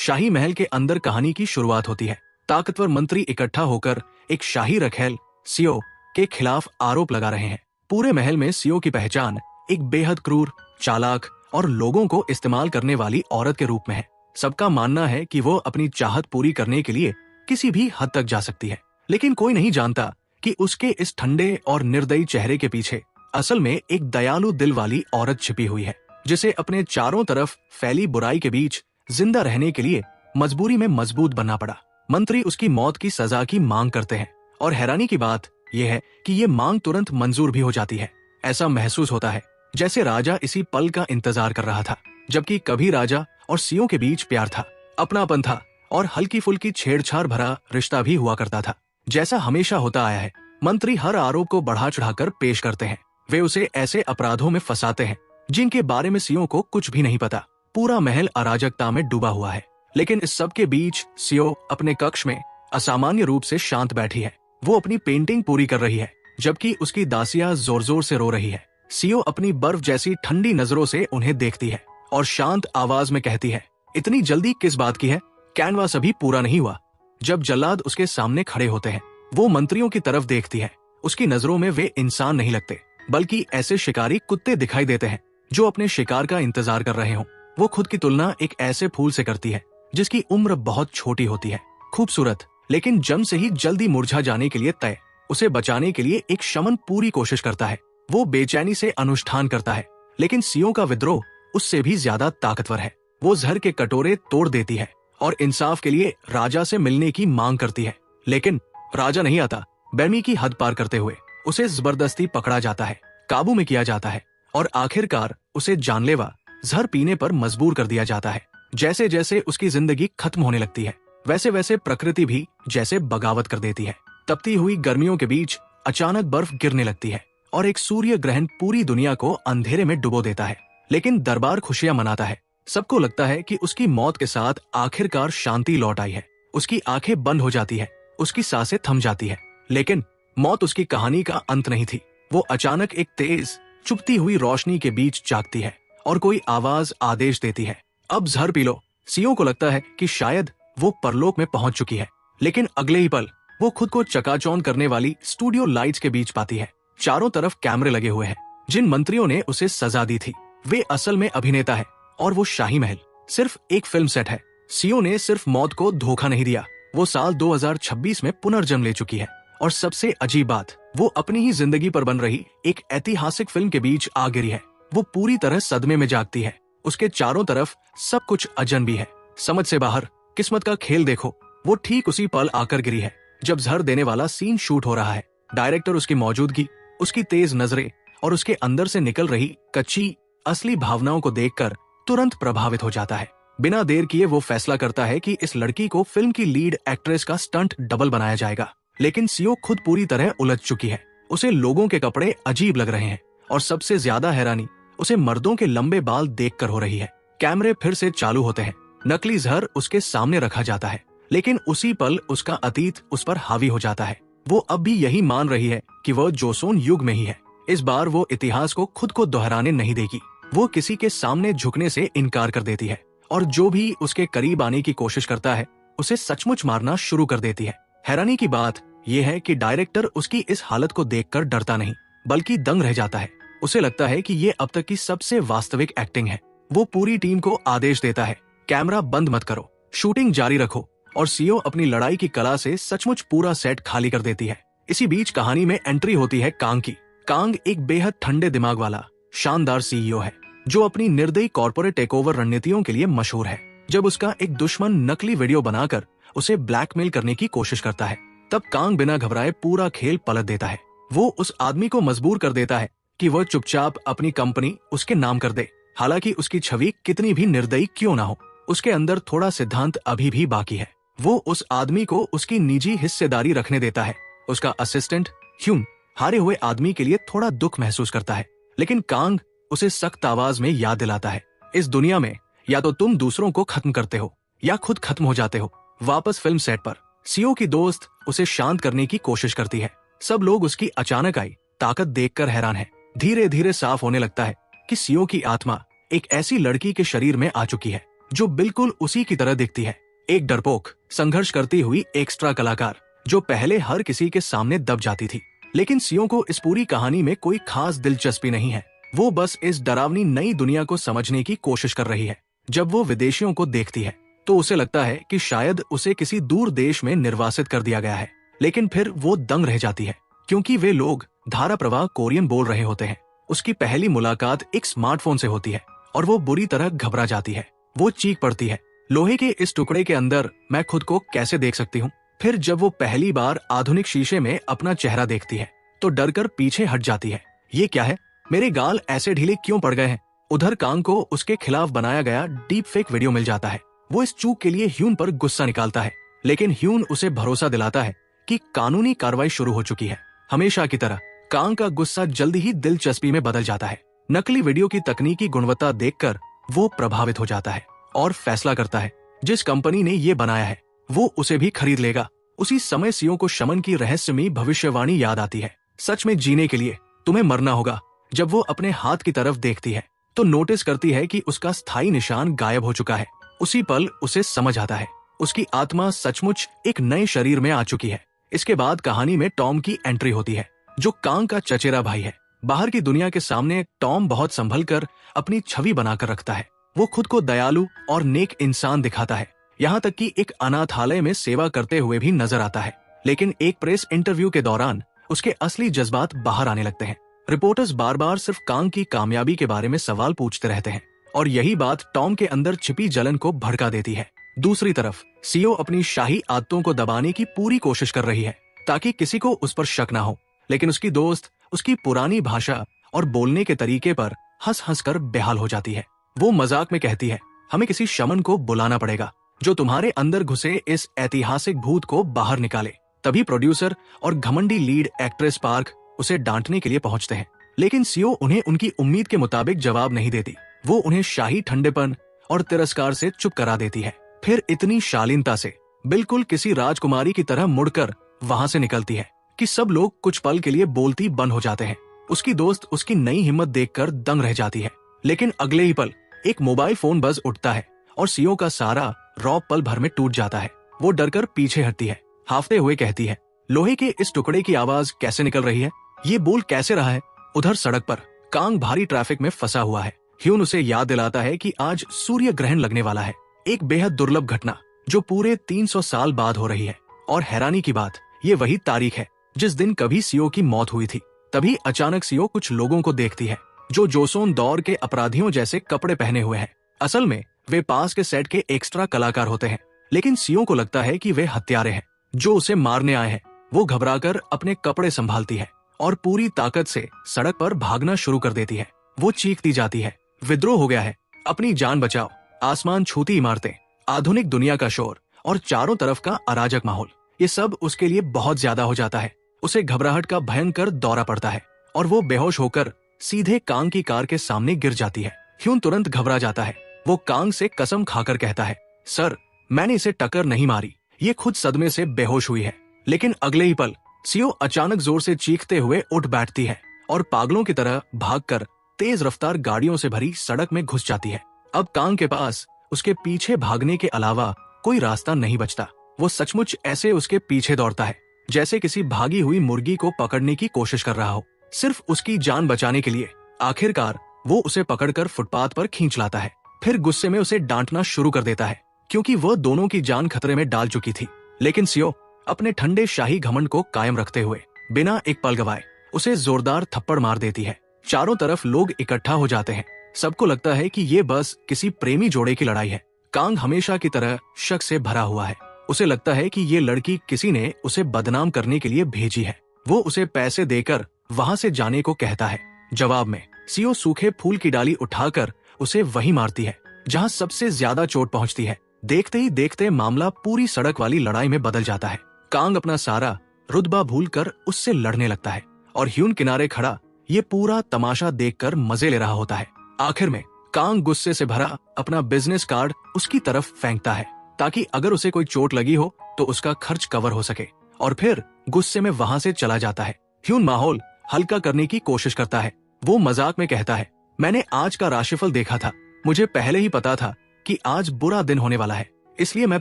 शाही महल के अंदर कहानी की शुरुआत होती है। ताकतवर मंत्री इकट्ठा होकर एक शाही रखेल सीओ के खिलाफ आरोप लगा रहे हैं। पूरे महल में सीओ की पहचान एक बेहद क्रूर, चालाक और लोगों को इस्तेमाल करने वाली औरत के रूप में है। सबका मानना है कि वो अपनी चाहत पूरी करने के लिए किसी भी हद तक जा सकती है, लेकिन कोई नहीं जानता कि उसके इस ठंडे और निर्दयी चेहरे के पीछे असल में एक दयालु दिल वाली औरत छिपी हुई है, जिसे अपने चारों तरफ फैली बुराई के बीच जिंदा रहने के लिए मजबूरी में मजबूत बनना पड़ा। मंत्री उसकी मौत की सजा की मांग करते हैं और हैरानी की बात यह है कि ये मांग तुरंत मंजूर भी हो जाती है। ऐसा महसूस होता है जैसे राजा इसी पल का इंतजार कर रहा था, जबकि कभी राजा और सीओ के बीच प्यार था, अपनापन था और हल्की फुल्की छेड़छाड़ भरा रिश्ता भी हुआ करता था। जैसा हमेशा होता आया है, मंत्री हर आरोप को बढ़ा चढ़ाकर पेश करते हैं। वे उसे ऐसे अपराधों में फंसाते हैं जिनके बारे में सीओ को कुछ भी नहीं पता। पूरा महल अराजकता में डूबा हुआ है, लेकिन इस सब के बीच सीओ अपने कक्ष में असामान्य रूप से शांत बैठी है। वो अपनी पेंटिंग पूरी कर रही है, जबकि उसकी दासियां जोर जोर से रो रही है। सीओ अपनी बर्फ जैसी ठंडी नजरों से उन्हें देखती है और शांत आवाज में कहती है, इतनी जल्दी किस बात की है? कैनवास अभी पूरा नहीं हुआ। जब जल्लाद उसके सामने खड़े होते हैं, वो मंत्रियों की तरफ देखती है। उसकी नजरों में वे इंसान नहीं लगते, बल्कि ऐसे शिकारी कुत्ते दिखाई देते हैं जो अपने शिकार का इंतजार कर रहे हों। वो खुद की तुलना एक ऐसे फूल से करती है जिसकी उम्र बहुत छोटी होती है, खूबसूरत, लेकिन जम से ही जल्दी मुरझा जाने के लिए तय। उसे बचाने के लिए एक शमन पूरी कोशिश करता है। वो बेचैनी से अनुष्ठान करता है, लेकिन सीओ का विद्रोह उससे भी ज्यादा ताकतवर है। वो जहर के कटोरे तोड़ देती है और इंसाफ के लिए राजा से मिलने की मांग करती है, लेकिन राजा नहीं आता। बेरमी की हद पार करते हुए उसे जबरदस्ती पकड़ा जाता है, काबू में किया जाता है और आखिरकार उसे जानलेवा जहर पीने पर मजबूर कर दिया जाता है। जैसे जैसे उसकी जिंदगी खत्म होने लगती है, वैसे वैसे प्रकृति भी जैसे बगावत कर देती है। तपती हुई गर्मियों के बीच अचानक बर्फ गिरने लगती है और एक सूर्य ग्रहण पूरी दुनिया को अंधेरे में डुबो देता है। लेकिन दरबार खुशियां मनाता है। सबको लगता है कि उसकी मौत के साथ आखिरकार शांति लौट आई है। उसकी आंखें बंद हो जाती है, उसकी सांसें थम जाती है। लेकिन मौत उसकी कहानी का अंत नहीं थी। वो अचानक एक तेज चुभती हुई रोशनी के बीच जागती है और कोई आवाज आदेश देती है, अब जहर पी लो। सीओ को लगता है कि शायद वो परलोक में पहुंच चुकी है, लेकिन अगले ही पल वो खुद को चकाचौंध करने वाली स्टूडियो लाइट्स के बीच पाती है। चारों तरफ कैमरे लगे हुए हैं। जिन मंत्रियों ने उसे सजा दी थी वे असल में अभिनेता है और वो शाही महल सिर्फ एक फिल्म सेट है। सीओ ने सिर्फ मौत को धोखा नहीं दिया, वो साल 2026 में पुनर्जन्म ले चुकी है। और सबसे अजीब बात, वो अपनी ही जिंदगी पर बन रही एक ऐतिहासिक फिल्म के बीच आ गिरी है। वो पूरी तरह सदमे में जागती है। उसके चारों तरफ सब कुछ अजनबी है, समझ से बाहर। किस्मत का खेल देखो, वो ठीक उसी पल आकर गिरी है जब जहर देने वाला सीन शूट हो रहा है। डायरेक्टर उसकी मौजूदगी, उसकी तेज नजरें और उसके अंदर से निकल रही कच्ची असली भावनाओं को देखकर तुरंत प्रभावित हो जाता है। बिना देर किए वो फैसला करता है कि इस लड़की को फिल्म की लीड एक्ट्रेस का स्टंट डबल बनाया जाएगा। लेकिन सीओ खुद पूरी तरह उलझ चुकी है। उसे लोगों के कपड़े अजीब लग रहे हैं और सबसे ज्यादा हैरानी उसे मर्दों के लंबे बाल देखकर हो रही है। कैमरे फिर से चालू होते हैं। नकली जहर उसके सामने रखा जाता है, लेकिन उसी पल उसका अतीत उस पर हावी हो जाता है। वो अब भी यही मान रही है कि वह जोसोन युग में ही है। इस बार वो इतिहास को खुद को दोहराने नहीं देगी। वो किसी के सामने झुकने से इनकार कर देती है और जो भी उसके करीब आने की कोशिश करता है उसे सचमुच मारना शुरू कर देती है। हैरानी की बात यह है कि डायरेक्टर उसकी इस हालत को देखकर डरता नहीं, बल्कि दंग रह जाता है। उसे लगता है कि ये अब तक की सबसे वास्तविक एक्टिंग है। वो पूरी टीम को आदेश देता है, कैमरा बंद मत करो, शूटिंग जारी रखो। और सीओ अपनी लड़ाई की कला से सचमुच पूरा सेट खाली कर देती है। इसी बीच कहानी में एंट्री होती है कांग की। कांग एक बेहद ठंडे दिमाग वाला शानदार सीईओ है जो अपनी निर्दयी कॉर्पोरेट टेकओवर रणनीतियों के लिए मशहूर है। जब उसका एक दुश्मन नकली वीडियो बनाकर उसे ब्लैकमेल करने की कोशिश करता है, तब कांग बिना घबराए पूरा खेल पलट देता है। वो उस आदमी को मजबूर कर देता है कि वह चुपचाप अपनी कंपनी उसके नाम कर दे, हालांकि उसकी छवि कितनी भी निर्दयी क्यों ना हो। उसके अंदर थोड़ा सिद्धांत अभी भी बाकी है। वो उस आदमी को उसकी निजी हिस्सेदारी रखने देता है। उसका असिस्टेंट ह्यूम हारे हुए आदमी के लिए थोड़ा दुख महसूस करता है, लेकिन कांग उसे सख्त आवाज में याद दिलाता है, इस दुनिया में या तो तुम दूसरों को खत्म करते हो या खुद खत्म हो जाते हो। वापस फिल्म सेट पर सीओ की दोस्त उसे शांत करने की कोशिश करती है। सब लोग उसकी अचानक आई ताकत देखकर हैरान है। धीरे धीरे साफ होने लगता है कि सीओ की आत्मा एक ऐसी लड़की के शरीर में आ चुकी है जो बिल्कुल उसी की तरह दिखती है। एक डरपोक संघर्ष करती हुई एक्स्ट्रा कलाकार जो पहले हर किसी के सामने दब जाती थी। लेकिन सीओ को इस पूरी कहानी में कोई खास दिलचस्पी नहीं है। वो बस इस डरावनी नई दुनिया को समझने की कोशिश कर रही है। जब वो विदेशियों को देखती है तो उसे लगता है कि शायद उसे किसी दूर देश में निर्वासित कर दिया गया है। लेकिन फिर वो दंग रह जाती है क्योंकि वे लोग धारा प्रवाह कोरियन बोल रहे होते हैं। उसकी पहली मुलाकात एक स्मार्टफोन से होती है और वो बुरी तरह घबरा जाती है। वो चीख पड़ती है, लोहे के इस टुकड़े के अंदर मैं खुद को कैसे देख सकती हूँ। फिर जब वो पहली बार आधुनिक शीशे में अपना चेहरा देखती है तो डरकर पीछे हट जाती है। ये क्या है, मेरे गाल ऐसे ढीले क्यों पड़ गए हैं। उधर कांग को उसके खिलाफ बनाया गया डीप फेक वीडियो मिल जाता है। वो इस चूक के लिए ह्यून पर गुस्सा निकालता है, लेकिन ह्यून उसे भरोसा दिलाता है कि कानूनी कार्रवाई शुरू हो चुकी है। हमेशा की तरह कांग का गुस्सा जल्दी ही दिलचस्पी में बदल जाता है। नकली वीडियो की तकनीकी गुणवत्ता देखकर वो प्रभावित हो जाता है और फैसला करता है जिस कंपनी ने ये बनाया है वो उसे भी खरीद लेगा। उसी समय सीओ को शमन की रहस्यमयी भविष्यवाणी याद आती है, सच में जीने के लिए तुम्हें मरना होगा। जब वो अपने हाथ की तरफ देखती है तो नोटिस करती है कि उसका स्थायी निशान गायब हो चुका है। उसी पल उसे समझ आता है उसकी आत्मा सचमुच एक नए शरीर में आ चुकी है। इसके बाद कहानी में टॉम की एंट्री होती है जो कांग का चचेरा भाई है। बाहर की दुनिया के सामने टॉम बहुत संभल कर अपनी छवि बनाकर रखता है। वो खुद को दयालु और नेक इंसान दिखाता है, यहाँ तक कि एक अनाथालय में सेवा करते हुए भी नजर आता है। लेकिन एक प्रेस इंटरव्यू के दौरान उसके असली जज्बात बाहर आने लगते हैं। रिपोर्टर्स बार बार सिर्फ कांग की कामयाबी के बारे में सवाल पूछते रहते हैं और यही बात टॉम के अंदर छिपी जलन को भड़का देती है। दूसरी तरफ सीओ अपनी शाही आदतों को दबाने की पूरी कोशिश कर रही है ताकि किसी को उस पर शक ना हो। लेकिन उसकी दोस्त उसकी पुरानी भाषा और बोलने के तरीके पर हंस हंस कर बेहाल हो जाती है। वो मजाक में कहती है, हमें किसी शमन को बुलाना पड़ेगा जो तुम्हारे अंदर घुसे इस ऐतिहासिक भूत को बाहर निकाले। तभी प्रोड्यूसर और घमंडी लीड एक्ट्रेस पार्क उसे डांटने के लिए पहुंचते हैं, लेकिन सीओ उन्हें उनकी उम्मीद के मुताबिक जवाब नहीं देती। वो उन्हें शाही ठंडेपन और तिरस्कार से चुप करा देती है। फिर इतनी शालीनता से बिल्कुल किसी राजकुमारी की तरह मुड़कर वहां से निकलती है कि सब लोग कुछ पल के लिए बोलती बंद हो जाते हैं। उसकी दोस्त उसकी नई हिम्मत देखकर दंग रह जाती है। लेकिन अगले ही पल एक मोबाइल फोन बज उठता है और सीओ का सारा रौब पल भर में टूट जाता है। वो डरकर पीछे हटती है, हाफते हुए कहती है, लोहे के इस टुकड़े की आवाज कैसे निकल रही है, ये बोल कैसे रहा है। उधर सड़क पर कांग भारी ट्रैफिक में फंसा हुआ है। ह्यून उसे याद दिलाता है कि आज सूर्य ग्रहण लगने वाला है, एक बेहद दुर्लभ घटना जो पूरे 300 साल बाद हो रही है। और हैरानी की बात, ये वही तारीख है जिस दिन कभी सीओ की मौत हुई थी। तभी अचानक सीओ कुछ लोगों को देखती है जो जोसोन दौर के अपराधियों जैसे कपड़े पहने हुए हैं। असल में वे पास के सेट के एक्स्ट्रा कलाकार होते हैं, लेकिन सीओ को लगता है कि वे हत्यारे हैं जो उसे मारने आए हैं। वो घबराकर अपने कपड़े संभालती है और पूरी ताकत से सड़क पर भागना शुरू कर देती है। वो चीखती जाती है, विद्रोह हो गया है, अपनी जान बचाओ। आसमान छूती इमारतें, आधुनिक दुनिया का शोर और चारों तरफ का अराजक माहौल, ये सब उसके लिए बहुत ज्यादा हो जाता है। उसे घबराहट का भयंकर दौरा पड़ता है और वो बेहोश होकर सीधे कांग की कार के सामने गिर जाती है। ह्यून तुरंत घबरा जाता है। वो कांग से कसम खाकर कहता है, सर मैंने इसे टक्कर नहीं मारी, ये खुद सदमे से बेहोश हुई है। लेकिन अगले ही पल सीओ अचानक जोर से चीखते हुए उठ बैठती है और पागलों की तरह भागकर तेज रफ्तार गाड़ियों से भरी सड़क में घुस जाती है। अब कांग के पास उसके पीछे भागने के अलावा कोई रास्ता नहीं बचता। वो सचमुच ऐसे उसके पीछे दौड़ता है जैसे किसी भागी हुई मुर्गी को पकड़ने की कोशिश कर रहा हो, सिर्फ उसकी जान बचाने के लिए। आखिरकार वो उसे पकड़कर फुटपाथ पर खींच लाता है, फिर गुस्से में उसे डांटना शुरू कर देता है क्योंकि वह दोनों की जान खतरे में डाल चुकी थी। लेकिन सीओ अपने ठंडे शाही घमंड को कायम रखते हुए बिना एक पल गवाए उसे जोरदार थप्पड़ मार देती है। चारों तरफ लोग इकट्ठा हो जाते हैं। सबको लगता है कि ये बस किसी प्रेमी जोड़े की लड़ाई है। कांग हमेशा की तरह शक से भरा हुआ है। उसे लगता है कि ये लड़की किसी ने उसे बदनाम करने के लिए भेजी है। वो उसे पैसे देकर वहां से जाने को कहता है। जवाब में सीओ सूखे फूल की डाली उठाकर उसे वहीं मारती है जहां सबसे ज्यादा चोट पहुंचती है। देखते ही देखते मामला पूरी सड़क वाली लड़ाई में बदल जाता है। कांग अपना सारा रुतबा भूलकर उससे लड़ने लगता है और ह्यून किनारे खड़ा ये पूरा तमाशा देखकर मजे ले रहा होता है। आखिर में कांग गुस्से से भरा अपना बिजनेस कार्ड उसकी तरफ फेंकता है ताकि अगर उसे कोई चोट लगी हो तो उसका खर्च कवर हो सके, और फिर गुस्से में वहां से चला जाता है। ह्यून माहौल हल्का करने की कोशिश करता है। वो मजाक में कहता है, मैंने आज का राशिफल देखा था, मुझे पहले ही पता था कि कि आज बुरा दिन होने वाला है, इसलिए मैं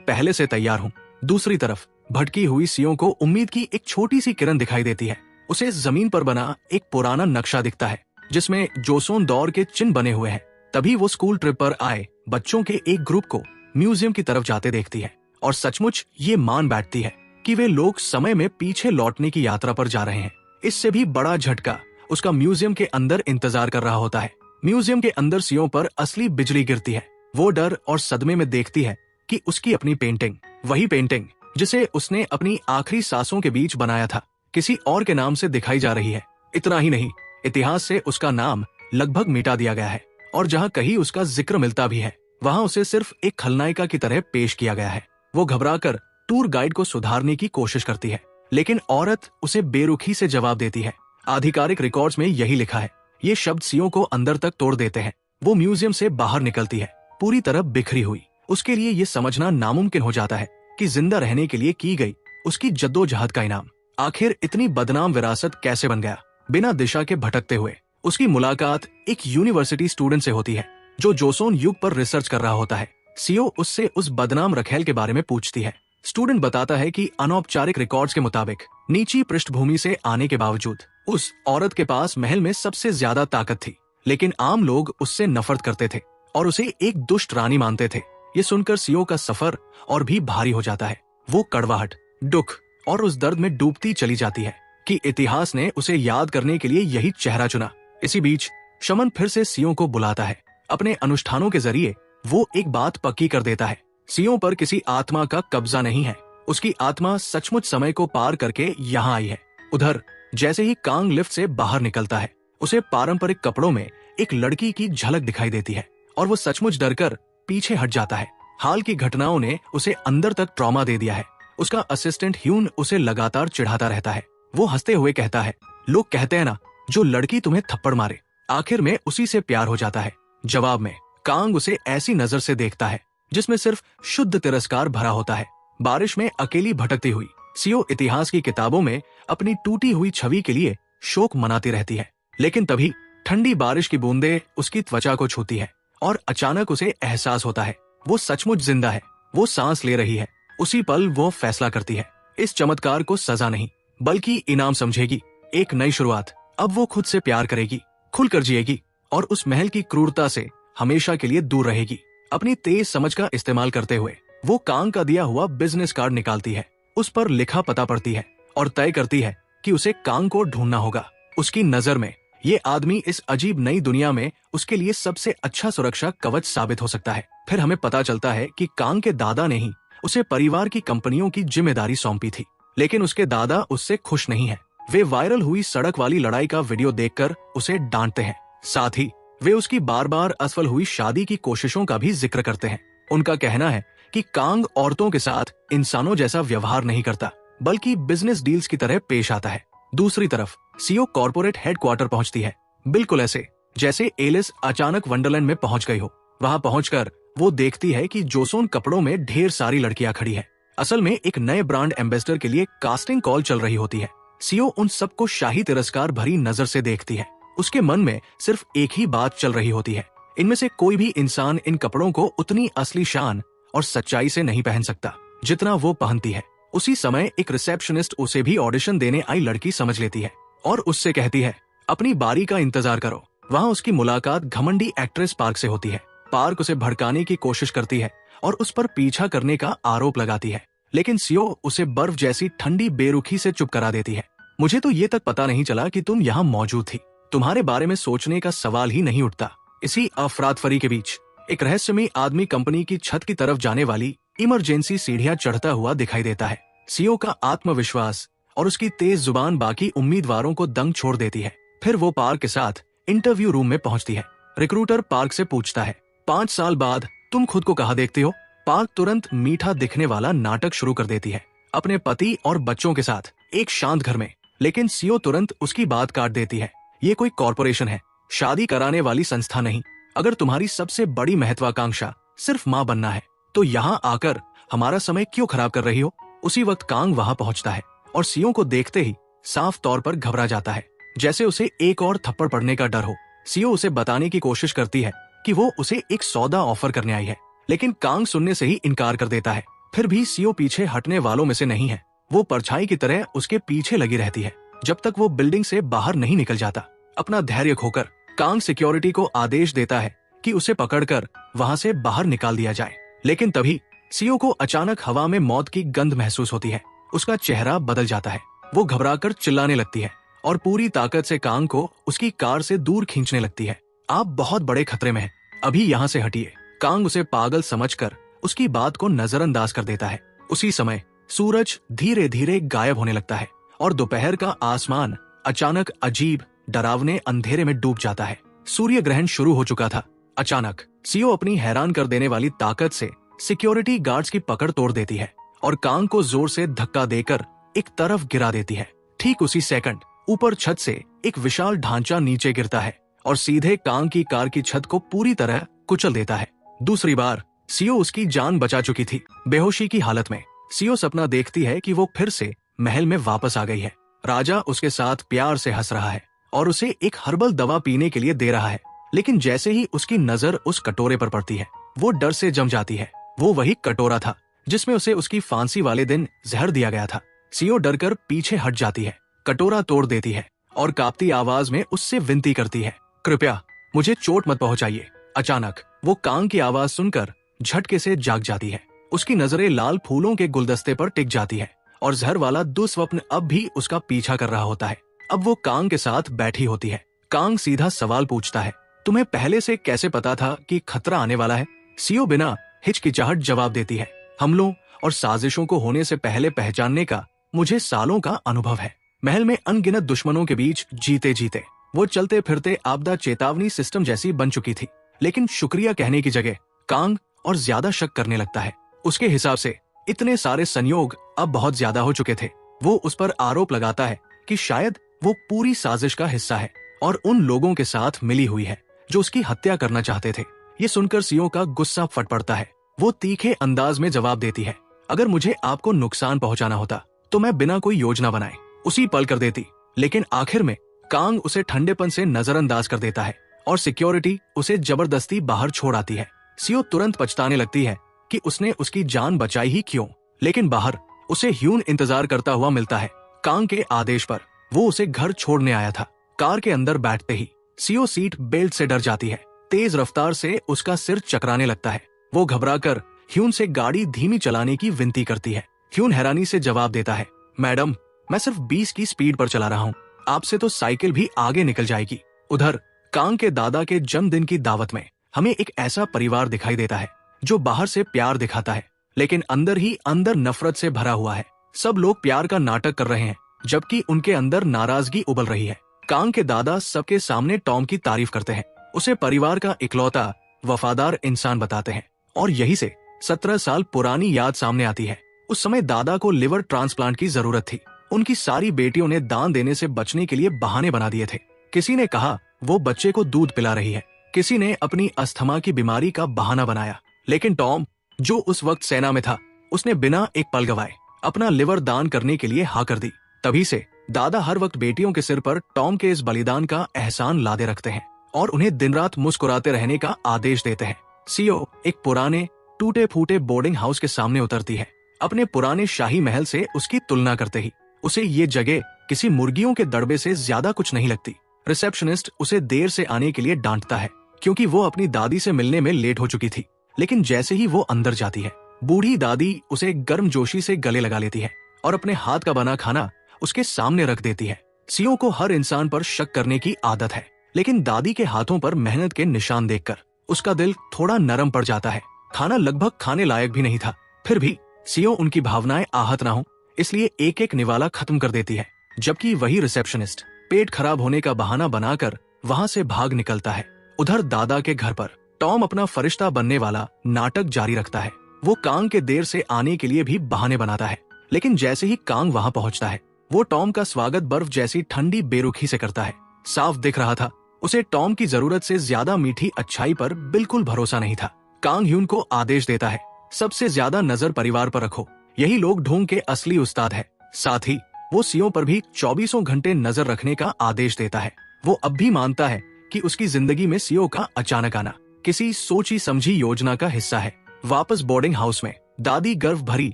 पहले से तैयार हूँ। दूसरी तरफ भटकी हुई सीओ को उम्मीद की एक छोटी सी किरण दिखाई देती है। उसे जमीन पर बना एक पुराना नक्शा दिखता है जिसमें जोसोन दौर के चिन्ह बने हुए हैं। तभी वो स्कूल ट्रिप पर आए बच्चों के एक ग्रुप को म्यूजियम की तरफ जाते देखती है और सचमुच ये मान बैठती है कि वे लोग समय में पीछे लौटने की यात्रा पर जा रहे हैं। इससे भी बड़ा झटका उसका म्यूजियम के अंदर इंतजार कर रहा होता है। म्यूजियम के अंदर सीओ पर असली बिजली गिरती है। वो डर और सदमे में देखती है कि उसकी अपनी पेंटिंग, वही पेंटिंग जिसे उसने अपनी आखिरी सांसों के बीच बनाया था, किसी और के नाम से दिखाई जा रही है। इतना ही नहीं, इतिहास से उसका नाम लगभग मिटा दिया गया है और जहाँ कहीं उसका जिक्र मिलता भी है वहाँ उसे सिर्फ एक खलनायिका की तरह पेश किया गया है। वो घबराकर टूर गाइड को सुधारने की कोशिश करती है, लेकिन औरत उसे बेरुखी से जवाब देती है। आधिकारिक रिकॉर्ड्स में यही लिखा है। ये शब्द सीओ को अंदर तक तोड़ देते हैं। वो म्यूजियम से बाहर निकलती है, पूरी तरह बिखरी हुई। उसके लिए ये समझना नामुमकिन हो जाता है कि जिंदा रहने के लिए की गई उसकी जद्दोजहद का इनाम आखिर इतनी बदनाम विरासत कैसे बन गया। बिना दिशा के भटकते हुए उसकी मुलाकात एक यूनिवर्सिटी स्टूडेंट से होती है जो जोसोन युग पर रिसर्च कर रहा होता है। सीओ उससे उस बदनाम रखेल के बारे में पूछती है। स्टूडेंट बताता है कि अनौपचारिक रिकॉर्ड्स के मुताबिक नीची पृष्ठभूमि से आने के बावजूद उस औरत के पास महल में सबसे ज्यादा ताकत थी, लेकिन आम लोग उससे नफरत करते थे और उसे एक दुष्ट रानी मानते थे। ये सुनकर सीओ का सफर और भी भारी हो जाता है। वो कड़वाहट, दुख और उस दर्द में डूबती चली जाती है कि इतिहास ने उसे याद करने के लिए यही चेहरा चुना। इसी बीच शमन फिर से सीओ को बुलाता है। अपने अनुष्ठानों के जरिए वो एक बात पक्की कर देता है, सीओ पर किसी आत्मा का कब्जा नहीं है। उसकी आत्मा सचमुच समय को पार करके यहाँ आई है। उधर जैसे ही कांग लिफ्ट से बाहर निकलता है उसे पारंपरिक कपड़ों में एक लड़की की झलक दिखाई देती है और वो सचमुच डरकर पीछे हट जाता है। हाल की घटनाओं ने उसे अंदर तक ट्रॉमा दे दिया है। उसका असिस्टेंट ह्यून उसे लगातार चिढ़ाता रहता है। वो हंसते हुए कहता है, लोग कहते हैं ना, जो लड़की तुम्हें थप्पड़ मारे आखिर में उसी से प्यार हो जाता है। जवाब में कांग उसे ऐसी नजर से देखता है जिसमें सिर्फ शुद्ध तिरस्कार भरा होता है। बारिश में अकेली भटकती हुई सीओ इतिहास की किताबों में अपनी टूटी हुई छवि के लिए शोक मनाती रहती है, लेकिन तभी ठंडी बारिश की बूंदें उसकी त्वचा को छूती है और अचानक उसे एहसास होता है वो सचमुच जिंदा है, वो सांस ले रही है। उसी पल वो फैसला करती है, इस चमत्कार को सजा नहीं बल्कि इनाम समझेगी, एक नई शुरुआत। अब वो खुद से प्यार करेगी, खुलकर जिएगी और उस महल की क्रूरता से हमेशा के लिए दूर रहेगी। अपनी तेज समझ का इस्तेमाल करते हुए वो कांग का दिया हुआ बिजनेस कार्ड निकालती है, उस पर लिखा पता पढ़ती है और तय करती है कि उसे कांग को ढूंढना होगा। उसकी नजर में ये आदमी इस अजीब नई दुनिया में उसके लिए सबसे अच्छा सुरक्षा कवच साबित हो सकता है। फिर हमें पता चलता है कि कांग के दादा ने ही उसे परिवार की कंपनियों की जिम्मेदारी सौंपी थी, लेकिन उसके दादा उससे खुश नहीं है। वे वायरल हुई सड़क वाली लड़ाई का वीडियो देखकर उसे डांटते हैं। साथ ही वे उसकी बार बार असफल हुई शादी की कोशिशों का भी जिक्र करते हैं। उनका कहना है कि कांग औरतों के साथ इंसानों जैसा व्यवहार नहीं करता बल्कि बिजनेस डील्स की तरह पेश आता है। दूसरी तरफ सीओ कॉर्पोरेट हेडक्वार्टर पहुंचती है, बिल्कुल ऐसे जैसे एलिस अचानक वंडरलैंड में पहुंच गई हो। वहां पहुंचकर वो देखती है कि जोसोन कपड़ों में ढेर सारी लड़कियां खड़ी है। असल में एक नए ब्रांड एम्बेसडर के लिए कास्टिंग कॉल चल रही होती है। सीओ उन सबको शाही तिरस्कार भरी नजर से देखती है। उसके मन में सिर्फ एक ही बात चल रही होती है, इनमें से कोई भी इंसान इन कपड़ों को उतनी असली शान और सच्चाई से नहीं पहन सकता जितना वो पहनती है। उसी समय एक रिसेप्शनिस्ट उसे भी ऑडिशन देने आई लड़की समझ लेती है और उससे कहती है, अपनी बारी का इंतजार करो। वहाँ उसकी मुलाकात घमंडी एक्ट्रेस पार्क से होती है। पार्क उसे भड़काने की कोशिश करती है और उस पर पीछा करने का आरोप लगाती है, लेकिन सीओ उसे बर्फ जैसी ठंडी बेरुखी से चुप करा देती है। मुझे तो ये तक पता नहीं चला कि तुम यहाँ मौजूद थी, तुम्हारे बारे में सोचने का सवाल ही नहीं उठता। इसी अफरातफरी के बीच एक रहस्यमयी आदमी कंपनी की छत की तरफ जाने वाली इमरजेंसी सीढ़ियां चढ़ता हुआ दिखाई देता है। सीओ का आत्मविश्वास और उसकी तेज जुबान बाकी उम्मीदवारों को दंग छोड़ देती है। फिर वो पार्क के साथ इंटरव्यू रूम में पहुंचती है। रिक्रूटर पार्क से पूछता है, 5 साल बाद तुम खुद को कहाँ देखते हो? पार्क तुरंत मीठा दिखने वाला नाटक शुरू कर देती है, अपने पति और बच्चों के साथ एक शांत घर में। लेकिन सीओ तुरंत उसकी बात काट देती है, ये कोई कॉर्पोरेशन है, शादी कराने वाली संस्था नहीं। अगर तुम्हारी सबसे बड़ी महत्वाकांक्षा सिर्फ माँ बनना है तो यहाँ आकर हमारा समय क्यों खराब कर रही हो? उसी वक्त कांग वहाँ पहुँचता है और सीओ को देखते ही साफ तौर पर घबरा जाता है, जैसे उसे एक और थप्पड़ पड़ने का डर हो। सीओ उसे बताने की कोशिश करती है कि वो उसे एक सौदा ऑफर करने आई है, लेकिन कांग सुनने से ही इनकार कर देता है। फिर भी सीओ पीछे हटने वालों में से नहीं है। वो परछाई की तरह उसके पीछे लगी रहती है जब तक वो बिल्डिंग से बाहर नहीं निकल जाता। अपना धैर्य खोकर कांग सिक्योरिटी को आदेश देता है कि उसे पकड़कर वहां से बाहर निकाल दिया जाए। लेकिन तभी सीओ को अचानक हवा में मौत की गंध महसूस होती है। उसका चेहरा बदल जाता है। वो घबराकर चिल्लाने लगती है और पूरी ताकत से कांग को उसकी कार से दूर खींचने लगती है। आप बहुत बड़े खतरे में हैं, अभी यहाँ से हटिए। कांग उसे पागल समझकर उसकी बात को नजरअंदाज कर देता है। उसी समय सूरज धीरे धीरे गायब होने लगता है और दोपहर का आसमान अचानक अजीब डरावने अंधेरे में डूब जाता है। सूर्य ग्रहण शुरू हो चुका था। अचानक सीओ अपनी हैरान कर देने वाली ताकत से सिक्योरिटी गार्ड्स की पकड़ तोड़ देती है और कांग को जोर से धक्का देकर एक तरफ गिरा देती है। ठीक उसी सेकंड ऊपर छत से एक विशाल ढांचा नीचे गिरता है और सीधे कांग की कार की छत को पूरी तरह कुचल देता है। दूसरी बार सीओ उसकी जान बचा चुकी थी। बेहोशी की हालत में सीओ सपना देखती है कि वो फिर से महल में वापस आ गई है। राजा उसके साथ प्यार से हंस रहा है और उसे एक हर्बल दवा पीने के लिए दे रहा है। लेकिन जैसे ही उसकी नजर उस कटोरे पर पड़ती है, वो डर से जम जाती है। वो वही कटोरा था जिसमें उसे उसकी फांसी वाले दिन जहर दिया गया था। सीओ डरकर पीछे हट जाती है, कटोरा तोड़ देती है और कांपती आवाज में उससे विनती करती है, कृपया मुझे चोट मत पहुंचाइए। अचानक वो कांग की आवाज सुनकर झटके से जाग जाती है। उसकी नजरें लाल फूलों के गुलदस्ते पर टिक जाती है और जहर वाला दुस्वप्न अब भी उसका पीछा कर रहा होता है। अब वो कांग के साथ बैठी होती है। कांग सीधा सवाल पूछता है, तुम्हें पहले से कैसे पता था कि खतरा आने वाला है? सीओ बिना हिचकिचाहट जवाब देती है, हमलों और साजिशों को होने से पहले पहचानने का मुझे सालों का अनुभव है। महल में अनगिनत दुश्मनों के बीच जीते जीते वो चलते फिरते आपदा चेतावनी सिस्टम जैसी बन चुकी थी। लेकिन शुक्रिया कहने की जगह कांग और ज्यादा शक करने लगता है। उसके हिसाब से इतने सारे संयोग अब बहुत ज्यादा हो चुके थे। वो उस पर आरोप लगाता है कि शायद वो पूरी साजिश का हिस्सा है और उन लोगों के साथ मिली हुई है जो उसकी हत्या करना चाहते थे। ये सुनकर सीओ का गुस्सा फट पड़ता है। वो तीखे अंदाज में जवाब देती है, अगर मुझे आपको नुकसान पहुंचाना होता तो मैं बिना कोई योजना बनाए उसी पल कर देती। लेकिन आखिर में कांग उसे ठंडेपन से नजरअंदाज कर देता है और सिक्योरिटी उसे जबरदस्ती बाहर छोड़ आती है। सीओ तुरंत पछताने लगती है कि उसने उसकी जान बचाई ही क्यों। लेकिन बाहर उसे ह्यून इंतजार करता हुआ मिलता है। कांग के आदेश पर वो उसे घर छोड़ने आया था। कार के अंदर बैठते ही सीओ सीट बेल्ट से डर जाती है। तेज रफ्तार से उसका सिर चकराने लगता है। वो घबराकर ह्यून से गाड़ी धीमी चलाने की विनती करती है। ह्यून हैरानी से जवाब देता है, मैडम मैं सिर्फ 20 की स्पीड पर चला रहा हूँ, आपसे तो साइकिल भी आगे निकल जाएगी। उधर कांग के दादा के जन्मदिन की दावत में हमें एक ऐसा परिवार दिखाई देता है जो बाहर से प्यार दिखाता है लेकिन अंदर ही अंदर नफरत से भरा हुआ है। सब लोग प्यार का नाटक कर रहे हैं जबकि उनके अंदर नाराजगी उबल रही है। कांग के दादा सबके सामने टॉम की तारीफ करते हैं, उसे परिवार का इकलौता वफादार इंसान बताते हैं और यही से 17 साल पुरानी याद सामने आती है। उस समय दादा को लिवर ट्रांसप्लांट की जरूरत थी। उनकी सारी बेटियों ने दान देने से बचने के लिए बहाने बना दिए थे। किसी ने कहा वो बच्चे को दूध पिला रही है, किसी ने अपनी अस्थमा की बीमारी का बहाना बनाया। लेकिन टॉम जो उस वक्त सेना में था, उसने बिना एक पल गवाए अपना लिवर दान करने के लिए हाँ कर दी। तभी से दादा हर वक्त बेटियों के सिर पर टॉम के इस बलिदान का एहसान लादे रखते हैं और उन्हें दिन रात मुस्कुराते रहने का आदेश देते हैं। सीओ एक पुराने टूटे फूटे बोर्डिंग हाउस के सामने उतरती है। अपने पुराने शाही महल से उसकी तुलना करते ही उसे ये जगह किसी मुर्गियों के दड़बे से ज्यादा कुछ नहीं लगती। रिसेप्शनिस्ट उसे देर से आने के लिए डांटता है क्योंकि वो अपनी दादी से मिलने में लेट हो चुकी थी। लेकिन जैसे ही वो अंदर जाती है, बूढ़ी दादी उसे गर्मजोशी से गले लगा लेती है और अपने हाथ का बना खाना उसके सामने रख देती है। सीओ को हर इंसान पर शक करने की आदत है, लेकिन दादी के हाथों पर मेहनत के निशान देखकर उसका दिल थोड़ा नरम पड़ जाता है। खाना लगभग खाने लायक भी नहीं था, फिर भी सीओ उनकी भावनाएं आहत ना हो इसलिए एक एक निवाला खत्म कर देती है। जबकि वही रिसेप्शनिस्ट पेट खराब होने का बहाना बनाकर वहां से भाग निकलता है। उधर दादा के घर पर टॉम अपना फरिश्ता बनने वाला नाटक जारी रखता है। वो कांग के देर से आने के लिए भी बहाने बनाता है, लेकिन जैसे ही कांग वहां पहुंचता है, वो टॉम का स्वागत बर्फ जैसी ठंडी बेरुखी से करता है। साफ दिख रहा था उसे टॉम की जरूरत से ज्यादा मीठी अच्छाई पर बिल्कुल भरोसा नहीं था। कांग ह्यून को आदेश देता है, सबसे ज्यादा नजर परिवार पर रखो, यही लोग ढोंग के असली उस्ताद है। साथ ही वो सीओ पर भी 24 घंटे नजर रखने का आदेश देता है। वो अब भी मानता है कि उसकी जिंदगी में सीओ का अचानक आना किसी सोची समझी योजना का हिस्सा है। वापस बोर्डिंग हाउस में दादी गर्व भरी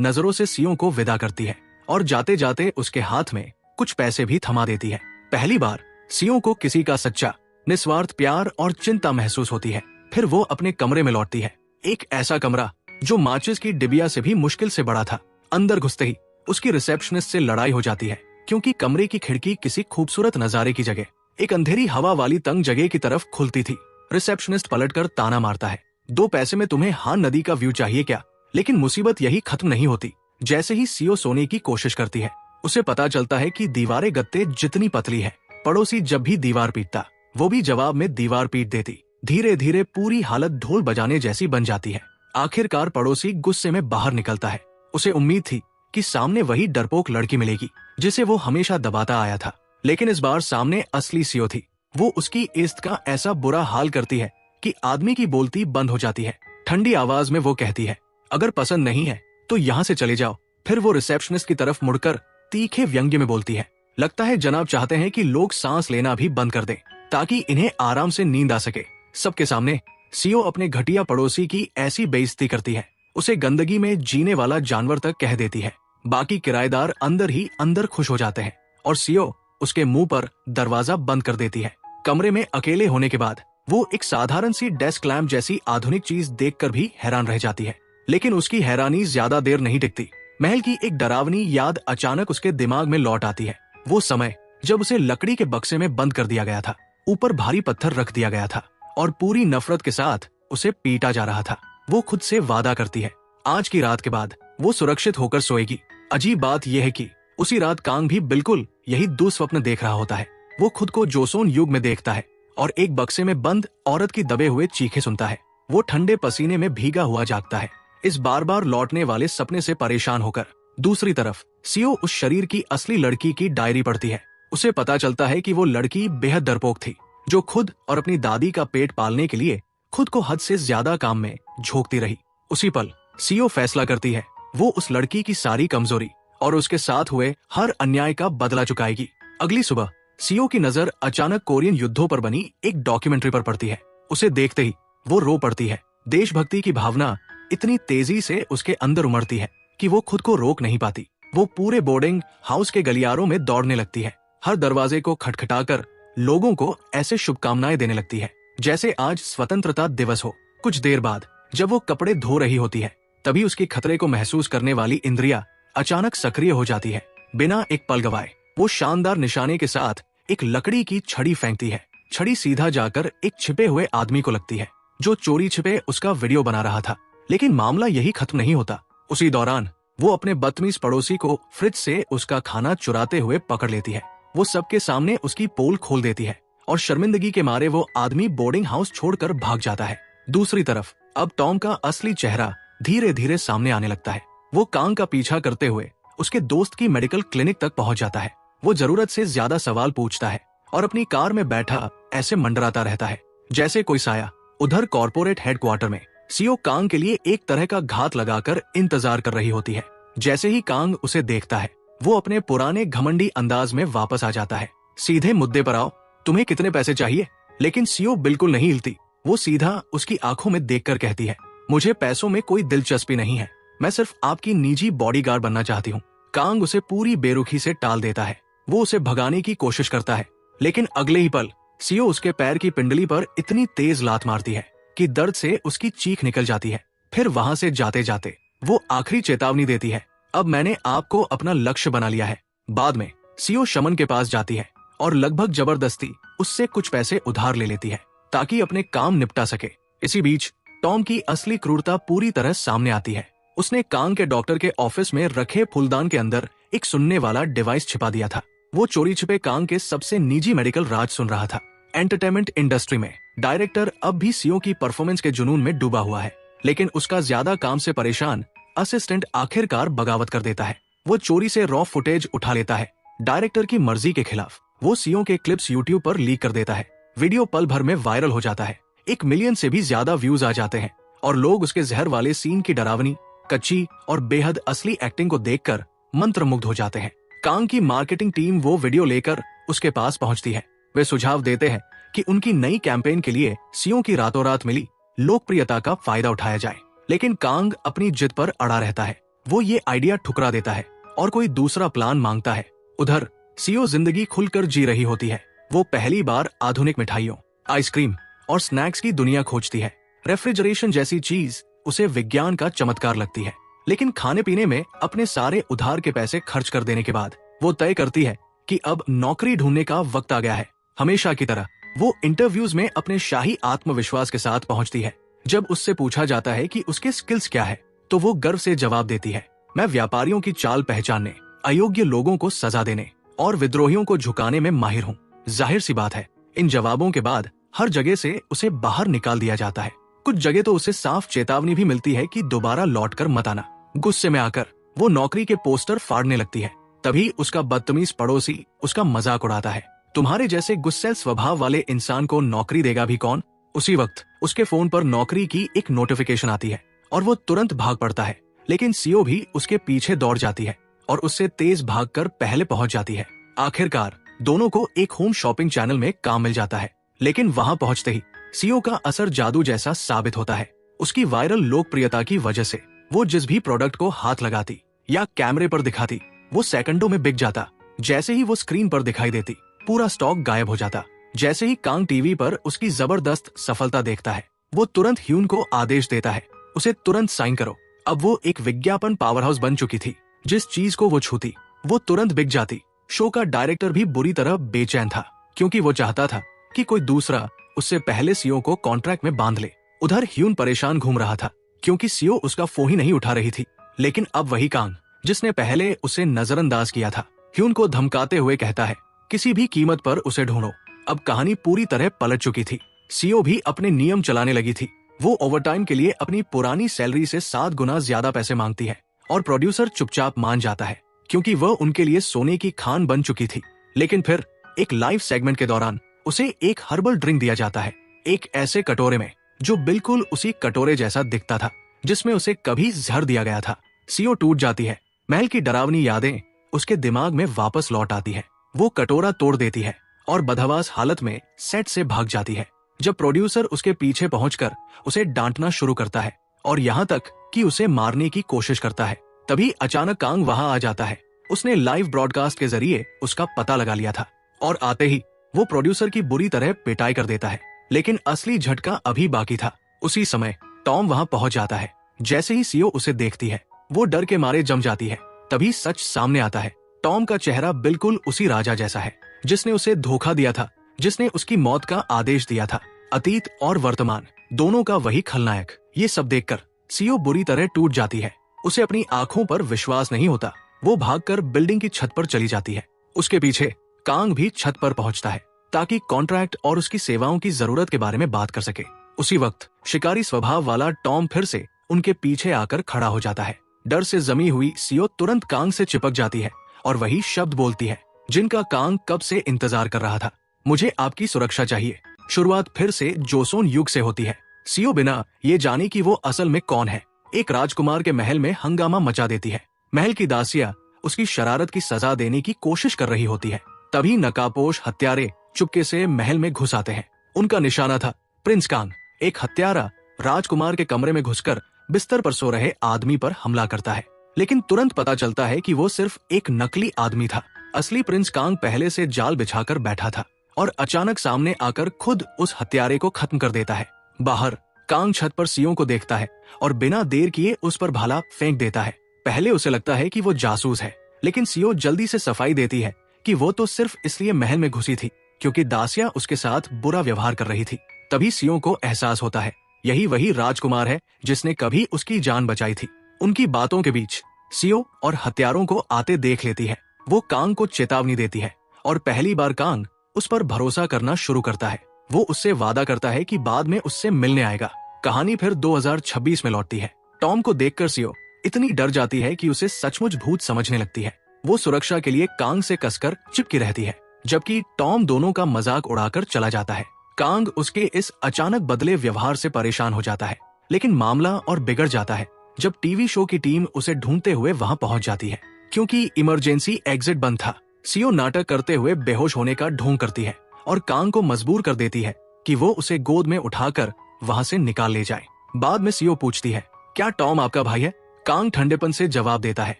नजरों से सीओ को विदा करती है और जाते जाते उसके हाथ में कुछ पैसे भी थमा देती है। पहली बार सीओ को किसी का सच्चा निस्वार्थ प्यार और चिंता महसूस होती है। फिर वो अपने कमरे में लौटती है, एक ऐसा कमरा जो माचिस की डिबिया से भी मुश्किल से बड़ा था। अंदर घुसते ही उसकी रिसेप्शनिस्ट से लड़ाई हो जाती है, क्योंकि कमरे की खिड़की किसी खूबसूरत नजारे की जगह एक अंधेरी हवा वाली तंग जगह की तरफ खुलती थी। रिसेप्शनिस्ट पलटकर ताना मारता है, 2 पैसे में तुम्हें हान नदी का व्यू चाहिए क्या? लेकिन मुसीबत यही खत्म नहीं होती। जैसे ही सीओ सोने की कोशिश करती है, उसे पता चलता है कि दीवारें गत्ते जितनी पतली है, पड़ोसी जब भी दीवार पीटता वो भी जवाब में दीवार पीट देती। धीरे धीरे पूरी हालत ढोल बजाने जैसी बन जाती है। आखिरकार पड़ोसी गुस्से में बाहर निकलता है। उसे उम्मीद थी कि सामने वही डरपोक लड़की मिलेगी जिसे वो हमेशा दबाता आया था, लेकिन इस बार सामने असली सीओ थी। वो उसकी इज्जत का ऐसा बुरा हाल करती है कि आदमी की बोलती बंद हो जाती है। ठंडी आवाज में वो कहती है, अगर पसंद नहीं है तो यहाँ से चले जाओ। फिर वो रिसेप्शनिस्ट की तरफ मुड़कर तीखे व्यंग्य में बोलती है, लगता है जनाब चाहते हैं कि लोग सांस लेना भी बंद कर दें ताकि इन्हें आराम से नींद आ सके। सबके सामने सीओ अपने घटिया पड़ोसी की ऐसी बेइज्जती करती है, उसे गंदगी में जीने वाला जानवर तक कह देती है। बाकी किराएदार अंदर ही अंदर खुश हो जाते हैं और सीओ उसके मुंह पर दरवाजा बंद कर देती है। कमरे में अकेले होने के बाद वो एक साधारण सी डेस्क लैंप जैसी आधुनिक चीज देखकर भी हैरान रह जाती है, लेकिन उसकी हैरानी ज्यादा देर नहीं टिकती। महल की एक डरावनी याद अचानक उसके दिमाग में लौट आती है। वो समय जब उसे लकड़ी के बक्से में बंद कर दिया गया था, ऊपर भारी पत्थर रख दिया गया था और पूरी नफरत के साथ उसे पीटा जा रहा था। वो खुद से वादा करती है, आज की रात के बाद वो सुरक्षित होकर सोएगी। अजीब बात यह है कि उसी रात कांग भी बिल्कुल यही दुस्वप्न देख रहा होता है। वो खुद को जोसोन युग में देखता है और एक बक्से में बंद औरत की दबे हुए चीखें सुनता है। वो ठंडे पसीने में भीगा हुआ जागता है, इस बार बार लौटने वाले सपने से परेशान होकर। दूसरी तरफ सीओ उस शरीर की असली लड़की की डायरी पढ़ती है। उसे पता चलता है कि वो लड़की बेहद डरपोक थी, जो खुद और अपनी दादी का पेट पालने के लिए खुद को हद से ज्यादा काम में झोंकती रही। उसी पल सीओ फैसला करती है, वो उस लड़की की सारी कमजोरी और उसके साथ हुए हर अन्याय का बदला चुकाएगी। अगली सुबह सीओ की नजर अचानक कोरियन युद्धों पर बनी एक डॉक्यूमेंट्री पर पड़ती है। उसे देखते ही वो रो पड़ती है। देशभक्ति की भावना इतनी तेजी से उसके अंदर उमड़ती है कि वो खुद को रोक नहीं पाती। वो पूरे बोर्डिंग हाउस के गलियारों में दौड़ने लगती है, हर दरवाजे को खटखटाकर लोगों को ऐसे शुभकामनाएं देने लगती है जैसे आज स्वतंत्रता दिवस हो। कुछ देर बाद जब वो कपड़े धो रही होती है, तभी उसकी खतरे को महसूस करने वाली इंद्रिया अचानक सक्रिय हो जाती है। बिना एक पल गवाए वो शानदार निशाने के साथ एक लकड़ी की छड़ी फेंकती है। छड़ी सीधा जाकर एक छिपे हुए आदमी को लगती है, जो चोरी छिपे उसका वीडियो बना रहा था। लेकिन मामला यही खत्म नहीं होता। उसी दौरान वो अपने बदतमीज पड़ोसी को फ्रिज से उसका खाना चुराते हुए पकड़ लेती है। वो सबके सामने उसकी पोल खोल देती है और शर्मिंदगी के मारे वो आदमी बोर्डिंग हाउस छोड़कर भाग जाता है। दूसरी तरफ अब टॉम का असली चेहरा धीरे धीरे सामने आने लगता है। वो कांग का पीछा करते हुए उसके दोस्त की मेडिकल क्लिनिक तक पहुंच जाता है। वो जरूरत से ज्यादा सवाल पूछता है और अपनी कार में बैठा ऐसे मंडराता रहता है जैसे कोई साया। उधर कॉर्पोरेट हेडक्वार्टर में सीओ कांग के लिए एक तरह का घात लगाकर इंतजार कर रही होती है। जैसे ही कांग उसे देखता है, वो अपने पुराने घमंडी अंदाज में वापस आ जाता है। सीधे मुद्दे पर आओ, तुम्हें कितने पैसे चाहिए? लेकिन सीओ बिल्कुल नहीं हिलती। वो सीधा उसकी आंखों में देखकर कहती है, मुझे पैसों में कोई दिलचस्पी नहीं है, मैं सिर्फ आपकी निजी बॉडीगार्ड बनना चाहती हूँ। कांग उसे पूरी बेरुखी से टाल देता है। वो उसे भगाने की कोशिश करता है, लेकिन अगले ही पल सीओ उसके पैर की पिंडली पर इतनी तेज लात मारती है कि दर्द से उसकी चीख निकल जाती है। फिर वहां से जाते जाते वो आखिरी चेतावनी देती है, अब मैंने आपको अपना लक्ष्य बना लिया है। बाद में सीओ शमन के पास जाती है और लगभग जबरदस्ती उससे कुछ पैसे उधार ले लेती है ताकि अपने काम निपटा सके। इसी बीच टॉम की असली क्रूरता पूरी तरह सामने आती है। उसने कांग के डॉक्टर के ऑफिस में रखे फूलदान के अंदर एक सुनने वाला डिवाइस छिपा दिया था। वो चोरी छिपे कांग के सबसे निजी मेडिकल राज सुन रहा था। एंटरटेनमेंट इंडस्ट्री में डायरेक्टर अब भी सीओ की परफॉर्मेंस के जुनून में डूबा हुआ है, लेकिन उसका ज्यादा काम से परेशान असिस्टेंट आखिरकार बगावत कर देता है। वो चोरी से रॉ फुटेज उठा लेता है। डायरेक्टर की मर्जी के खिलाफ वो सीओ के क्लिप्स यूट्यूब पर लीक कर देता है। वीडियो पल भर में वायरल हो जाता है। 1 मिलियन से भी ज्यादा व्यूज आ जाते हैं और लोग उसके जहर वाले सीन की डरावनी, कच्ची और बेहद असली एक्टिंग को देखकर मंत्रमुग्ध हो जाते हैं। कांग की मार्केटिंग टीम वो वीडियो लेकर उसके पास पहुंचती है। वे सुझाव देते हैं कि उनकी नई कैंपेन के लिए सीओ की रातों रात मिली लोकप्रियता का फायदा उठाया जाए, लेकिन कांग अपनी जिद पर अड़ा रहता है। वो ये आइडिया ठुकरा देता है और कोई दूसरा प्लान मांगता है। उधर सीओ जिंदगी खुलकर जी रही होती है। वो पहली बार आधुनिक मिठाइयों, आइसक्रीम और स्नैक्स की दुनिया खोजती है। रेफ्रिजरेशन जैसी चीज उसे विज्ञान का चमत्कार लगती है। लेकिन खाने पीने में अपने सारे उधार के पैसे खर्च कर देने के बाद वो तय करती है कि अब नौकरी ढूंढने का वक्त आ गया है। हमेशा की तरह वो इंटरव्यूज में अपने शाही आत्मविश्वास के साथ पहुंचती है। जब उससे पूछा जाता है कि उसके स्किल्स क्या है, तो वो गर्व से जवाब देती है, मैं व्यापारियों की चाल पहचानने, अयोग्य लोगों को सजा देने और विद्रोहियों को झुकाने में माहिर हूँ। जाहिर सी बात है, इन जवाबों के बाद हर जगह से उसे बाहर निकाल दिया जाता है। कुछ जगह तो उसे साफ चेतावनी भी मिलती है कि दोबारा लौटकर मत आना। गुस्से में आकर वो नौकरी के पोस्टर फाड़ने लगती है। तभी उसका बदतमीज पड़ोसी उसका मजाक उड़ाता है, तुम्हारे जैसे गुस्सैल स्वभाव वाले इंसान को नौकरी देगा भी कौन। उसी वक्त उसके फोन पर नौकरी की एक नोटिफिकेशन आती है और वो तुरंत भाग पड़ता है। लेकिन सीओ भी उसके पीछे दौड़ जाती है और उससे तेज भागकर पहले पहुंच जाती है। आखिरकार दोनों को एक होम शॉपिंग चैनल में काम मिल जाता है। लेकिन वहां पहुंचते ही सीओ का असर जादू जैसा साबित होता है। उसकी वायरल लोकप्रियता की वजह से वो जिस भी प्रोडक्ट को हाथ लगाती या कैमरे पर दिखाती, वो सेकंडों में बिक जाता। जैसे ही वो स्क्रीन पर दिखाई देती, पूरा स्टॉक गायब हो जाता। जैसे ही कांग टीवी पर उसकी जबरदस्त सफलता देखता है, वो तुरंत ह्यून को आदेश देता है, उसे तुरंत साइन करो। अब वो एक विज्ञापन पावर हाउस बन चुकी थी। जिस चीज को वो छूती, वो तुरंत बिक जाती। शो का डायरेक्टर भी बुरी तरह बेचैन था, क्योंकि वो चाहता था कि कोई दूसरा उससे पहले सीओ को कॉन्ट्रैक्ट में बांध ले। उधर ह्यून परेशान घूम रहा था, क्योंकि सीओ उसका फोन ही नहीं उठा रही थी। लेकिन अब वही कांग, जिसने पहले उसे नजरअंदाज किया था, ह्यून को धमकाते हुए कहता है, किसी भी कीमत पर उसे ढूंढो। अब कहानी पूरी तरह पलट चुकी थी। सीओ भी अपने नियम चलाने लगी थी। वो ओवरटाइम के लिए अपनी पुरानी सैलरी से 7 गुना ज्यादा पैसे मांगती है और प्रोड्यूसर चुपचाप मान जाता है, क्योंकि वह उनके लिए सोने की खान बन चुकी थी। लेकिन फिर एक लाइव सेगमेंट के दौरान उसे एक हर्बल ड्रिंक दिया जाता है, एक ऐसे कटोरे में जो बिल्कुल उसी कटोरे जैसा दिखता था जिसमें उसे कभी जहर दिया गया था। सीओ टूट जाती है। महल की डरावनी यादें उसके दिमाग में वापस लौट आती है। वो कटोरा तोड़ देती है और बदहवास हालत में सेट से भाग जाती है। जब प्रोड्यूसर उसके पीछे पहुंचकर उसे डांटना शुरू करता है और यहाँ तक कि उसे मारने की कोशिश करता है, तभी अचानक कांग वहां आ जाता है। उसने लाइव ब्रॉडकास्ट के जरिए उसका पता लगा लिया था और आते ही वो प्रोड्यूसर की बुरी तरह पिटाई कर देता है। लेकिन असली झटका अभी बाकी था। उसी समय टॉम वहां पहुंच जाता है। जैसे ही सीओ उसे देखती है, वो डर के मारे जम जाती है। तभी सच सामने आता है। टॉम का चेहरा बिल्कुल उसी राजा जैसा है जिसने उसे धोखा दिया था, जिसने उसकी मौत का आदेश दिया था। अतीत और वर्तमान दोनों का वही खलनायक। ये सब देखकर सीओ बुरी तरह टूट जाती है। उसे अपनी आंखों पर विश्वास नहीं होता। वो भागकर बिल्डिंग की छत पर चली जाती है। उसके पीछे कांग भी छत पर पहुंचता है ताकि कॉन्ट्रैक्ट और उसकी सेवाओं की जरूरत के बारे में बात कर सके। उसी वक्त शिकारी स्वभाव वाला टॉम फिर से उनके पीछे आकर खड़ा हो जाता है। डर से जमी हुई सीओ तुरंत कांग से चिपक जाती है और वही शब्द बोलती है जिनका कांग कब से इंतजार कर रहा था, मुझे आपकी सुरक्षा चाहिए। शुरुआत फिर से जोसोन युग से होती है। सीओ बिना ये जाने कि वो असल में कौन है, एक राजकुमार के महल में हंगामा मचा देती है। महल की दासियां उसकी शरारत की सजा देने की कोशिश कर रही होती है। तभी नकाबपोश हत्यारे चुपके से महल में घुस आते हैं। उनका निशाना था प्रिंस कांग। एक हत्यारा राजकुमार के कमरे में घुसकर बिस्तर पर सो रहे आदमी पर हमला करता है। लेकिन तुरंत पता चलता है कि वो सिर्फ एक नकली आदमी था। असली प्रिंस कांग पहले से जाल बिछाकर बैठा था और अचानक सामने आकर खुद उस हत्यारे को खत्म कर देता है। बाहर कांग छत पर सीओ को देखता है और बिना देर किए उस पर भाला फेंक देता है। पहले उसे लगता है कि वो जासूस है, लेकिन सीओ जल्दी से सफाई देती है कि वो तो सिर्फ इसलिए महल में घुसी थी क्योंकि दासियां उसके साथ बुरा व्यवहार कर रही थी। तभी सीओ को एहसास होता है यही वही राजकुमार है जिसने कभी उसकी जान बचाई थी। उनकी बातों के बीच सीओ और हत्यारों को आते देख लेती है। वो कांग को चेतावनी देती है और पहली बार कांग उस पर भरोसा करना शुरू करता है। वो उससे वादा करता है कि बाद में उससे मिलने आएगा। कहानी फिर 2026 में लौटती है। टॉम को देखकर सीओ इतनी डर जाती है कि उसे सचमुच भूत समझने लगती है। वो सुरक्षा के लिए कांग से कसकर चिपकी रहती है, जबकि टॉम दोनों का मजाक उड़ाकर चला जाता है। कांग उसके इस अचानक बदले व्यवहार से परेशान हो जाता है, लेकिन मामला और बिगड़ जाता है जब टीवी शो की टीम उसे ढूंढते हुए वहां पहुंच जाती है। क्योंकि इमरजेंसी एग्जिट बंद था, सीओ नाटक करते हुए बेहोश होने का ढोंग करती है और कांग को मजबूर कर देती है कि वो उसे गोद में उठाकर वहां से निकाल ले जाए। बाद में सीओ पूछती है, क्या टॉम आपका भाई है? कांग ठंडेपन से जवाब देता है,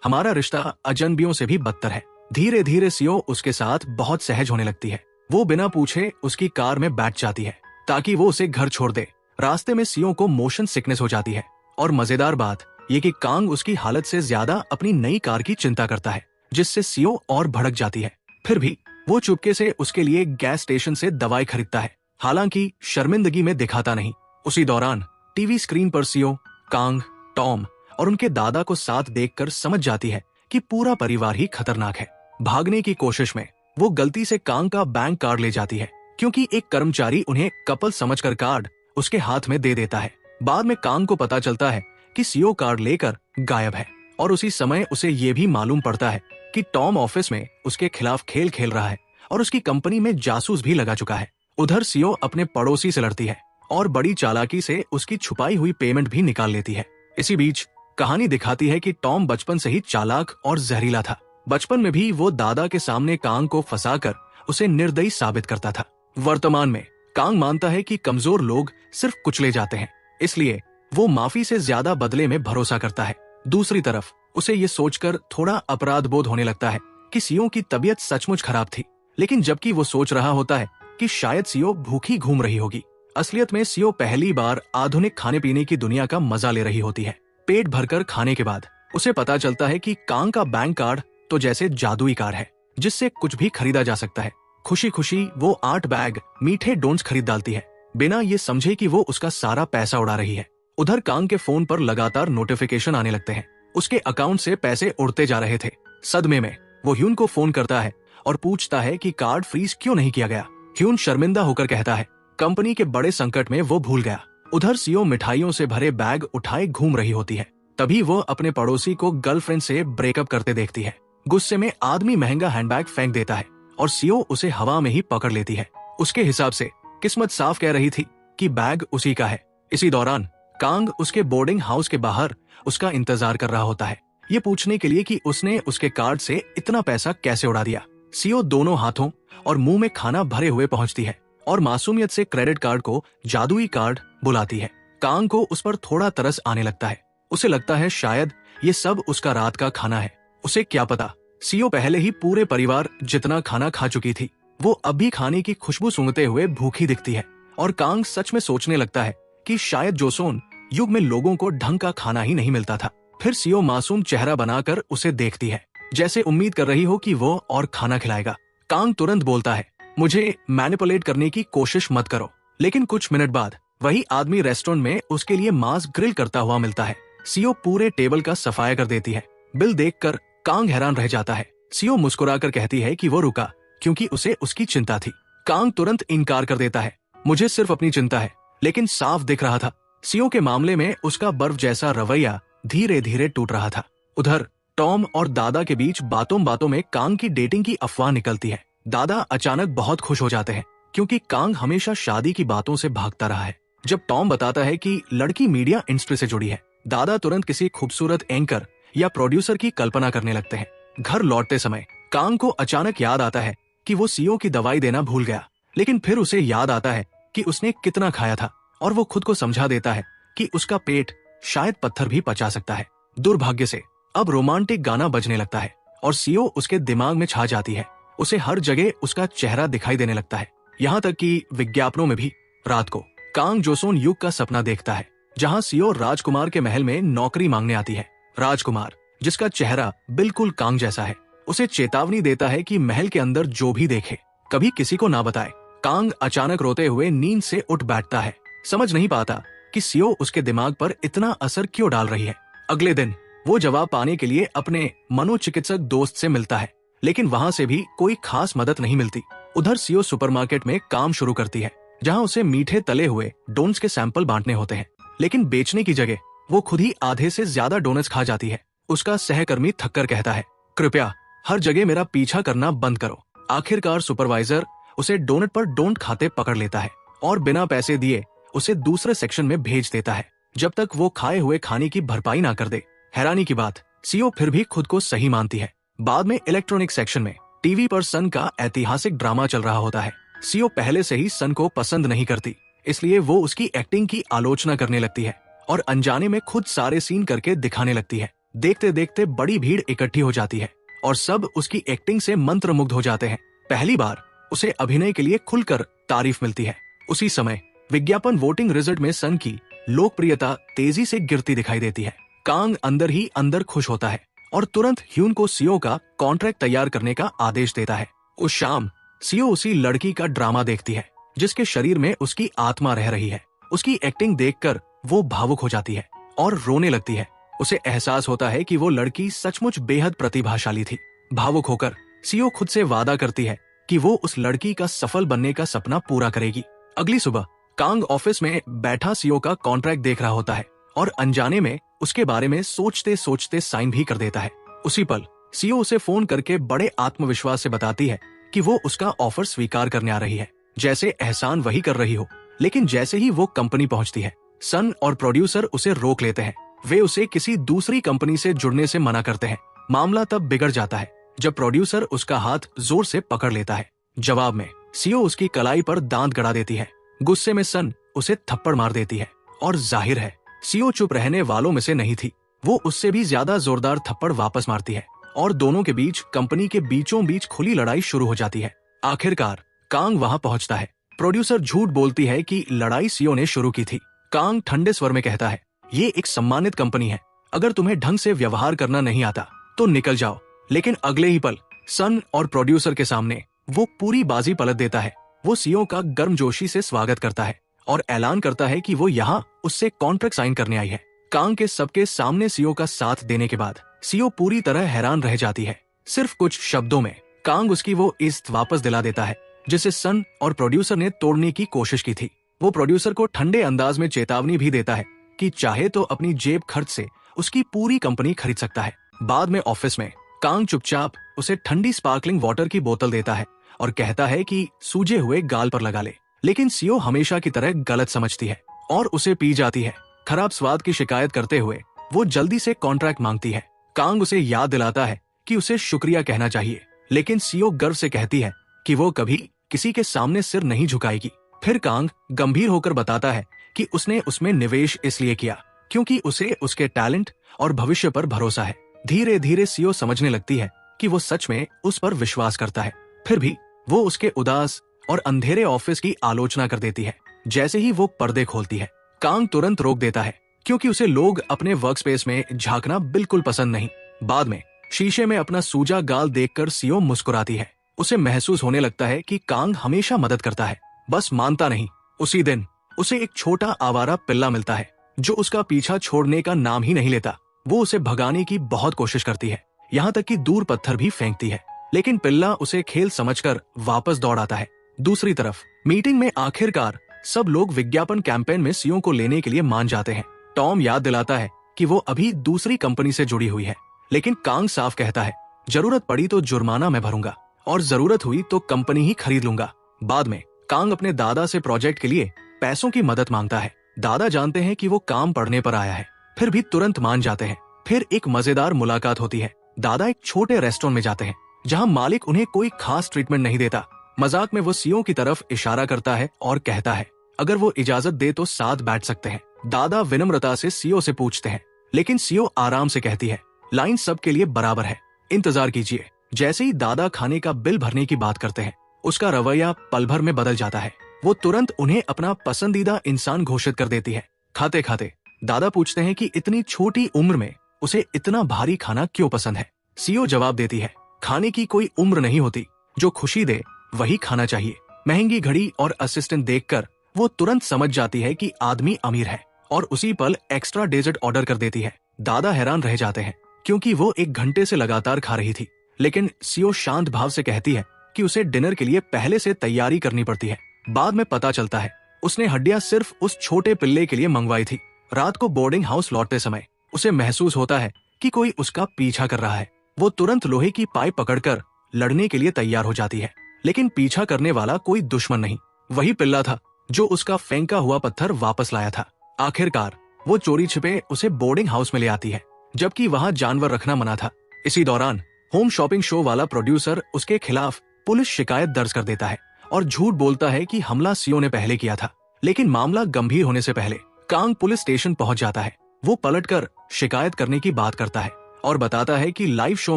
हमारा रिश्ता अजनबियों से भी बदतर है। धीरे धीरे सीओ उसके साथ बहुत सहज होने लगती है। वो बिना पूछे उसकी कार में बैठ जाती है ताकि वो उसे घर छोड़ दे। रास्ते में सीओ को मोशन सिकनेस हो जाती है और मजेदार बात ये कि कांग उसकी हालत से ज्यादा अपनी नई कार की चिंता करता है, जिससे सीओ और भड़क जाती है। फिर भी वो चुपके से उसके लिए गैस स्टेशन से दवाई खरीदता है, हालांकि शर्मिंदगी में दिखाता नहीं। उसी दौरान टीवी स्क्रीन पर सीओ, कांग, टॉम और उनके दादा को साथ देखकर समझ जाती है कि पूरा परिवार ही खतरनाक है। भागने की कोशिश में वो गलती से कांग का बैंक कार्ड ले जाती है, क्योंकि एक कर्मचारी उन्हें कपल समझकर कार्ड उसके हाथ में दे देता है। बाद में कांग को पता चलता है कि सीओ कार्ड लेकर गायब है और उसी समय उसे ये भी मालूम पड़ता है कि टॉम ऑफिस में उसके खिलाफ खेल खेल रहा है और उसकी कंपनी में जासूस भी लगा चुका है। उधर सीओ अपने पड़ोसी से लड़ती है और बड़ी चालाकी से उसकी छुपाई हुई पेमेंट भी निकाल लेती है। इसी बीच कहानी दिखाती है कि टॉम बचपन से ही चालाक और जहरीला था। बचपन में भी वो दादा के सामने कांग को फंसाकर उसे निर्दयी साबित करता था। वर्तमान में कांग मानता है कि कमजोर लोग सिर्फ कुचले जाते हैं, इसलिए वो माफी से ज्यादा बदले में भरोसा करता है। दूसरी तरफ उसे ये सोचकर थोड़ा अपराध बोध होने लगता है कि सीओ की तबीयत सचमुच खराब थी, लेकिन जबकि वो सोच रहा होता है कि शायद सीओ भूखी घूम रही होगी, असलियत में सीओ पहली बार आधुनिक खाने पीने की दुनिया का मजा ले रही होती है। पेट भरकर खाने के बाद उसे पता चलता है कि कांग का बैंक कार्ड तो जैसे जादुई कार्ड है, जिससे कुछ भी खरीदा जा सकता है। खुशी खुशी वो 8 बैग मीठे डोनट्स खरीद डालती है, बिना ये समझे कि वो उसका सारा पैसा उड़ा रही है। उधर कांग के फोन पर लगातार नोटिफिकेशन आने लगते हैं, उसके अकाउंट से पैसे उड़ते जा रहे थे। सदमे में वो ह्यून को फोन करता है और पूछता है कि कार्ड फ्रीज क्यों नहीं किया गया। ह्यून शर्मिंदा होकर कहता है कंपनी के बड़े संकट में वो भूल गया। उधर सीओ मिठाइयों से भरे बैग उठाए घूम रही होती है, तभी वो अपने पड़ोसी को गर्लफ्रेंड से ब्रेकअप करते देखती है। गुस्से में आदमी महंगा हैंडबैग फेंक देता है और सीओ उसे हवा में ही पकड़ लेती है। उसके हिसाब से किस्मत साफ कह रही थी कि बैग उसी का है। इसी दौरान कांग उसके बोर्डिंग हाउस के बाहर उसका इंतजार कर रहा होता है, ये पूछने के लिए कि उसने उसके कार्ड से इतना पैसा कैसे उड़ा दिया। सीओ दोनों हाथों और मुंह में खाना भरे हुए पहुंचती है और मासूमियत से क्रेडिट कार्ड को जादुई कार्ड बुलाती है। कांग को उस पर थोड़ा तरस आने लगता है। उसे लगता है शायद ये सब उसका रात का खाना है। उसे क्या पता, सीओ पहले ही पूरे परिवार जितना खाना खा चुकी थी। वो अब भी खाने की खुशबू सूंघते हुए भूखी दिखती है और कांग सच में सोचने लगता है कि शायद जोसोन युग में लोगों को ढंग का खाना ही नहीं मिलता था। फिर सीओ मासूम चेहरा बनाकर उसे देखती है, जैसे उम्मीद कर रही हो कि वो और खाना खिलाएगा। कांग तुरंत बोलता है, मुझे मैनिपुलेट करने की कोशिश मत करो। लेकिन कुछ मिनट बाद वही आदमी रेस्टोरेंट में उसके लिए मांस ग्रिल करता हुआ मिलता है। सीओ पूरे टेबल का सफाया कर देती है। बिल देखकर कांग हैरान रह जाता है। सीओ मुस्कुराकर कहती है कि वो रुका क्योंकि उसे उसकी चिंता थी। कांग तुरंत इनकार कर देता है, मुझे सिर्फ अपनी चिंता है। लेकिन साफ दिख रहा था सीओ के मामले में उसका बर्फ जैसा रवैया धीरे धीरे टूट रहा था। उधर टॉम और दादा के बीच बातों बातों में कांग की डेटिंग की अफवाह निकलती है। दादा अचानक बहुत खुश हो जाते हैं क्योंकि कांग हमेशा शादी की बातों से भागता रहा है। जब टॉम बताता है कि लड़की मीडिया इंडस्ट्री से जुड़ी है, दादा तुरंत किसी खूबसूरत एंकर या प्रोड्यूसर की कल्पना करने लगते हैं। घर लौटते समय कांग को अचानक याद आता है कि वो सीओ की दवाई देना भूल गया, लेकिन फिर उसे याद आता है कि उसने कितना खाया था और वो खुद को समझा देता है कि उसका पेट शायद पत्थर भी पचा सकता है। दुर्भाग्य से अब रोमांटिक गाना बजने लगता है और सीओ उसके दिमाग में छा जाती है। उसे हर जगह उसका चेहरा दिखाई देने लगता है, यहाँ तक कि विज्ञापनों में भी। रात को कांग जोसोन युग का सपना देखता है जहाँ सीओ राजकुमार के महल में नौकरी मांगने आती है। राजकुमार, जिसका चेहरा बिल्कुल कांग जैसा है, उसे चेतावनी देता है कि महल के अंदर जो भी देखे कभी किसी को ना बताए। कांग अचानक रोते हुए नींद से उठ बैठता है, समझ नहीं पाता कि सीओ उसके दिमाग पर इतना असर क्यों डाल रही है। अगले दिन वो जवाब पाने के लिए अपने मनोचिकित्सक दोस्त से मिलता है, लेकिन वहाँ से भी कोई खास मदद नहीं मिलती। उधर सीओ सुपरमार्केट में काम शुरू करती है, जहाँ उसे मीठे तले हुए डोनट्स के सैंपल बांटने होते हैं, लेकिन बेचने की जगह वो खुद ही आधे से ज्यादा डोनट्स खा जाती है। उसका सहकर्मी थककर कहता है, कृपया हर जगह मेरा पीछा करना बंद करो। आखिरकार सुपरवाइजर उसे डोनट पर डोंट खाते पकड़ लेता है और बिना पैसे दिए उसे दूसरे सेक्शन में भेज देता है, जब तक वो खाए हुए खाने की भरपाई ना कर दे। हैरानी की बात, सीओ फिर भी खुद को सही मानती है। बाद में इलेक्ट्रॉनिक सेक्शन में टीवी पर सन का ऐतिहासिक ड्रामा चल रहा होता है। सीओ पहले से ही सन को पसंद नहीं करती, इसलिए वो उसकी एक्टिंग की आलोचना करने लगती है और अनजाने में खुद सारे सीन करके दिखाने लगती है। देखते देखते बड़ी भीड़ इकट्ठी हो जाती है और सब उसकी एक्टिंग से मंत्रमुग्ध हो जाते हैं। पहली बार उसे अभिनय के लिए खुलकर तारीफ मिलती है। उसी समय विज्ञापन वोटिंग रिजल्ट में सन की लोकप्रियता तेजी से गिरती दिखाई देती है। कांग अंदर ही अंदर खुश होता है और तुरंत ह्यून को सीओ का कॉन्ट्रैक्ट तैयार करने का आदेश देता है। उस शाम सीओ उसी लड़की का ड्रामा देखती है जिसके शरीर में उसकी आत्मा रह रही है। उसकी एक्टिंग देखकर वो भावुक हो जाती है और रोने लगती है। उसे एहसास होता है कि वो लड़की सचमुच बेहद प्रतिभाशाली थी। भावुक होकर सीओ खुद से वादा करती है कि वो उस लड़की का सफल बनने का सपना पूरा करेगी। अगली सुबह कांग ऑफिस में बैठा सीओ का कॉन्ट्रैक्ट देख रहा होता है और अनजाने में उसके बारे में सोचते सोचते साइन भी कर देता है। उसी पल सीओ उसे फोन करके बड़े आत्मविश्वास से बताती है कि वो उसका ऑफर स्वीकार करने आ रही है, जैसे एहसान वही कर रही हो। लेकिन जैसे ही वो कंपनी पहुंचती है, सन और प्रोड्यूसर उसे रोक लेते हैं। वे उसे किसी दूसरी कंपनी से जुड़ने से मना करते हैं। मामला तब बिगड़ जाता है जब प्रोड्यूसर उसका हाथ जोर से पकड़ लेता है। जवाब में सीओ उसकी कलाई पर दांत गड़ा देती है। गुस्से में सन उसे थप्पड़ मार देती है और जाहिर है सीओ चुप रहने वालों में से नहीं थी। वो उससे भी ज्यादा जोरदार थप्पड़ वापस मारती है और दोनों के बीच कंपनी के बीचों बीच खुली लड़ाई शुरू हो जाती है। आखिरकार कांग वहां पहुंचता है। प्रोड्यूसर झूठ बोलती है कि लड़ाई सीओ ने शुरू की थी। कांग ठंडे स्वर में कहता है, ये एक सम्मानित कंपनी है, अगर तुम्हें ढंग से व्यवहार करना नहीं आता तो निकल जाओ। लेकिन अगले ही पल सन और प्रोड्यूसर के सामने वो पूरी बाजी पलट देता है। वो सीओ का गर्मजोशी से स्वागत करता है और ऐलान करता है कि वो यहाँ उससे कॉन्ट्रैक्ट साइन करने आई है। कांग के सबके सामने सीओ का साथ देने के बाद सीओ पूरी तरह हैरान रह जाती है। सिर्फ कुछ शब्दों में कांग उसकी वो इज्जत वापस दिला देता है जिसे सन और प्रोड्यूसर ने तोड़ने की कोशिश की थी। वो प्रोड्यूसर को ठंडे अंदाज में चेतावनी भी देता है कि चाहे तो अपनी जेब खर्च से उसकी पूरी कंपनी खरीद सकता है। बाद में ऑफिस में कांग चुपचाप उसे ठंडी स्पार्कलिंग वाटर की बोतल देता है और कहता है कि सूजे हुए गाल पर लगा ले। लेकिन सीओ हमेशा की तरह गलत समझती है और उसे पी जाती है। खराब स्वाद की शिकायत करते हुए वो जल्दी से कॉन्ट्रैक्ट मांगती है। कांग उसे याद दिलाता है कि उसे शुक्रिया कहना चाहिए, लेकिन सीओ गर्व से कहती है कि वो कभी किसी के सामने सिर नहीं झुकाएगी। फिर कांग गंभीर होकर बताता है कि उसने उसमें निवेश इसलिए किया क्योंकि उसे उसके टैलेंट और भविष्य पर भरोसा है। धीरे धीरे सीओ समझने लगती है कि वो सच में उस पर विश्वास करता है। फिर भी वो उसके उदास और अंधेरे ऑफिस की आलोचना कर देती है। जैसे ही वो पर्दे खोलती है, कांग तुरंत रोक देता है क्योंकि उसे लोग अपने वर्क स्पेस में झांकना बिल्कुल पसंद नहीं। बाद में शीशे में अपना सूजा गाल देखकर सीओ मुस्कुराती है। उसे महसूस होने लगता है कि कांग हमेशा मदद करता है, बस मानता नहीं। उसी दिन उसे एक छोटा आवारा पिल्ला मिलता है जो उसका पीछा छोड़ने का नाम ही नहीं लेता। वो उसे भगाने की बहुत कोशिश करती है, यहाँ तक कि दूर पत्थर भी फेंकती है, लेकिन पिल्ला उसे खेल समझकर वापस दौड़ आता है। दूसरी तरफ मीटिंग में आखिरकार सब लोग विज्ञापन कैंपेन में सीओ को लेने के लिए मान जाते हैं। टॉम याद दिलाता है कि वो अभी दूसरी कंपनी से जुड़ी हुई है, लेकिन कांग साफ कहता है, जरूरत पड़ी तो जुर्माना मैं भरूंगा और जरूरत हुई तो कंपनी ही खरीद लूंगा। बाद में कांग अपने दादा से प्रोजेक्ट के लिए पैसों की मदद मांगता है। दादा जानते हैं कि वो काम पढ़ने पर आया है, फिर भी तुरंत मान जाते हैं। फिर एक मजेदार मुलाकात होती है। दादा एक छोटे रेस्टोरेंट में जाते हैं जहां मालिक उन्हें कोई खास ट्रीटमेंट नहीं देता। मजाक में वो सीओ की तरफ इशारा करता है और कहता है, अगर वो इजाजत दे तो साथ बैठ सकते हैं। दादा विनम्रता से सीओ से पूछते हैं, लेकिन सीओ आराम से कहती है, लाइन सबके लिए बराबर है, इंतजार कीजिए। जैसे ही दादा खाने का बिल भरने की बात करते हैं, उसका रवैया पल भर में बदल जाता है। वो तुरंत उन्हें अपना पसंदीदा इंसान घोषित कर देती है। खाते खाते दादा पूछते हैं कि इतनी छोटी उम्र में उसे इतना भारी खाना क्यों पसंद है। सीओ जवाब देती है, खाने की कोई उम्र नहीं होती, जो खुशी दे वही खाना चाहिए। महंगी घड़ी और असिस्टेंट देखकर वो तुरंत समझ जाती है कि आदमी अमीर है और उसी पल एक्स्ट्रा डेजर्ट ऑर्डर कर देती है। दादा हैरान रह जाते हैं क्योंकि वो 1 घंटे से लगातार खा रही थी, लेकिन सीओ शांत भाव से कहती है कि उसे डिनर के लिए पहले से तैयारी करनी पड़ती है। बाद में पता चलता है उसने हड्डियां सिर्फ उस छोटे पिल्ले के लिए मंगवाई थी। रात को बोर्डिंग हाउस लौटते समय उसे महसूस होता है कि कोई उसका पीछा कर रहा है। वो तुरंत लोहे की पाइप पकड़कर लड़ने के लिए तैयार हो जाती है, लेकिन पीछा करने वाला कोई दुश्मन नहीं, वही पिल्ला था जो उसका फेंका हुआ पत्थर वापस लाया था। आखिरकार वो चोरी छिपे उसे बोर्डिंग हाउस में ले आती है, जबकि वहां जानवर रखना मना था। इसी दौरान होम शॉपिंग शो वाला प्रोड्यूसर उसके खिलाफ पुलिस शिकायत दर्ज कर देता है और झूठ बोलता है कि हमला सीओ ने पहले किया था। लेकिन मामला गंभीर होने से पहले कांग पुलिस स्टेशन पहुंच जाता है। वो पलटकर शिकायत करने की बात करता है और बताता है कि लाइव शो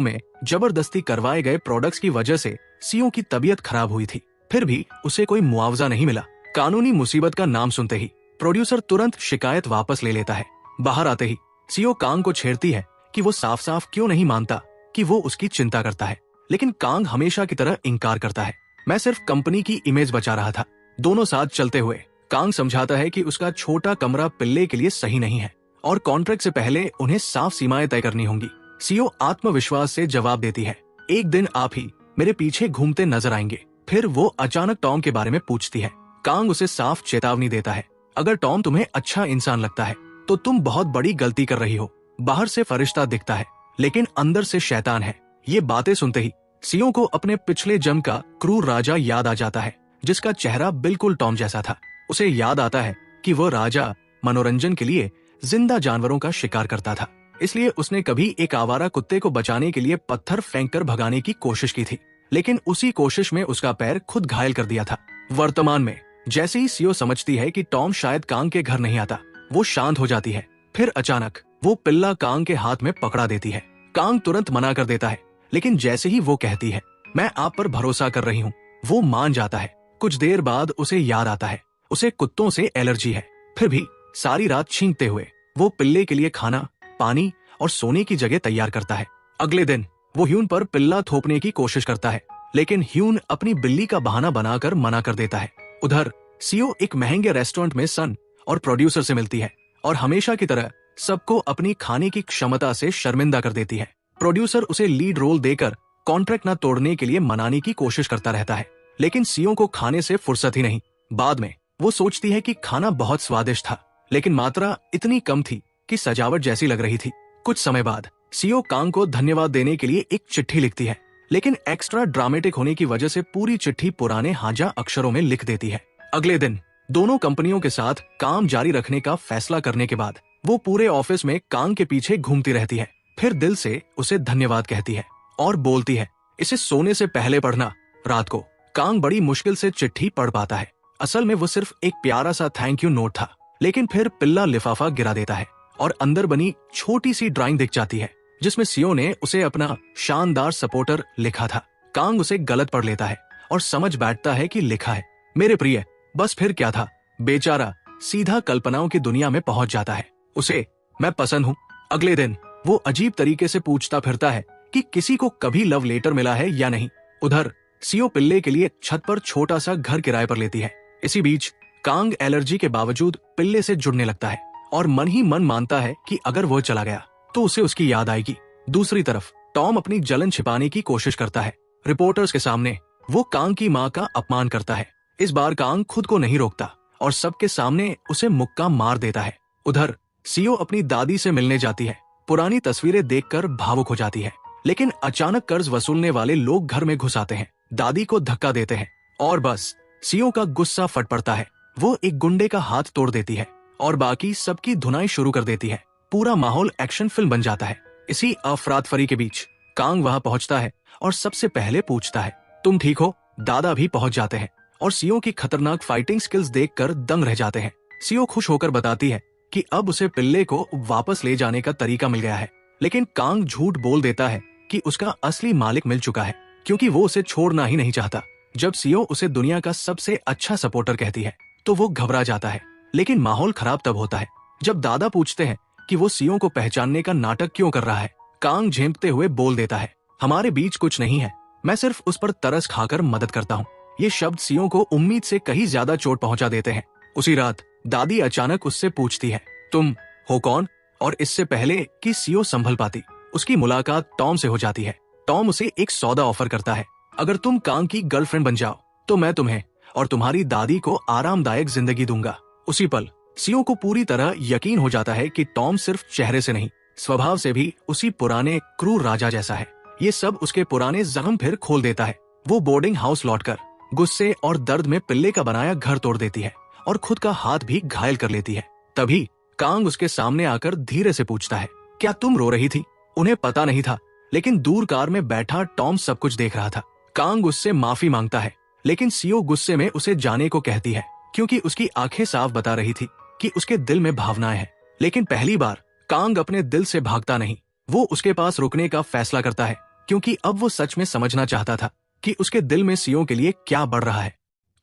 में जबरदस्ती करवाए गए प्रोडक्ट्स की वजह से सीओ की तबीयत खराब हुई थी, फिर भी उसे कोई मुआवजा नहीं मिला। कानूनी मुसीबत का नाम सुनते ही प्रोड्यूसर तुरंत शिकायत वापस ले लेता है। बाहर आते ही सीओ कांग को छेड़ती है कि वो साफ साफ क्यों नहीं मानता कि वो उसकी चिंता करता है, लेकिन कांग हमेशा की तरह इनकार करता है। मैं सिर्फ कंपनी की इमेज बचा रहा था। दोनों साथ चलते हुए कांग समझाता है कि उसका छोटा कमरा पिल्ले के लिए सही नहीं है और कॉन्ट्रैक्ट से पहले उन्हें साफ सीमाएं तय करनी होंगी। सीओ आत्मविश्वास से जवाब देती है, एक दिन आप ही मेरे पीछे घूमते नजर आएंगे। फिर वो अचानक टॉम के बारे में पूछती है। कांग उसे साफ चेतावनी देता है, अगर टॉम तुम्हें अच्छा इंसान लगता है तो तुम बहुत बड़ी गलती कर रही हो। बाहर से फरिश्ता दिखता है लेकिन अंदर से शैतान है। ये बातें सुनते ही सीओ को अपने पिछले जन्म का क्रूर राजा याद आ जाता है, जिसका चेहरा बिल्कुल टॉम जैसा था। उसे याद आता है कि वो राजा मनोरंजन के लिए जिंदा जानवरों का शिकार करता था, इसलिए उसने कभी एक आवारा कुत्ते को बचाने के लिए पत्थर फेंककर भगाने की कोशिश की थी, लेकिन उसी कोशिश में उसका पैर खुद घायल कर दिया था। वर्तमान में जैसे ही सीओ समझती है कि टॉम शायद कांग के घर नहीं आता, वो शांत हो जाती है। फिर अचानक वो पिल्ला कांग के हाथ में पकड़ा देती है। कांग तुरंत मना कर देता है, लेकिन जैसे ही वो कहती है मैं आप पर भरोसा कर रही हूँ, वो मान जाता है। कुछ देर बाद उसे याद आता है उसे कुत्तों से एलर्जी है। फिर भी सारी रात छींकते हुए वो पिल्ले के लिए खाना, पानी और सोने की जगह तैयार करता है। अगले दिन वो ह्यून पर पिल्ला थोपने की कोशिश करता है, लेकिन ह्यून अपनी बिल्ली का बहाना बनाकर मना कर देता है। उधर सीओ एक महंगे रेस्टोरेंट में सन और प्रोड्यूसर से मिलती है और हमेशा की तरह सबको अपनी खाने की क्षमता से शर्मिंदा कर देती है। प्रोड्यूसर उसे लीड रोल देकर कॉन्ट्रैक्ट न तोड़ने के लिए मनाने की कोशिश करता रहता है, लेकिन सीओ को खाने से फुर्सत ही नहीं। बाद में वो सोचती है कि खाना बहुत स्वादिष्ट था, लेकिन मात्रा इतनी कम थी कि सजावट जैसी लग रही थी। कुछ समय बाद सीओ कांग को धन्यवाद देने के लिए एक चिट्ठी लिखती है, लेकिन एक्स्ट्रा ड्रामेटिक होने की वजह से पूरी चिट्ठी पुराने हाजा अक्षरों में लिख देती है। अगले दिन दोनों कंपनियों के साथ काम जारी रखने का फैसला करने के बाद वो पूरे ऑफिस में कांग के पीछे घूमती रहती है। फिर दिल से उसे धन्यवाद कहती है और बोलती है, इसे सोने से पहले पढ़ना। रात को कांग बड़ी मुश्किल से चिट्ठी पढ़ पाता है। असल में वो सिर्फ एक प्यारा सा थैंक यू नोट था, लेकिन फिर पिल्ला लिफाफा गिरा देता है और अंदर बनी छोटी सी ड्राइंग दिख जाती है, जिसमें सीओ ने उसे अपना शानदार सपोर्टर लिखा था। कांग उसे गलत पढ़ लेता है और समझ बैठता है कि लिखा है, मेरे प्रिय। बस फिर क्या था, बेचारा सीधा कल्पनाओं की दुनिया में पहुंच जाता है। उसे मैं पसंद हूँ। अगले दिन वो अजीब तरीके से पूछता फिरता है कि किसी को कभी लव लेटर मिला है या नहीं। उधर सीओ पिल्ले के लिए छत पर छोटा सा घर किराए पर लेती है। इसी बीच कांग एलर्जी के बावजूद पिल्ले से जुड़ने लगता है और मन ही मन मानता है कि अगर वो चला गया तो उसे उसकी याद आएगी। दूसरी तरफ टॉम अपनी जलन छिपाने की कोशिश करता है। रिपोर्टर्स के सामने वो कांग की माँ का अपमान करता है। इस बार कांग खुद को नहीं रोकता और सबके सामने उसे मुक्का मार देता है। उधर सीओ अपनी दादी से मिलने जाती है। पुरानी तस्वीरें देखकर भावुक हो जाती है, लेकिन अचानक कर्ज वसूलने वाले लोग घर में घुस आते हैं, दादी को धक्का देते हैं और बस सीओ का गुस्सा फट पड़ता है। वो एक गुंडे का हाथ तोड़ देती है और बाकी सबकी धुनाई शुरू कर देती है। पूरा माहौल एक्शन फिल्म बन जाता है। इसी अफरातफरी के बीच कांग वहां पहुंचता है और सबसे पहले पूछता है, तुम ठीक हो? दादा भी पहुंच जाते हैं और सीओ की खतरनाक फाइटिंग स्किल्स देखकर दंग रह जाते हैं। सीओ खुश होकर बताती है कि अब उसे पिल्ले को वापस ले जाने का तरीका मिल गया है, लेकिन कांग झूठ बोल देता है कि उसका असली मालिक मिल चुका है, क्योंकि वो उसे छोड़ना ही नहीं चाहता। जब सीओ उसे दुनिया का सबसे अच्छा सपोर्टर कहती है तो वो घबरा जाता है, लेकिन माहौल खराब तब होता है जब दादा पूछते हैं कि वो सीओ को पहचानने का नाटक क्यों कर रहा है। कांग झेंपते हुए बोल देता है, हमारे बीच कुछ नहीं है, मैं सिर्फ उस पर तरस खाकर मदद करता हूँ। ये शब्द सीओ को उम्मीद से कहीं ज्यादा चोट पहुंचा देते हैं। उसी रात दादी अचानक उससे पूछती है, तुम हो कौन? और इससे पहले कि सीओ संभल पाती, उसकी मुलाकात टॉम से हो जाती है। टॉम उसे एक सौदा ऑफर करता है, अगर तुम कांग की गर्लफ्रेंड बन जाओ तो मैं तुम्हें और तुम्हारी दादी को आरामदायक जिंदगी दूंगा। उसी पल सीओ को पूरी तरह यकीन हो जाता है कि टॉम सिर्फ चेहरे से नहीं, स्वभाव से भी उसी पुराने क्रूर राजा जैसा है। ये सब उसके पुराने जख्म फिर खोल देता है। वो बोर्डिंग हाउस लौटकर गुस्से और दर्द में पिल्ले का बनाया घर तोड़ देती है और खुद का हाथ भी घायल कर लेती है। तभी कांग उसके सामने आकर धीरे से पूछता है, क्या तुम रो रही थी? उन्हें पता नहीं था, लेकिन दूर कार में बैठा टॉम सब कुछ देख रहा था। कांग उससे माफी मांगता है, लेकिन सीओ गुस्से में उसे जाने को कहती है, क्योंकि उसकी आंखें साफ बता रही थी कि उसके दिल में भावनाएं हैं। लेकिन पहली बार कांग अपने दिल से भागता नहीं, वो उसके पास रुकने का फैसला करता है, क्योंकि अब वो सच में समझना चाहता था कि उसके दिल में सीओ के लिए क्या बढ़ रहा है।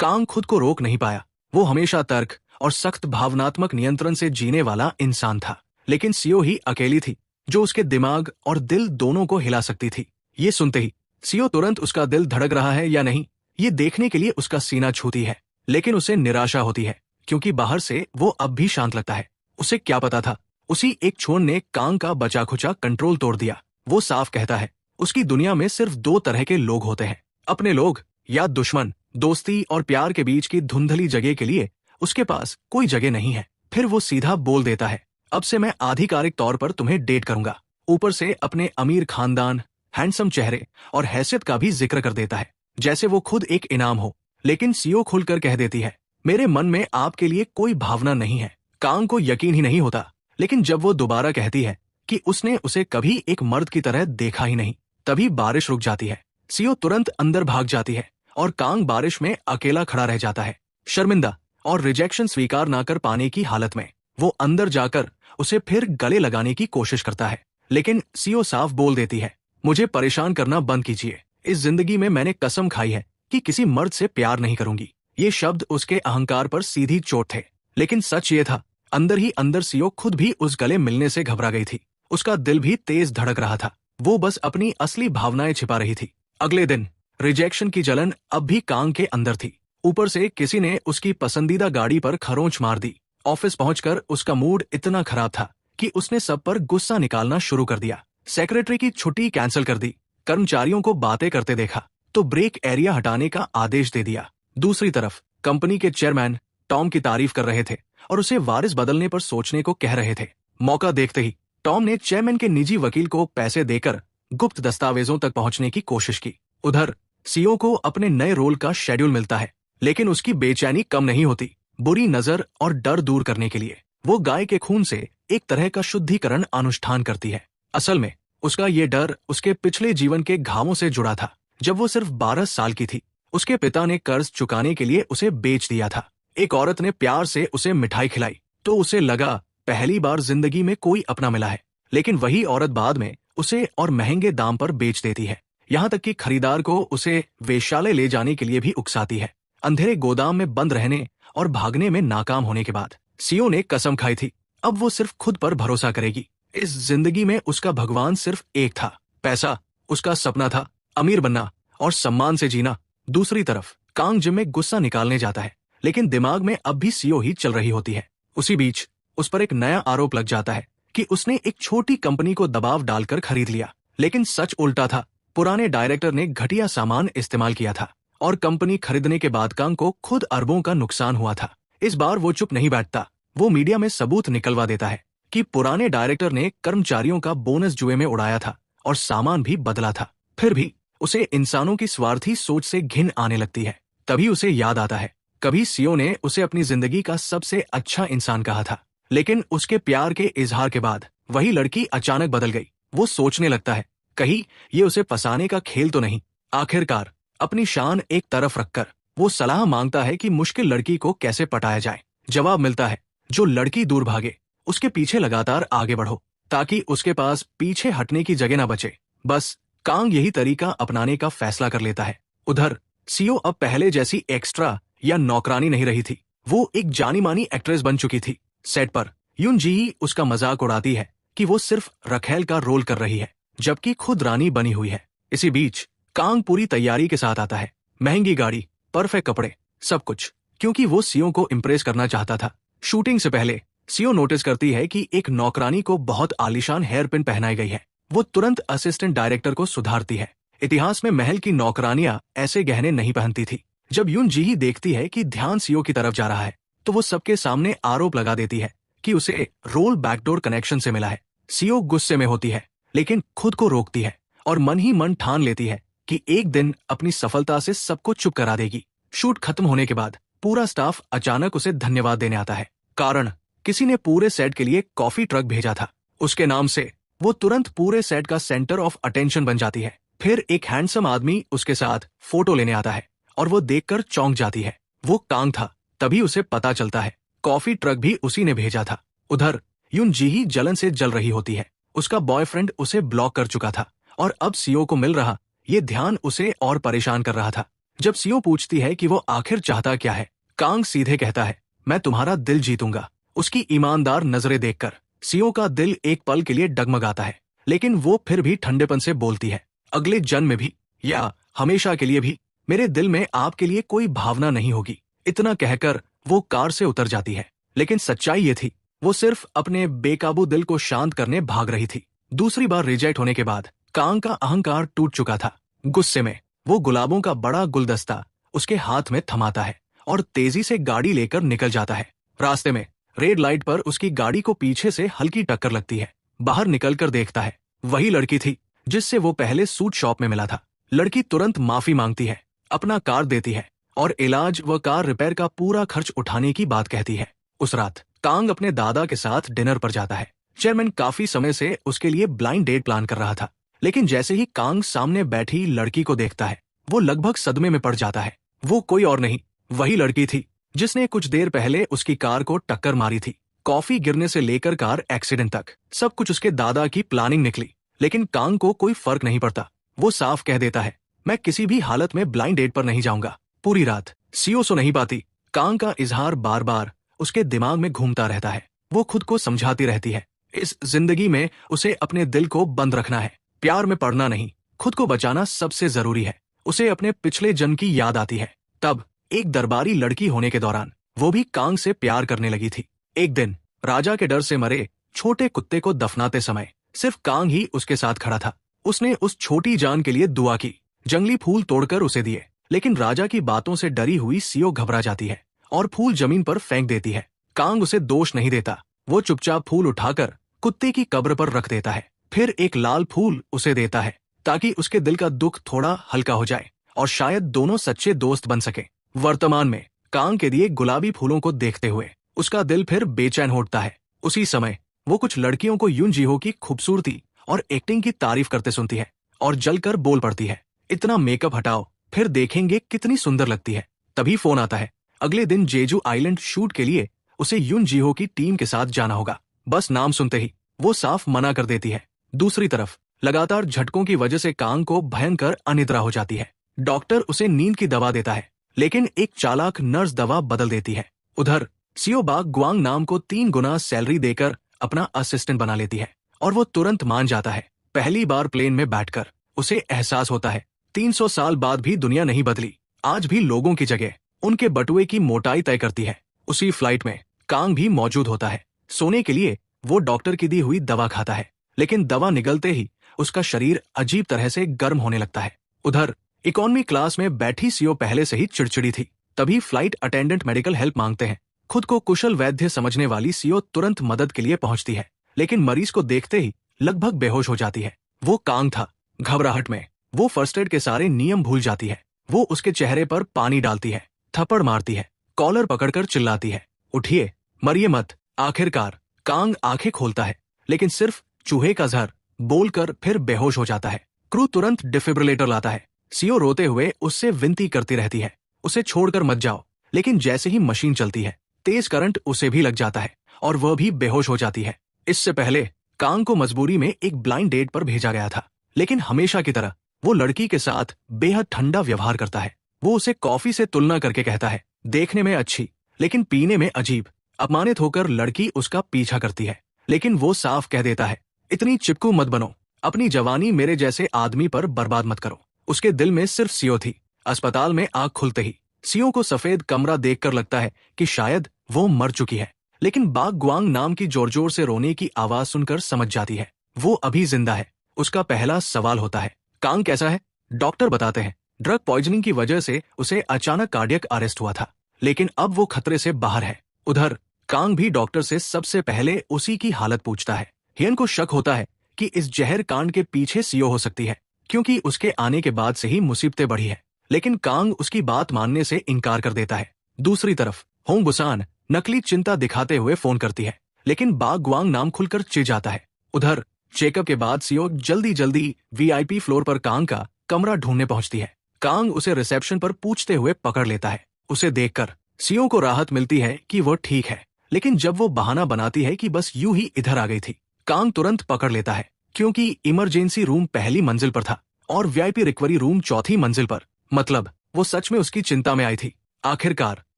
कांग खुद को रोक नहीं पाया। वो हमेशा तर्क और सख्त भावनात्मक नियंत्रण से जीने वाला इंसान था, लेकिन सीओ ही अकेली थी जो उसके दिमाग और दिल दोनों को हिला सकती थी। ये सुनते ही सीओ तुरंत उसका दिल धड़क रहा है या नहीं ये देखने के लिए उसका सीना छूती है, लेकिन उसे निराशा होती है, क्योंकि बाहर से वो अब भी शांत लगता है। उसे क्या पता था, उसी एक छोड़ ने कांग का बचा खुचा कंट्रोल तोड़ दिया। वो साफ कहता है, उसकी दुनिया में सिर्फ दो तरह के लोग होते हैं, अपने लोग या दुश्मन। दोस्ती और प्यार के बीच की धुंधली जगह के लिए उसके पास कोई जगह नहीं है। फिर वो सीधा बोल देता है, अब से मैं आधिकारिक तौर पर तुम्हें डेट करूंगा। ऊपर से अपने अमीर खानदान, हैंडसम चेहरे और हैसियत का भी जिक्र कर देता है, जैसे वो खुद एक इनाम हो। लेकिन सीओ खुलकर कह देती है, मेरे मन में आपके लिए कोई भावना नहीं है। कांग को यकीन ही नहीं होता, लेकिन जब वो दोबारा कहती है कि उसने उसे कभी एक मर्द की तरह देखा ही नहीं, तभी बारिश रुक जाती है। सीओ तुरंत अंदर भाग जाती है और कांग बारिश में अकेला खड़ा रह जाता है, शर्मिंदा और रिजेक्शन स्वीकार ना कर पाने की हालत में। वो अंदर जाकर उसे फिर गले लगाने की कोशिश करता है, लेकिन सीओ साफ बोल देती है, मुझे परेशान करना बंद कीजिए। इस जिंदगी में मैंने कसम खाई है कि किसी मर्द से प्यार नहीं करूंगी। ये शब्द उसके अहंकार पर सीधी चोट थे, लेकिन सच ये था, अंदर ही अंदर सीओ खुद भी उस गले मिलने से घबरा गई थी। उसका दिल भी तेज धड़क रहा था। वो बस अपनी असली भावनाएं छिपा रही थी। अगले दिन रिजेक्शन की जलन अब भी कांग के अंदर थी। ऊपर से किसी ने उसकी पसंदीदा गाड़ी पर खरोंच मार दी। ऑफिस पहुंचकर उसका मूड इतना खराब था कि उसने सब पर गुस्सा निकालना शुरू कर दिया। सेक्रेटरी की छुट्टी कैंसिल कर दी, कर्मचारियों को बातें करते देखा तो ब्रेक एरिया हटाने का आदेश दे दिया। दूसरी तरफ कंपनी के चेयरमैन टॉम की तारीफ कर रहे थे और उसे वारिस बदलने पर सोचने को कह रहे थे। मौका देखते ही टॉम ने चेयरमैन के निजी वकील को पैसे देकर गुप्त दस्तावेजों तक पहुंचने की कोशिश की। उधर सीओ को अपने नए रोल का शेड्यूल मिलता है, लेकिन उसकी बेचैनी कम नहीं होती। बुरी नजर और डर दूर करने के लिए वो गाय के खून से एक तरह का शुद्धिकरण अनुष्ठान करती है। असल में उसका ये डर उसके पिछले जीवन के घावों से जुड़ा था। जब वो सिर्फ 12 साल की थी, उसके पिता ने कर्ज चुकाने के लिए उसे बेच दिया था। एक औरत ने प्यार से उसे मिठाई खिलाई तो उसे लगा पहली बार जिंदगी में कोई अपना मिला है, लेकिन वही औरत बाद में उसे और महंगे दाम पर बेच देती है। यहाँ तक कि खरीदार को उसे वेश्यालय ले जाने के लिए भी उकसाती है। अंधेरे गोदाम में बंद रहने और भागने में नाकाम होने के बाद सीओ ने कसम खाई थी, अब वो सिर्फ खुद पर भरोसा करेगी। इस जिंदगी में उसका भगवान सिर्फ एक था, पैसा। उसका सपना था अमीर बनना और सम्मान से जीना। दूसरी तरफ कांग जिम में गुस्सा निकालने जाता है, लेकिन दिमाग में अब भी सीओ ही चल रही होती है। उसी बीच उस पर एक नया आरोप लग जाता है कि उसने एक छोटी कंपनी को दबाव डालकर खरीद लिया, लेकिन सच उल्टा था। पुराने डायरेक्टर ने घटिया सामान इस्तेमाल किया था और कंपनी खरीदने के बाद कांग को खुद अरबों का नुकसान हुआ था। इस बार वो चुप नहीं बैठता। वो मीडिया में सबूत निकलवा देता है कि पुराने डायरेक्टर ने कर्मचारियों का बोनस जुए में उड़ाया था और सामान भी बदला था। फिर भी उसे इंसानों की स्वार्थी सोच से घिन आने लगती है। तभी उसे याद आता है, कभी सीओ ने उसे अपनी जिंदगी का सबसे अच्छा इंसान कहा था, लेकिन उसके प्यार के इजहार के बाद वही लड़की अचानक बदल गई। वो सोचने लगता है, कहीं ये उसे फंसाने का खेल तो नहीं। आखिरकार अपनी शान एक तरफ रखकर वो सलाह मांगता है कि मुश्किल लड़की को कैसे पटाया जाए। जवाब मिलता है, जो लड़की दूर भागे उसके पीछे लगातार आगे बढ़ो, ताकि उसके पास पीछे हटने की जगह न बचे। बस कांग यही तरीका अपनाने का फैसला कर लेता है। उधर सीओ अब पहले जैसी एक्स्ट्रा या नौकरानी नहीं रही थी। वो एक जानी मानी एक्ट्रेस बन चुकी थी। सेट पर यून जी ही उसका मजाक उड़ाती है कि वो सिर्फ रखेल का रोल कर रही है, जबकि खुद रानी बनी हुई है। इसी बीच कांग पूरी तैयारी के साथ आता है, महंगी गाड़ी, परफेक्ट कपड़े, सब कुछ, क्योंकि वो सीओ को इम्प्रेस करना चाहता था। शूटिंग से पहले सीओ नोटिस करती है कि एक नौकरानी को बहुत आलीशान हेयर पिन पहनाई गई है। वो तुरंत असिस्टेंट डायरेक्टर को सुधारती है। इतिहास में महल की नौकरानियां ऐसे गहने नहीं पहनती थी। जब यून जी ही देखती है कि ध्यान सीओ की तरफ जा रहा है, तो वो सबके सामने आरोप लगा देती है कि उसे रोल बैकडोर कनेक्शन से मिला है। सीओ गुस्से में होती है, लेकिन खुद को रोकती है और मन ही मन ठान लेती है कि एक दिन अपनी सफलता से सबको चुप करा देगी। शूट खत्म होने के बाद पूरा स्टाफ अचानक उसे धन्यवाद देने आता है। कारण, किसी ने पूरे सेट के लिए कॉफी ट्रक भेजा था। उसके नाम से वो तुरंत पूरे सेट का सेंटर ऑफ अटेंशन बन जाती है। फिर एक हैंडसम आदमी उसके साथ फोटो लेने आता है और वो देखकर चौंक जाती है। वो कांग था। तभी उसे पता चलता है कॉफी ट्रक भी उसी ने भेजा था। उधर यून जी ही जलन से जल रही होती है। उसका बॉयफ्रेंड उसे ब्लॉक कर चुका था और अब सीओ को मिल रहा ये ध्यान उसे और परेशान कर रहा था। जब सीओ पूछती है कि वो आखिर चाहता क्या है, कांग सीधे कहता है, मैं तुम्हारा दिल जीतूंगा। उसकी ईमानदार नजरें देखकर सीओ का दिल एक पल के लिए डगमगाता है, लेकिन वो फिर भी ठंडेपन से बोलती है, अगले जन्म में भी या हमेशा के लिए भी मेरे दिल में आपके लिए कोई भावना नहीं होगी। इतना कहकर वो कार से उतर जाती है, लेकिन सच्चाई ये थी, वो सिर्फ अपने बेकाबू दिल को शांत करने भाग रही थी। दूसरी बार रिजेक्ट होने के बाद कांग का अहंकार टूट चुका था। गुस्से में वो गुलाबों का बड़ा गुलदस्ता उसके हाथ में थमाता है और तेजी से गाड़ी लेकर निकल जाता है। रास्ते में रेड लाइट पर उसकी गाड़ी को पीछे से हल्की टक्कर लगती है। बाहर निकलकर देखता है, वही लड़की थी जिससे वो पहले सूट शॉप में मिला था। लड़की तुरंत माफी मांगती है, अपना कार देती है और इलाज व कार रिपेयर का पूरा खर्च उठाने की बात कहती है। उस रात कांग अपने दादा के साथ डिनर पर जाता है। चेयरमैन काफी समय से उसके लिए ब्लाइंड डेट प्लान कर रहा था, लेकिन जैसे ही कांग सामने बैठी लड़की को देखता है, वो लगभग सदमे में पड़ जाता है। वो कोई और नहीं, वही लड़की थी जिसने कुछ देर पहले उसकी कार को टक्कर मारी थी। कॉफी गिरने से लेकर कार एक्सीडेंट तक सब कुछ उसके दादा की प्लानिंग निकली, लेकिन कांग को कोई फर्क नहीं पड़ता। वो साफ कह देता है, मैं किसी भी हालत में ब्लाइंड डेट पर नहीं जाऊंगा। पूरी रात सीओ सो नहीं पाती। कांग का इजहार बार बार उसके दिमाग में घूमता रहता है। वो खुद को समझाती रहती है, इस जिंदगी में उसे अपने दिल को बंद रखना है, प्यार में पड़ना नहीं, खुद को बचाना सबसे जरूरी है। उसे अपने पिछले जन्म की याद आती है। तब एक दरबारी लड़की होने के दौरान वो भी कांग से प्यार करने लगी थी। एक दिन राजा के डर से मरे छोटे कुत्ते को दफनाते समय सिर्फ कांग ही उसके साथ खड़ा था। उसने उस छोटी जान के लिए दुआ की, जंगली फूल तोड़कर उसे दिए, लेकिन राजा की बातों से डरी हुई सीओ घबरा जाती है और फूल जमीन पर फेंक देती है। कांग उसे दोष नहीं देता। वो चुपचाप फूल उठाकर कुत्ते की कब्र पर रख देता है, फिर एक लाल फूल उसे देता है ताकि उसके दिल का दुख थोड़ा हल्का हो जाए और शायद दोनों सच्चे दोस्त बन सके। वर्तमान में कांग के दिए गुलाबी फूलों को देखते हुए उसका दिल फिर बेचैन होता है। उसी समय वो कुछ लड़कियों को यून जीहो की खूबसूरती और एक्टिंग की तारीफ करते सुनती है और जलकर बोल पड़ती है, इतना मेकअप हटाओ, फिर देखेंगे कितनी सुंदर लगती है। तभी फोन आता है, अगले दिन जेजू आइलैंड शूट के लिए उसे यून जीहो की टीम के साथ जाना होगा। बस नाम सुनते ही वो साफ मना कर देती है। दूसरी तरफ लगातार झटकों की वजह से कांग को भयंकर अनिद्रा हो जाती है। डॉक्टर उसे नींद की दवा देता है, लेकिन एक चालाक नर्स दवा बदल देती है। उधर सीओ बाग ग्वांग नाम को 3 गुना सैलरी देकर अपना असिस्टेंट बना लेती है और वो तुरंत मान जाता है। पहली बार प्लेन में बैठकर उसे एहसास होता है, 300 साल बाद भी दुनिया नहीं बदली। आज भी लोगों की जगह उनके बटुए की मोटाई तय करती है। उसी फ्लाइट में कांग भी मौजूद होता है। सोने के लिए वो डॉक्टर की दी हुई दवा खाता है, लेकिन दवा निगलते ही उसका शरीर अजीब तरह से गर्म होने लगता है। उधर इकोनॉमी क्लास में बैठी सीओ पहले से ही चिड़चिड़ी थी। तभी फ्लाइट अटेंडेंट मेडिकल हेल्प मांगते हैं। खुद को कुशल वैद्य समझने वाली सीओ तुरंत मदद के लिए पहुंचती है, लेकिन मरीज को देखते ही लगभग बेहोश हो जाती है। वो कांग था। घबराहट में वो फर्स्ट एड के सारे नियम भूल जाती है। वो उसके चेहरे पर पानी डालती है, थप्पड़ मारती है, कॉलर पकड़कर चिल्लाती है, उठिए, मरिए मत। आखिरकार कांग आंखें खोलता है, लेकिन सिर्फ चूहे का जहर बोलकर फिर बेहोश हो जाता है। क्रू तुरंत डिफिब्रिलेटर लाता है। सीओ रोते हुए उससे विनती करती रहती है, उसे छोड़कर मत जाओ, लेकिन जैसे ही मशीन चलती है तेज करंट उसे भी लग जाता है और वह भी बेहोश हो जाती है। इससे पहले कांग को मजबूरी में एक ब्लाइंड डेट पर भेजा गया था, लेकिन हमेशा की तरह वो लड़की के साथ बेहद ठंडा व्यवहार करता है। वो उसे कॉफी से तुलना करके कहता है, देखने में अच्छी लेकिन पीने में अजीब। अपमानित होकर लड़की उसका पीछा करती है, लेकिन वो साफ कह देता है, इतनी चिपकू मत बनो, अपनी जवानी मेरे जैसे आदमी पर बर्बाद मत करो। उसके दिल में सिर्फ सीओ थी। अस्पताल में आग खुलते ही सीओ को सफेद कमरा देखकर लगता है कि शायद वो मर चुकी है, लेकिन बाग ग्वांग नाम की जोर जोर से रोने की आवाज सुनकर समझ जाती है वो अभी जिंदा है। उसका पहला सवाल होता है, कांग कैसा है? डॉक्टर बताते हैं, ड्रग पॉइजनिंग की वजह से उसे अचानक कार्डियक अरेस्ट हुआ था, लेकिन अब वो खतरे से बाहर है। उधर कांग भी डॉक्टर से सबसे पहले उसी की हालत पूछता है। हियन को शक होता है कि इस जहर कांड के पीछे सीओ हो सकती है, क्योंकि उसके आने के बाद से ही मुसीबतें बढ़ी है, लेकिन कांग उसकी बात मानने से इनकार कर देता है। दूसरी तरफ होंग बुसान नकली चिंता दिखाते हुए फोन करती है, लेकिन बाग ग्वांग नाम खुलकर चिढ़ जाता है। उधर चेकअप के बाद सीओ जल्दी जल्दी वीआईपी फ्लोर पर कांग का कमरा ढूंढने पहुंचती है। कांग उसे रिसेप्शन पर पूछते हुए पकड़ लेता है। उसे देखकर सीओ को राहत मिलती है कि वह ठीक है, लेकिन जब वो बहाना बनाती है कि बस यूं ही इधर आ गई थी, कांग तुरंत पकड़ लेता है, क्योंकि इमरजेंसी रूम पहली मंजिल पर था और वीआईपी रिकवरी रूम चौथी मंजिल पर। मतलब वो सच में उसकी चिंता में आई थी। आखिरकार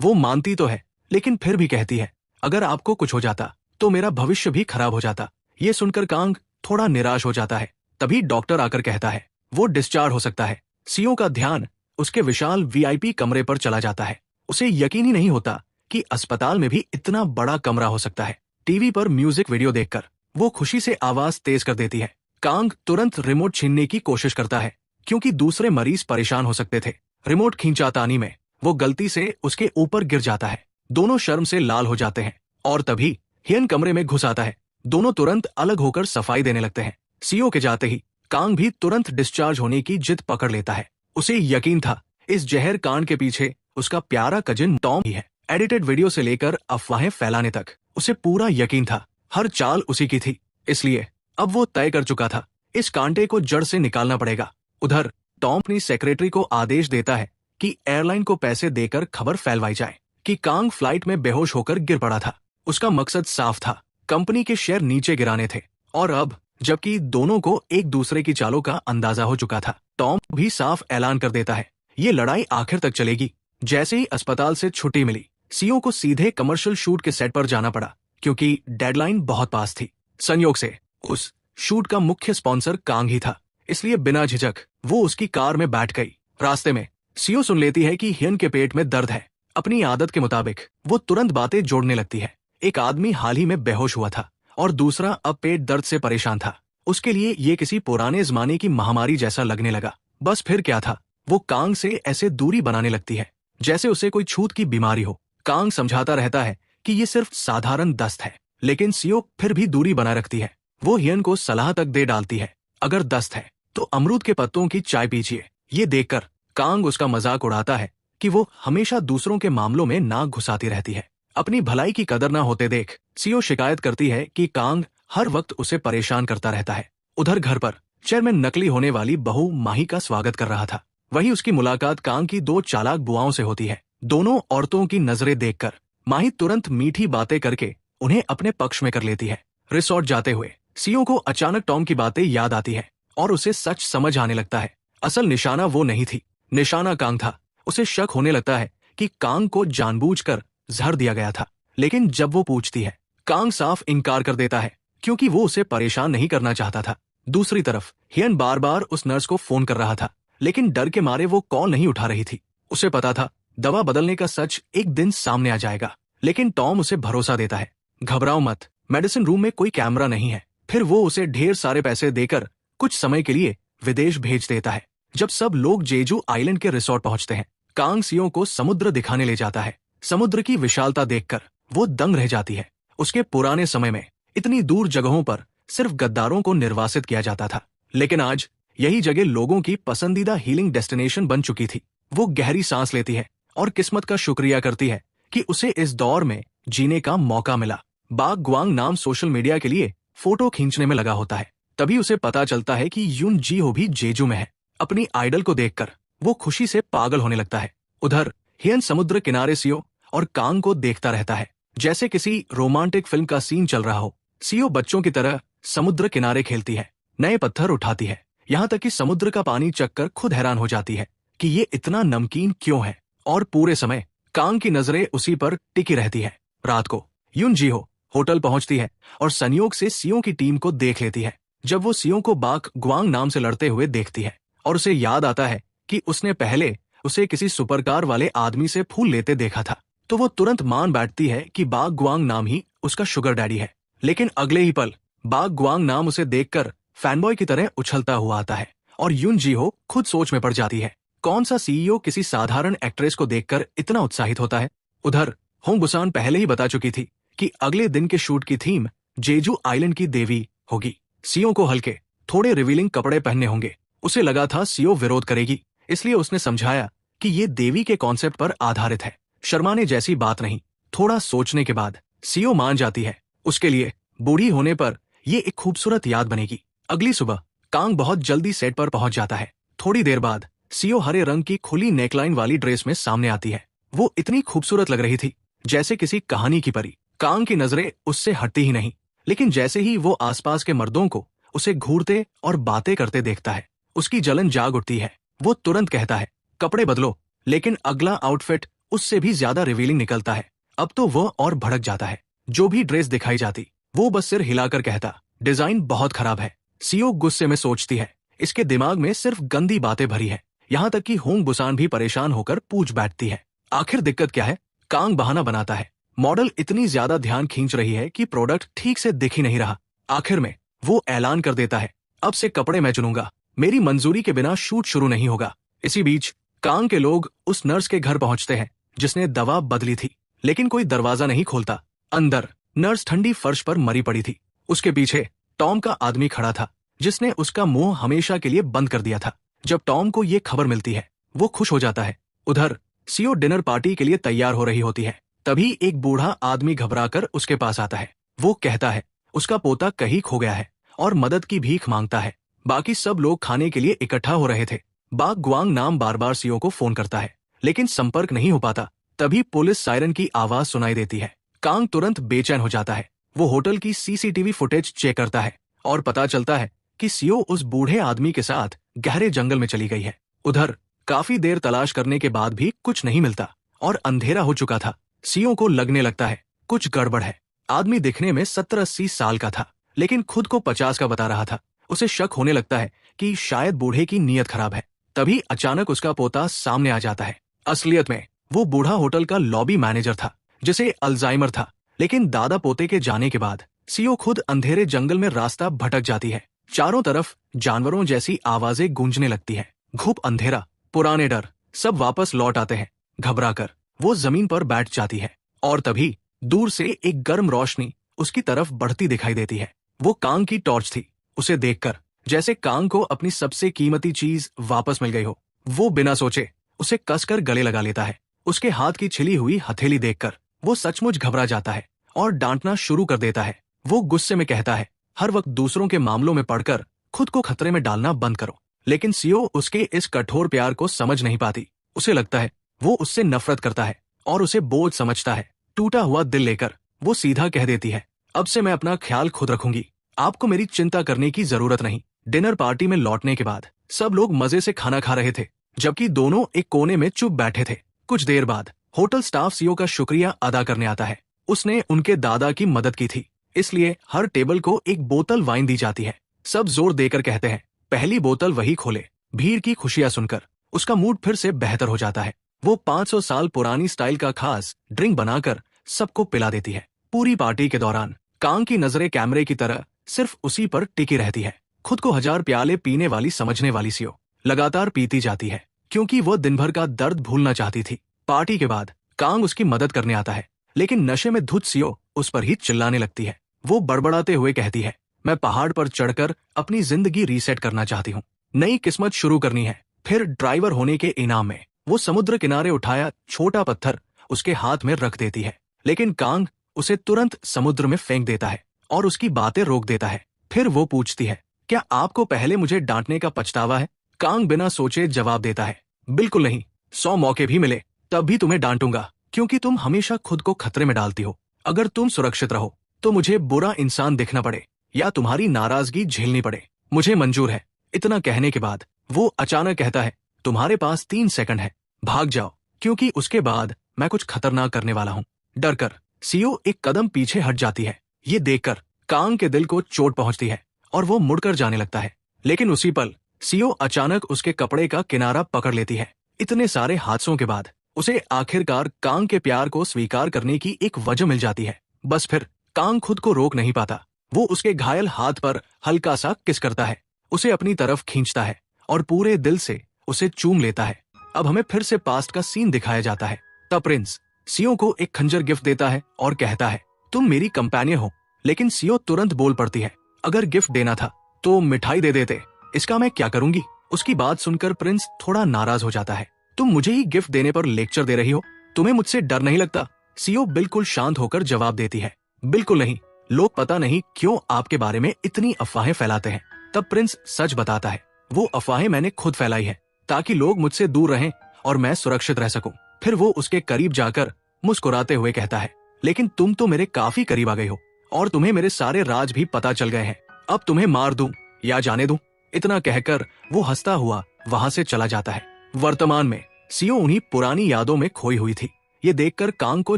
वो मानती तो है, लेकिन फिर भी कहती है, अगर आपको कुछ हो जाता तो मेरा भविष्य भी खराब हो जाता। ये सुनकर कांग थोड़ा निराश हो जाता है। तभी डॉक्टर आकर कहता है वो डिस्चार्ज हो सकता है। सीओ का ध्यान उसके विशाल वीआईपी कमरे पर चला जाता है। उसे यकीन ही नहीं होता कि अस्पताल में भी इतना बड़ा कमरा हो सकता है। टीवी पर म्यूजिक वीडियो देखकर वो खुशी से आवाज तेज कर देती है। कांग तुरंत रिमोट छीनने की कोशिश करता है, क्योंकि दूसरे मरीज परेशान हो सकते थे। रिमोट खींचातानी में वो गलती से उसके ऊपर गिर जाता है। दोनों शर्म से लाल हो जाते हैं और तभी हियन कमरे में घुस आता है। दोनों तुरंत अलग होकर सफाई देने लगते हैं। सीओ के जाते ही कांग भी तुरंत डिस्चार्ज होने की जिद पकड़ लेता है। उसे यकीन था इस जहर कांड के पीछे उसका प्यारा कजिन टॉम ही है। एडिटेड वीडियो से लेकर अफवाहें फैलाने तक उसे पूरा यकीन था, हर चाल उसी की थी। इसलिए अब वो तय कर चुका था, इस कांटे को जड़ से निकालना पड़ेगा। उधर टॉम अपनी सेक्रेटरी को आदेश देता है कि एयरलाइन को पैसे देकर खबर फैलवाई जाए कि कांग फ्लाइट में बेहोश होकर गिर पड़ा था। उसका मकसद साफ था, कंपनी के शेयर नीचे गिराने थे। और अब जबकि दोनों को एक दूसरे की चालों का अंदाजा हो चुका था, टॉम भी साफ ऐलान कर देता है ये लड़ाई आखिर तक चलेगी। जैसे ही अस्पताल से छुट्टी मिली, सीओ को सीधे कमर्शियल शूट के सेट पर जाना पड़ा, क्योंकि डेडलाइन बहुत पास थी। संयोग से उस शूट का मुख्य स्पॉन्सर कांग ही था, इसलिए बिना झिझक वो उसकी कार में बैठ गई। रास्ते में सीओ सुन लेती है कि हियन के पेट में दर्द है। अपनी आदत के मुताबिक वो तुरंत बातें जोड़ने लगती है। एक आदमी हाल ही में बेहोश हुआ था और दूसरा अब पेट दर्द से परेशान था। उसके लिए ये किसी पुराने जमाने की महामारी जैसा लगने लगा। बस फिर क्या था, वो कांग से ऐसे दूरी बनाने लगती है जैसे उसे कोई छूत की बीमारी हो। कांग समझाता रहता है कि ये सिर्फ साधारण दस्त है, लेकिन सीओ फिर भी दूरी बनाए रखती है। वो हियन को सलाह तक दे डालती है, अगर दस्त है तो अमरूद के पत्तों की चाय पीजिए। ये देखकर कांग उसका मजाक उड़ाता है कि वो हमेशा दूसरों के मामलों में नाक घुसाती रहती है। अपनी भलाई की कदर न होते देख सीओ शिकायत करती है कि कांग हर वक्त उसे परेशान करता रहता है। उधर घर पर चेयरमैन नकली होने वाली बहू माही का स्वागत कर रहा था। वहीं उसकी मुलाकात कांग की दो चालाक बुआओं से होती है। दोनों औरतों की नजरें देखकर माही तुरंत मीठी बातें करके उन्हें अपने पक्ष में कर लेती है। रिसोर्ट जाते हुए सीओ को अचानक टॉम की बातें याद आती है और उसे सच समझ आने लगता है। असल निशाना वो नहीं थी, निशाना कांग था। उसे शक होने लगता है कि कांग को जानबूझकर जहर दिया गया था, लेकिन जब वो पूछती है, कांग साफ इनकार कर देता है, क्योंकि वो उसे परेशान नहीं करना चाहता था। दूसरी तरफ हियन बार बार उस नर्स को फोन कर रहा था, लेकिन डर के मारे वो कॉल नहीं उठा रही थी। उसे पता था दवा बदलने का सच एक दिन सामने आ जाएगा, लेकिन टॉम उसे भरोसा देता है, घबराओ मत, मेडिसिन रूम में कोई कैमरा नहीं है। फिर वो उसे ढेर सारे पैसे देकर कुछ समय के लिए विदेश भेज देता है। जब सब लोग जेजू आइलैंड के रिसोर्ट पहुंचते हैं, कांग सीओ को समुद्र दिखाने ले जाता है। समुद्र की विशालता देखकर वो दंग रह जाती है। उसके पुराने समय में इतनी दूर जगहों पर सिर्फ गद्दारों को निर्वासित किया जाता था, लेकिन आज यही जगह लोगों की पसंदीदा हीलिंग डेस्टिनेशन बन चुकी थी। वो गहरी सांस लेती है और किस्मत का शुक्रिया करती है कि उसे इस दौर में जीने का मौका मिला। बाग गुआंग नाम सोशल मीडिया के लिए फोटो खींचने में लगा होता है। तभी उसे पता चलता है कि यून जी हो भी जेजू में है। अपनी आइडल को देखकर वो खुशी से पागल होने लगता है। उधर हियन समुद्र किनारे सीओ और कांग को देखता रहता है, जैसे किसी रोमांटिक फिल्म का सीन चल रहा हो। सीओ बच्चों की तरह समुद्र किनारे खेलती है, नए पत्थर उठाती है, यहाँ तक कि समुद्र का पानी चखकर खुद हैरान हो जाती है कि ये इतना नमकीन क्यों है। और पूरे समय कांग की नजरें उसी पर टिकी रहती है। रात को यून जी हो होटल पहुंचती है और संयोग से सीओ की टीम को देख लेती है। जब वो सीओ को बाग गुआंग नाम से लड़ते हुए देखती है और उसे याद आता है कि उसने पहले उसे किसी सुपरकार वाले आदमी से फूल लेते देखा था, तो वो तुरंत मान बैठती है कि बाग गुआंग नाम ही उसका शुगर डैडी है। लेकिन अगले ही पल बाग गुआंग नाम उसे देखकर फैनबॉय की तरह उछलता हुआ आता है और यून जी हो खुद सोच में पड़ जाती है, कौन सा सीईओ किसी साधारण एक्ट्रेस को देखकर इतना उत्साहित होता है। उधर होंग बुसान पहले ही बता चुकी थी कि अगले दिन के शूट की थीम जेजू आइलैंड की देवी होगी। सीओ को हल्के थोड़े रिवीलिंग कपड़े पहनने होंगे। उसे लगा था सीओ विरोध करेगी, इसलिए उसने समझाया कि ये देवी के कॉन्सेप्ट पर आधारित है। शर्माने जैसी बात नहीं। थोड़ा सोचने के बाद सीओ मान जाती है। उसके लिए बूढ़ी होने पर ये एक खूबसूरत याद बनेगी। अगली सुबह कांग बहुत जल्दी सेट पर पहुंच जाता है। थोड़ी देर बाद सीओ हरे रंग की खुली नेकलाइन वाली ड्रेस में सामने आती है। वो इतनी खूबसूरत लग रही थी जैसे किसी कहानी की परी। कांग की नजरें उससे हटती ही नहीं, लेकिन जैसे ही वो आसपास के मर्दों को उसे घूरते और बातें करते देखता है, उसकी जलन जाग उठती है। वो तुरंत कहता है, कपड़े बदलो, लेकिन अगला आउटफिट उससे भी ज्यादा रिवीलिंग निकलता है। अब तो वो और भड़क जाता है। जो भी ड्रेस दिखाई जाती, वो बस सिर हिलाकर कहता, डिजाइन बहुत खराब है। सीओ गुस्से में सोचती है, इसके दिमाग में सिर्फ गंदी बातें भरी है। यहाँ तक कि होंग बुसान भी परेशान होकर पूछ बैठती है, आखिर दिक्कत क्या है? कांग बहाना बनाता है, मॉडल इतनी ज्यादा ध्यान खींच रही है कि प्रोडक्ट ठीक से दिख ही नहीं रहा। आखिर में वो ऐलान कर देता है, अब से कपड़े मैं चुनूंगा, मेरी मंजूरी के बिना शूट शुरू नहीं होगा। इसी बीच कांग के लोग उस नर्स के घर पहुंचते हैं जिसने दवा बदली थी, लेकिन कोई दरवाजा नहीं खोलता। अंदर नर्स ठंडी फर्श पर मरी पड़ी थी। उसके पीछे टॉम का आदमी खड़ा था, जिसने उसका मुंह हमेशा के लिए बंद कर दिया था। जब टॉम को ये खबर मिलती है, वो खुश हो जाता है। उधर सीओ डिनर पार्टी के लिए तैयार हो रही होती है। तभी एक बूढ़ा आदमी घबराकर उसके पास आता है। वो कहता है उसका पोता कहीं खो गया है और मदद की भीख मांगता है। बाकी सब लोग खाने के लिए इकट्ठा हो रहे थे। बाग ग्वांग नाम बार बार सीओ को फोन करता है, लेकिन संपर्क नहीं हो पाता। तभी पुलिस सायरन की आवाज सुनाई देती है। कांग तुरंत बेचैन हो जाता है। वो होटल की सीसीटीवी फुटेज चेक करता है और पता चलता है कि सीओ उस बूढ़े आदमी के साथ गहरे जंगल में चली गई है। उधर काफी देर तलाश करने के बाद भी कुछ नहीं मिलता और अंधेरा हो चुका था। सीओ को लगने लगता है कुछ गड़बड़ है। आदमी दिखने में 70-80 साल का था, लेकिन खुद को 50 का बता रहा था। उसे शक होने लगता है कि शायद बूढ़े की नीयत खराब है। तभी अचानक उसका पोता सामने आ जाता है। असलियत में वो बूढ़ा होटल का लॉबी मैनेजर था, जिसे अल्जाइमर था। लेकिन दादा पोते के जाने के बाद सीओ खुद अंधेरे जंगल में रास्ता भटक जाती है। चारों तरफ जानवरों जैसी आवाजें गूंजने लगती है। घुप अंधेरा, पुराने डर सब वापस लौट आते हैं। घबराकर वो जमीन पर बैठ जाती है और तभी दूर से एक गर्म रोशनी उसकी तरफ बढ़ती दिखाई देती है। वो कांग की टॉर्च थी। उसे देखकर जैसे कांग को अपनी सबसे कीमती चीज वापस मिल गई हो, वो बिना सोचे उसे कसकर गले लगा लेता है। उसके हाथ की छिली हुई हथेली देखकर वो सचमुच घबरा जाता है और डांटना शुरू कर देता है। वो गुस्से में कहता है, हर वक्त दूसरों के मामलों में पड़कर खुद को खतरे में डालना बंद करो। लेकिन सीओ उसके इस कठोर प्यार को समझ नहीं पाती। उसे लगता है वो उससे नफरत करता है और उसे बोझ समझता है। टूटा हुआ दिल लेकर वो सीधा कह देती है, अब से मैं अपना ख्याल खुद रखूंगी, आपको मेरी चिंता करने की जरूरत नहीं। डिनर पार्टी में लौटने के बाद सब लोग मजे से खाना खा रहे थे, जबकि दोनों एक कोने में चुप बैठे थे। कुछ देर बाद होटल स्टाफ सीओ का शुक्रिया अदा करने आता है। उसने उनके दादा की मदद की थी, इसलिए हर टेबल को एक बोतल वाइन दी जाती है। सब जोर देकर कहते हैं, पहली बोतल वही खोले। भीड़ की खुशियां सुनकर उसका मूड फिर से बेहतर हो जाता है। वो 500 साल पुरानी स्टाइल का खास ड्रिंक बनाकर सबको पिला देती है। पूरी पार्टी के दौरान कांग की नजरें कैमरे की तरह सिर्फ उसी पर टिकी रहती है। खुद को 1000 प्याले पीने वाली समझने वाली सीओ लगातार पीती जाती है, क्योंकि वो दिन भर का दर्द भूलना चाहती थी। पार्टी के बाद कांग उसकी मदद करने आता है, लेकिन नशे में धुत सीओ उस पर ही चिल्लाने लगती है। वो बड़बड़ाते हुए कहती है, मैं पहाड़ पर चढ़कर अपनी जिंदगी रीसेट करना चाहती हूँ, नई किस्मत शुरू करनी है। फिर ड्राइवर होने के इनाम में वो समुद्र किनारे उठाया छोटा पत्थर उसके हाथ में रख देती है, लेकिन कांग उसे तुरंत समुद्र में फेंक देता है और उसकी बातें रोक देता है। फिर वो पूछती है, क्या आपको पहले मुझे डांटने का पछतावा है? कांग बिना सोचे जवाब देता है, बिल्कुल नहीं, 100 मौके भी मिले तब भी तुम्हें डांटूंगा, क्योंकि तुम हमेशा खुद को खतरे में डालती हो। अगर तुम सुरक्षित रहो तो मुझे बुरा इंसान दिखना पड़े या तुम्हारी नाराजगी झेलनी पड़े, मुझे मंजूर है। इतना कहने के बाद वो अचानक कहता है, तुम्हारे पास 3 सेकंड है, भाग जाओ, क्योंकि उसके बाद मैं कुछ खतरनाक करने वाला हूँ। डरकर सीओ एक कदम पीछे हट जाती है। ये देखकर कांग के दिल को चोट पहुंचती है और वो मुड़कर जाने लगता है, लेकिन उसी पल सीओ अचानक उसके कपड़े का किनारा पकड़ लेती है। इतने सारे हादसों के बाद उसे आखिरकार कांग के प्यार को स्वीकार करने की एक वजह मिल जाती है। बस फिर कांग खुद को रोक नहीं पाता। वो उसके घायल हाथ पर हल्का सा किस करता है, उसे अपनी तरफ खींचता है और पूरे दिल से उसे चूम लेता है। अब हमें फिर से पास्ट का सीन दिखाया जाता है। तब प्रिंस सीओ को एक खंजर गिफ्ट देता है और कहता है, तुम मेरी कंपेनियन हो। लेकिन सीओ तुरंत बोल पड़ती है, अगर गिफ्ट देना था तो मिठाई दे देते, इसका मैं क्या करूंगी। उसकी बात सुनकर प्रिंस थोड़ा नाराज हो जाता है, तुम मुझे ही गिफ्ट देने पर लेक्चर दे रही हो, तुम्हें मुझसे डर नहीं लगता? सीओ बिल्कुल शांत होकर जवाब देती है, बिल्कुल नहीं, लोग पता नहीं क्यों आपके बारे में इतनी अफवाहें फैलाते हैं। तब प्रिंस सच बताता है, वो अफवाहें मैंने खुद फैलाई है ताकि लोग मुझसे दूर रहें और मैं सुरक्षित रह सकूं। फिर वो उसके करीब जाकर मुस्कुराते हुए कहता है, लेकिन तुम तो मेरे काफी करीब आ गई हो और तुम्हें मेरे सारे राज भी पता चल गए हैं। अब तुम्हें मार दूं या जाने दूं? इतना कहकर वो हंसता हुआ वहां से चला जाता है। वर्तमान में सीओ उन्हीं पुरानी यादों में खोई हुई थी। ये देखकर कांग को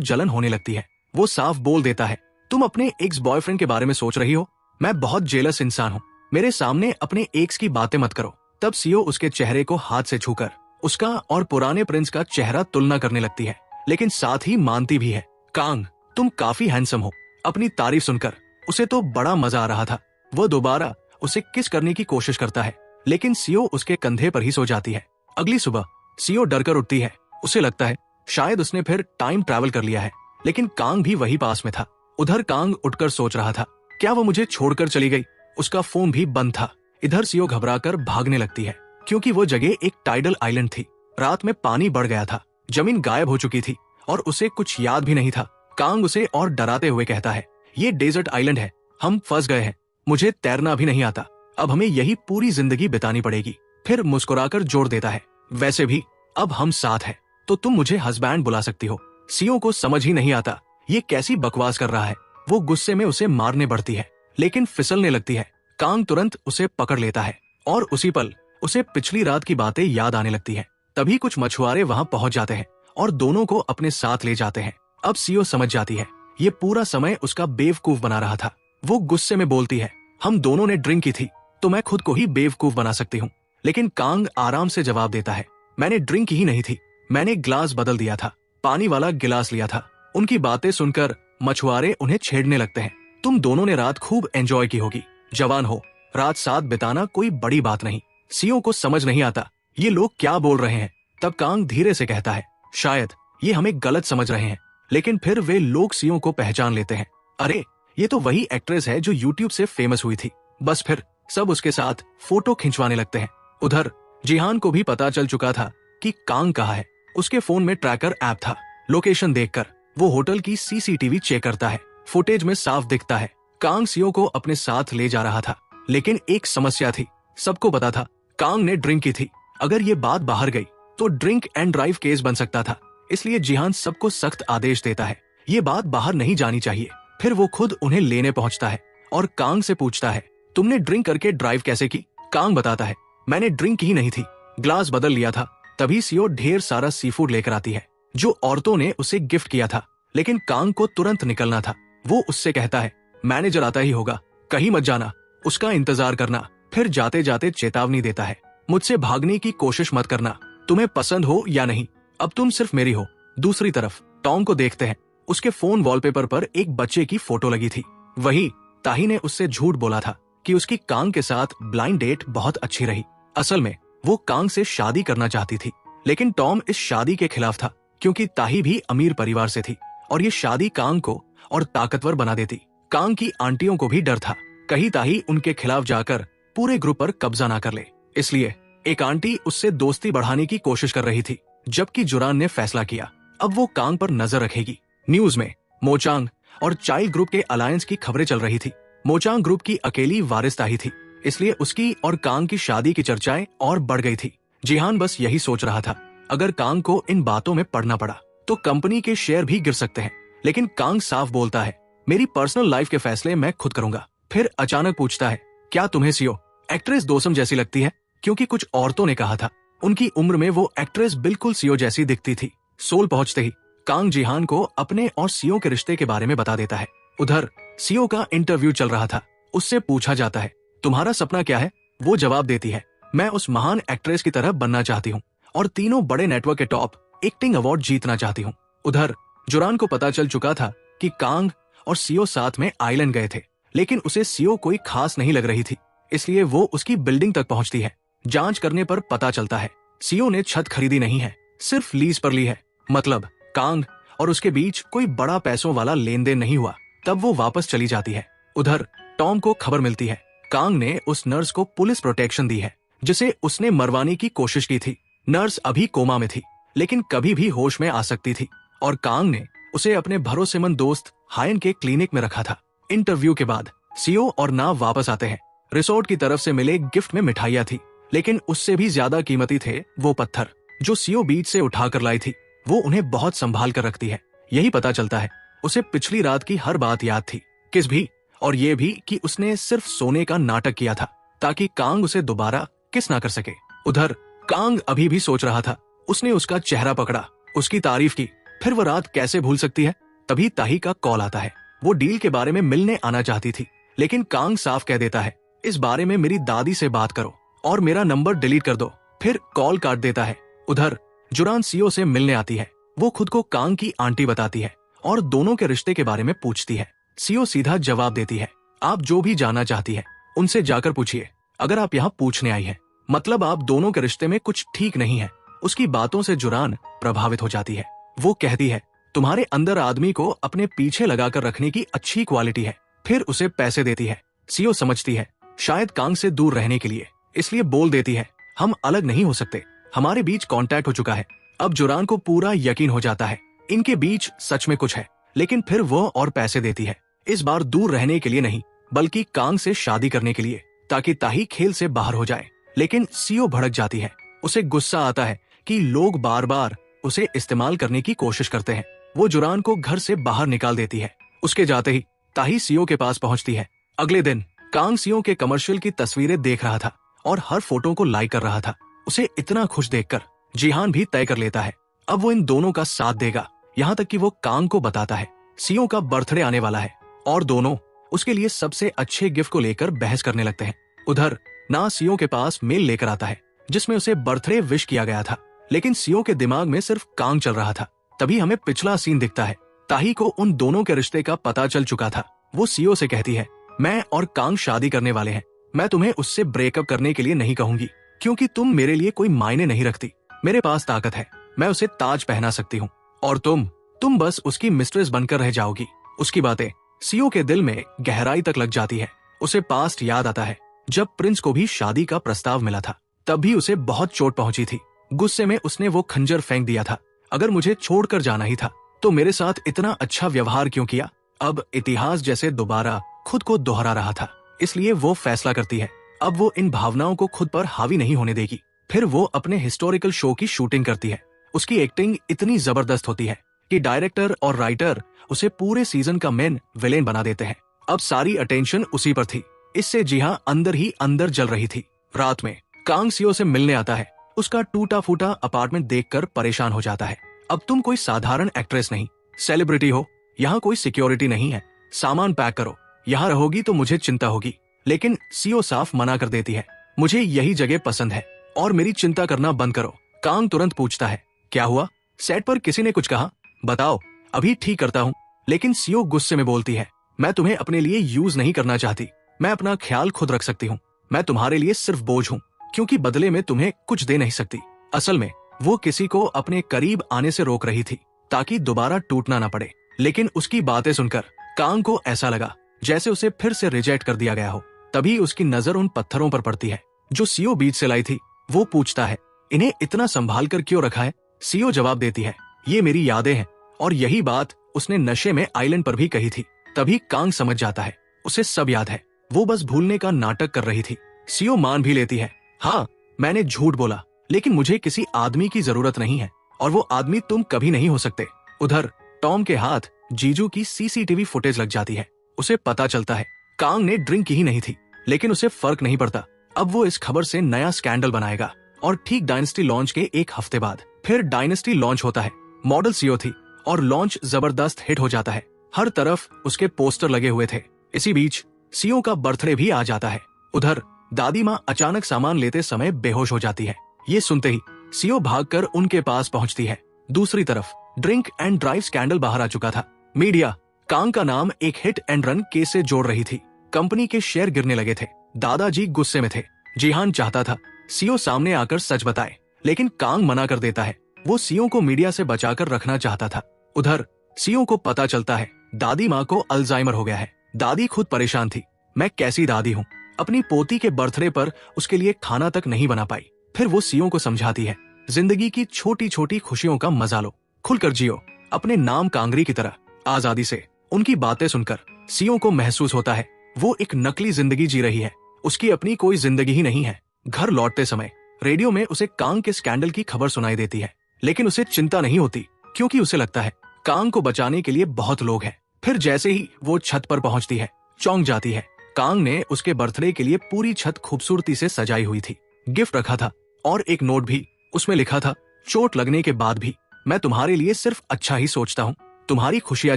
जलन होने लगती है। वो साफ बोल देता है, तुम अपने एक्स बॉयफ्रेंड के बारे में सोच रही हो? मैं बहुत जेलस इंसान हूँ। मेरे सामने अपने एक्स की बातें मत करो। तब सीओ उसके चेहरे को हाथ से छूकर उसका और पुराने प्रिंस का चेहरा तुलना करने लगती है, लेकिन साथ ही मानती भी है, कांग तुम काफी हैंडसम हो। अपनी तारीफ सुनकर उसे तो बड़ा मजा आ रहा था। वो दोबारा उसे किस करने की कोशिश करता है, लेकिन सीओ उसके कंधे पर ही सो जाती है। अगली सुबह सीओ डरकर उठती है। उसे लगता है शायद उसने फिर टाइम ट्रैवल कर लिया है, लेकिन कांग भी वही पास में था। उधर कांग उठकर सोच रहा था, क्या वो मुझे छोड़कर चली गई? उसका फोन भी बंद था। इधर सीओ घबराकर भागने लगती है, क्योंकि वो जगह एक टाइडल आइलैंड थी। रात में पानी बढ़ गया था, जमीन गायब हो चुकी थी और उसे कुछ याद भी नहीं था। कांग उसे और डराते हुए कहता है, ये डेजर्ट आइलैंड है, हम फंस गए हैं, मुझे तैरना भी नहीं आता, अब हमें यही पूरी जिंदगी बितानी पड़ेगी। फिर मुस्कुराकर जोड़ देता है, वैसे भी अब हम साथ हैं, तो तुम मुझे हस्बैंड बुला सकती हो। सीओ को समझ ही नहीं आता ये कैसी बकवास कर रहा है। वो गुस्से में उसे मारने बढ़ती है, लेकिन फिसलने लगती है। कांग तुरंत उसे पकड़ लेता है और उसी पल उसे पिछली रात की बातें याद आने लगती है। तभी कुछ मछुआरे वहां पहुंच जाते हैं और दोनों को अपने साथ ले जाते हैं। अब सीओ समझ जाती है ये पूरा समय उसका बेवकूफ बना रहा था। वो गुस्से में बोलती है, हम दोनों ने ड्रिंक की थी तो मैं खुद को ही बेवकूफ बना सकती हूँ। लेकिन कांग आराम से जवाब देता है, मैंने ड्रिंक ही नहीं थी, मैंने ग्लास बदल दिया था, पानी वाला गिलास लिया था। उनकी बातें सुनकर मछुआरे उन्हें छेड़ने लगते हैं, तुम दोनों ने रात खूब एंजॉय की होगी, जवान हो, रात साथ बिताना कोई बड़ी बात नहीं। सीओ को समझ नहीं आता ये लोग क्या बोल रहे हैं। तब कांग धीरे से कहता है, शायद ये हमें गलत समझ रहे हैं। लेकिन फिर वे लोग सीओ को पहचान लेते हैं, अरे ये तो वही एक्ट्रेस है जो यूट्यूब से फेमस हुई थी। बस फिर सब उसके साथ फोटो खिंचवाने लगते हैं। उधर जिहान को भी पता चल चुका था कि कांग कहाँ है। उसके फोन में ट्रैकर ऐप था। लोकेशन देखकर वो होटल की सीसीटीवी चेक करता है। फुटेज में साफ दिखता है कांग सीओ को अपने साथ ले जा रहा था। लेकिन एक समस्या थी, सबको पता था कांग ने ड्रिंक की थी। अगर ये बात बाहर गई तो ड्रिंक एंड ड्राइव केस बन सकता था। इसलिए जिहान सबको सख्त आदेश देता है, ये बात बाहर नहीं जानी चाहिए। फिर वो खुद उन्हें लेने पहुंचता है और कांग से पूछता है, तुमने ड्रिंक करके ड्राइव कैसे की? कांग बताता है, मैंने ड्रिंक ही नहीं थी, ग्लास बदल लिया था। तभी सीओ ढेर सारा सीफूड लेकर आती है जो औरतों ने उसे गिफ्ट किया था। लेकिन कांग को तुरंत निकलना था। वो उससे कहता है, मैनेजर आता ही होगा, कहीं मत जाना, उसका इंतजार करना। फिर जाते जाते चेतावनी देता है, मुझसे भागने की कोशिश मत करना, तुम्हें पसंद हो या नहीं, अब तुम सिर्फ मेरी हो। दूसरी तरफ टॉम को देखते हैं, उसके फोन वॉलपेपर पर एक बच्चे की फोटो लगी थी। वही ताही ने उससे झूठ बोला था कि उसकी कांग के साथ ब्लाइंड डेट बहुत अच्छी रही। असल में वो कांग से शादी करना चाहती थी, लेकिन टॉम इस शादी के खिलाफ था, क्योंकि ताही भी अमीर परिवार से थी और ये शादी कांग को और ताकतवर बना देती। कांग की आंटियों को भी डर था कहीं ताही उनके खिलाफ जाकर पूरे ग्रुप पर कब्जा ना कर ले। इसलिए एक आंटी उससे दोस्ती बढ़ाने की कोशिश कर रही थी, जबकि जुरान ने फैसला किया अब वो कांग पर नजर रखेगी। न्यूज में मोचांग और चाइल्ड ग्रुप के अलायंस की खबरें चल रही थी। मोचांग ग्रुप की अकेली वारिस ताही थी, इसलिए उसकी और कांग की शादी की चर्चाएं और बढ़ गई थी। जिहान बस यही सोच रहा था, अगर कांग को इन बातों में पड़ना पड़ा तो कंपनी के शेयर भी गिर सकते हैं। लेकिन कांग साफ बोलता है, मेरी पर्सनल लाइफ के फैसले मैं खुद करूंगा। फिर अचानक पूछता है, क्या तुम्हें सीओ एक्ट्रेस दोसम जैसी लगती है? क्योंकि कुछ औरतों ने कहा था उनकी उम्र में वो एक्ट्रेस बिल्कुल सीओ जैसी दिखती थी। सोल पहुंचते ही कांग जिहान को अपने और सीओ के रिश्ते के बारे में बता देता है। उधर सीओ का इंटरव्यू चल रहा था। उससे पूछा जाता है, तुम्हारा सपना क्या है? वो जवाब देती है, मैं उस महान एक्ट्रेस की तरह बनना चाहती हूँ और तीनों बड़े नेटवर्क के टॉप एक्टिंग अवार्ड जीतना चाहती हूँ। उधर जुरान को पता चल चुका था कि कांग और सीओ साथ में आइलैंड गए थे, लेकिन उसे सीओ कोई खास नहीं लग रही थी, इसलिए वो उसकी बिल्डिंग तक पहुंचती है। जांच करने पर पता चलता है सीओ ने छत खरीदी नहीं है, सिर्फ लीज पर ली है। मतलब कांग और उसके बीच कोई बड़ा पैसों वाला लेन देन नहीं हुआ। तब वो वापस चली जाती है। उधर टॉम को खबर मिलती है, कांग ने उस नर्स को पुलिस प्रोटेक्शन दी है जिसे उसने मरवाने की कोशिश की थी। नर्स अभी कोमा में थी, लेकिन कभी भी होश में आ सकती थी और कांग ने उसे अपने भरोसेमंद दोस्त हायन के क्लिनिक में रखा था। इंटरव्यू के बाद सीओ और नाव वापस आते हैं। रिसोर्ट की तरफ से मिले गिफ्ट में मिठाइयां थी, लेकिन उससे भी ज्यादा कीमती थे वो पत्थर जो सीओ बीच से उठाकर लाई थी। वो उन्हें बहुत संभाल कर रखती है। यही पता चलता है उसे पिछली रात की हर बात याद थी, किस भी, और ये भी कि उसने सिर्फ सोने का नाटक किया था ताकि कांग उसे दोबारा किस ना कर सके। उधर कांग अभी भी सोच रहा था। उसने उसका चेहरा पकड़ा, उसकी तारीफ की, फिर वो रात कैसे भूल सकती है। तभी ताही का कॉल आता है। वो डील के बारे में मिलने आना चाहती थी, लेकिन कांग साफ कह देता है, इस बारे में मेरी दादी से बात करो और मेरा नंबर डिलीट कर दो। फिर कॉल काट देता है। उधर जुरान सीओ से मिलने आती है। वो खुद को कांग की आंटी बताती है और दोनों के रिश्ते के बारे में पूछती है। सीओ सीधा जवाब देती है, आप जो भी जानना चाहती है उनसे जाकर पूछिए। अगर आप यहाँ पूछने आई हैं, मतलब आप दोनों के रिश्ते में कुछ ठीक नहीं है। उसकी बातों से जुरान प्रभावित हो जाती है। वो कहती है, तुम्हारे अंदर आदमी को अपने पीछे लगाकर रखने की अच्छी क्वालिटी है। फिर उसे पैसे देती है। सीओ समझती है, शायद कांग से दूर रहने के लिए, इसलिए बोल देती है, हम अलग नहीं हो सकते, हमारे बीच कांटेक्ट हो चुका है। अब जुरान को पूरा यकीन हो जाता है, इनके बीच सच में कुछ है। लेकिन फिर वो और पैसे देती है, इस बार दूर रहने के लिए नहीं, बल्कि कांग से शादी करने के लिए, ताकि ताही खेल से बाहर हो जाए। लेकिन सीओ भड़क जाती है। उसे गुस्सा आता है कि लोग बार बार उसे इस्तेमाल करने की कोशिश करते हैं। वो जुरान को घर से बाहर निकाल देती है। उसके जाते ही ताही सीओ के पास पहुंचती है। अगले दिन कांग सीओ के कमर्शियल की तस्वीरें देख रहा था और हर फोटो को लाइक कर रहा था। उसे इतना खुश देखकर जिहान भी तय कर लेता है, अब वो इन दोनों का साथ देगा। यहाँ तक कि वो कांग को बताता है सीओ का बर्थडे आने वाला है और दोनों उसके लिए सबसे अच्छे गिफ्ट को लेकर बहस करने लगते हैं। उधर ना सीओ के पास मेल लेकर आता है जिसमें उसे बर्थडे विश किया गया था, लेकिन सीओ के दिमाग में सिर्फ कांग चल रहा था। तभी हमें पिछला सीन दिखता है। ताही को उन दोनों के रिश्ते का पता चल चुका था। वो सीओ से कहती है, मैं और कांग शादी करने वाले हैं। मैं तुम्हें उससे ब्रेकअप करने के लिए नहीं कहूंगी, क्योंकि तुम मेरे लिए कोई मायने नहीं रखती। मेरे पास ताकत है, मैं उसे ताज पहना सकती हूँ और तुम बस उसकी मिस्ट्रेस बनकर रह जाओगी। उसकी बातें सीओ के दिल में गहराई तक लग जाती है। उसे पास्ट याद आता है, जब प्रिंस को भी शादी का प्रस्ताव मिला था, तब भी उसे बहुत चोट पहुंची थी। गुस्से में उसने वो खंजर फेंक दिया था। अगर मुझे छोड़कर जाना ही था तो मेरे साथ इतना अच्छा व्यवहार क्यों किया। अब इतिहास जैसे दोबारा खुद को दोहरा रहा था, इसलिए वो फैसला करती है, अब वो इन भावनाओं को खुद पर हावी नहीं होने देगी। फिर वो अपने हिस्टोरिकल शो की शूटिंग करती है। उसकी एक्टिंग इतनी जबरदस्त होती है कि डायरेक्टर और राइटर उसे पूरे सीजन का मेन विलेन बना देते हैं। अब सारी अटेंशन उसी पर थी। इससे जिहा अंदर ही अंदर जल रही थी। रात में कांग सीओ से मिलने आता है। उसका टूटा फूटा अपार्टमेंट देखकर परेशान हो जाता है। अब तुम कोई साधारण एक्ट्रेस नहीं, सेलिब्रिटी हो। यहाँ कोई सिक्योरिटी नहीं है, सामान पैक करो, यहाँ रहोगी तो मुझे चिंता होगी। लेकिन सीओ साफ मना कर देती है, मुझे यही जगह पसंद है और मेरी चिंता करना बंद करो। कांग तुरंत पूछता है, क्या हुआ, सेट पर किसी ने कुछ कहा? बताओ, अभी ठीक करता हूँ। लेकिन सीओ गुस्से में बोलती है, मैं तुम्हें अपने लिए यूज नहीं करना चाहती, मैं अपना ख्याल खुद रख सकती हूँ। मैं तुम्हारे लिए सिर्फ बोझ हूँ, क्योंकि बदले में तुम्हें कुछ दे नहीं सकती। असल में वो किसी को अपने करीब आने से रोक रही थी ताकि दोबारा टूटना ना पड़े। लेकिन उसकी बातें सुनकर कांग को ऐसा लगा जैसे उसे फिर से रिजेक्ट कर दिया गया हो। तभी उसकी नजर उन पत्थरों पर पड़ती है जो सीओ बीच से लाई थी। वो पूछता है, इन्हें इतना संभाल कर क्यों रखा है? सीओ जवाब देती है, ये मेरी यादें हैं, और यही बात उसने नशे में आइलैंड पर भी कही थी। तभी कांग समझ जाता है, उसे सब याद है, वो बस भूलने का नाटक कर रही थी। सीओ मान भी लेती है, हाँ मैंने झूठ बोला, लेकिन मुझे किसी आदमी की जरूरत नहीं है और वो आदमी तुम कभी नहीं हो सकते। उधर टॉम के हाथ जीजू की सीसीटीवी फुटेज लग जाती है। उसे पता चलता है कांग ने ड्रिंक की ही नहीं थी, लेकिन उसे फर्क नहीं पड़ता। अब वो इस खबर से नया स्कैंडल बनाएगा। और ठीक डायनेस्टी लॉन्च के एक हफ्ते बाद फिर डायनेस्टी लॉन्च होता है। मॉडल सीओ थी और लॉन्च जबरदस्त हिट हो जाता है। हर तरफ उसके पोस्टर लगे हुए थे। इसी बीच सीओ का बर्थडे भी आ जाता है। उधर दादी माँ अचानक सामान लेते समय बेहोश हो जाती है। ये सुनते ही सीओ भागकर उनके पास पहुंचती है। दूसरी तरफ ड्रिंक एंड ड्राइव स्कैंडल बाहर आ चुका था। मीडिया कांग का नाम एक हिट एंड रन केस से जोड़ रही थी। कंपनी के शेयर गिरने लगे थे। दादाजी गुस्से में थे। जिहान चाहता था सीओ सामने आकर सच बताए, लेकिन कांग मना कर देता है। वो सीओ को मीडिया से बचाकर रखना चाहता था। उधर सीओ को पता चलता है दादी माँ को अल्जाइमर हो गया है। दादी खुद परेशान थी, मैं कैसी दादी हूँ, अपनी पोती के बर्थडे पर उसके लिए खाना तक नहीं बना पाई। फिर वो सीओ को समझाती है, जिंदगी की छोटी छोटी खुशियों का मजा लो, खुलकर जियो, अपने नाम कांगरी की तरह आजादी से। उनकी बातें सुनकर सीओ को महसूस होता है वो एक नकली जिंदगी जी रही है, उसकी अपनी कोई जिंदगी ही नहीं है। घर लौटते समय रेडियो में उसे कांग के स्कैंडल की खबर सुनाई देती है, लेकिन उसे चिंता नहीं होती, क्योंकि उसे लगता है कांग को बचाने के लिए बहुत लोग हैं। फिर जैसे ही वो छत पर पहुंचती है, चौंक जाती है। कांग ने उसके बर्थडे के लिए पूरी छत खूबसूरती से सजाई हुई थी, गिफ्ट रखा था और एक नोट भी। उसमें लिखा था, चोट लगने के बाद भी मैं तुम्हारे लिए सिर्फ अच्छा ही सोचता हूँ, तुम्हारी खुशियां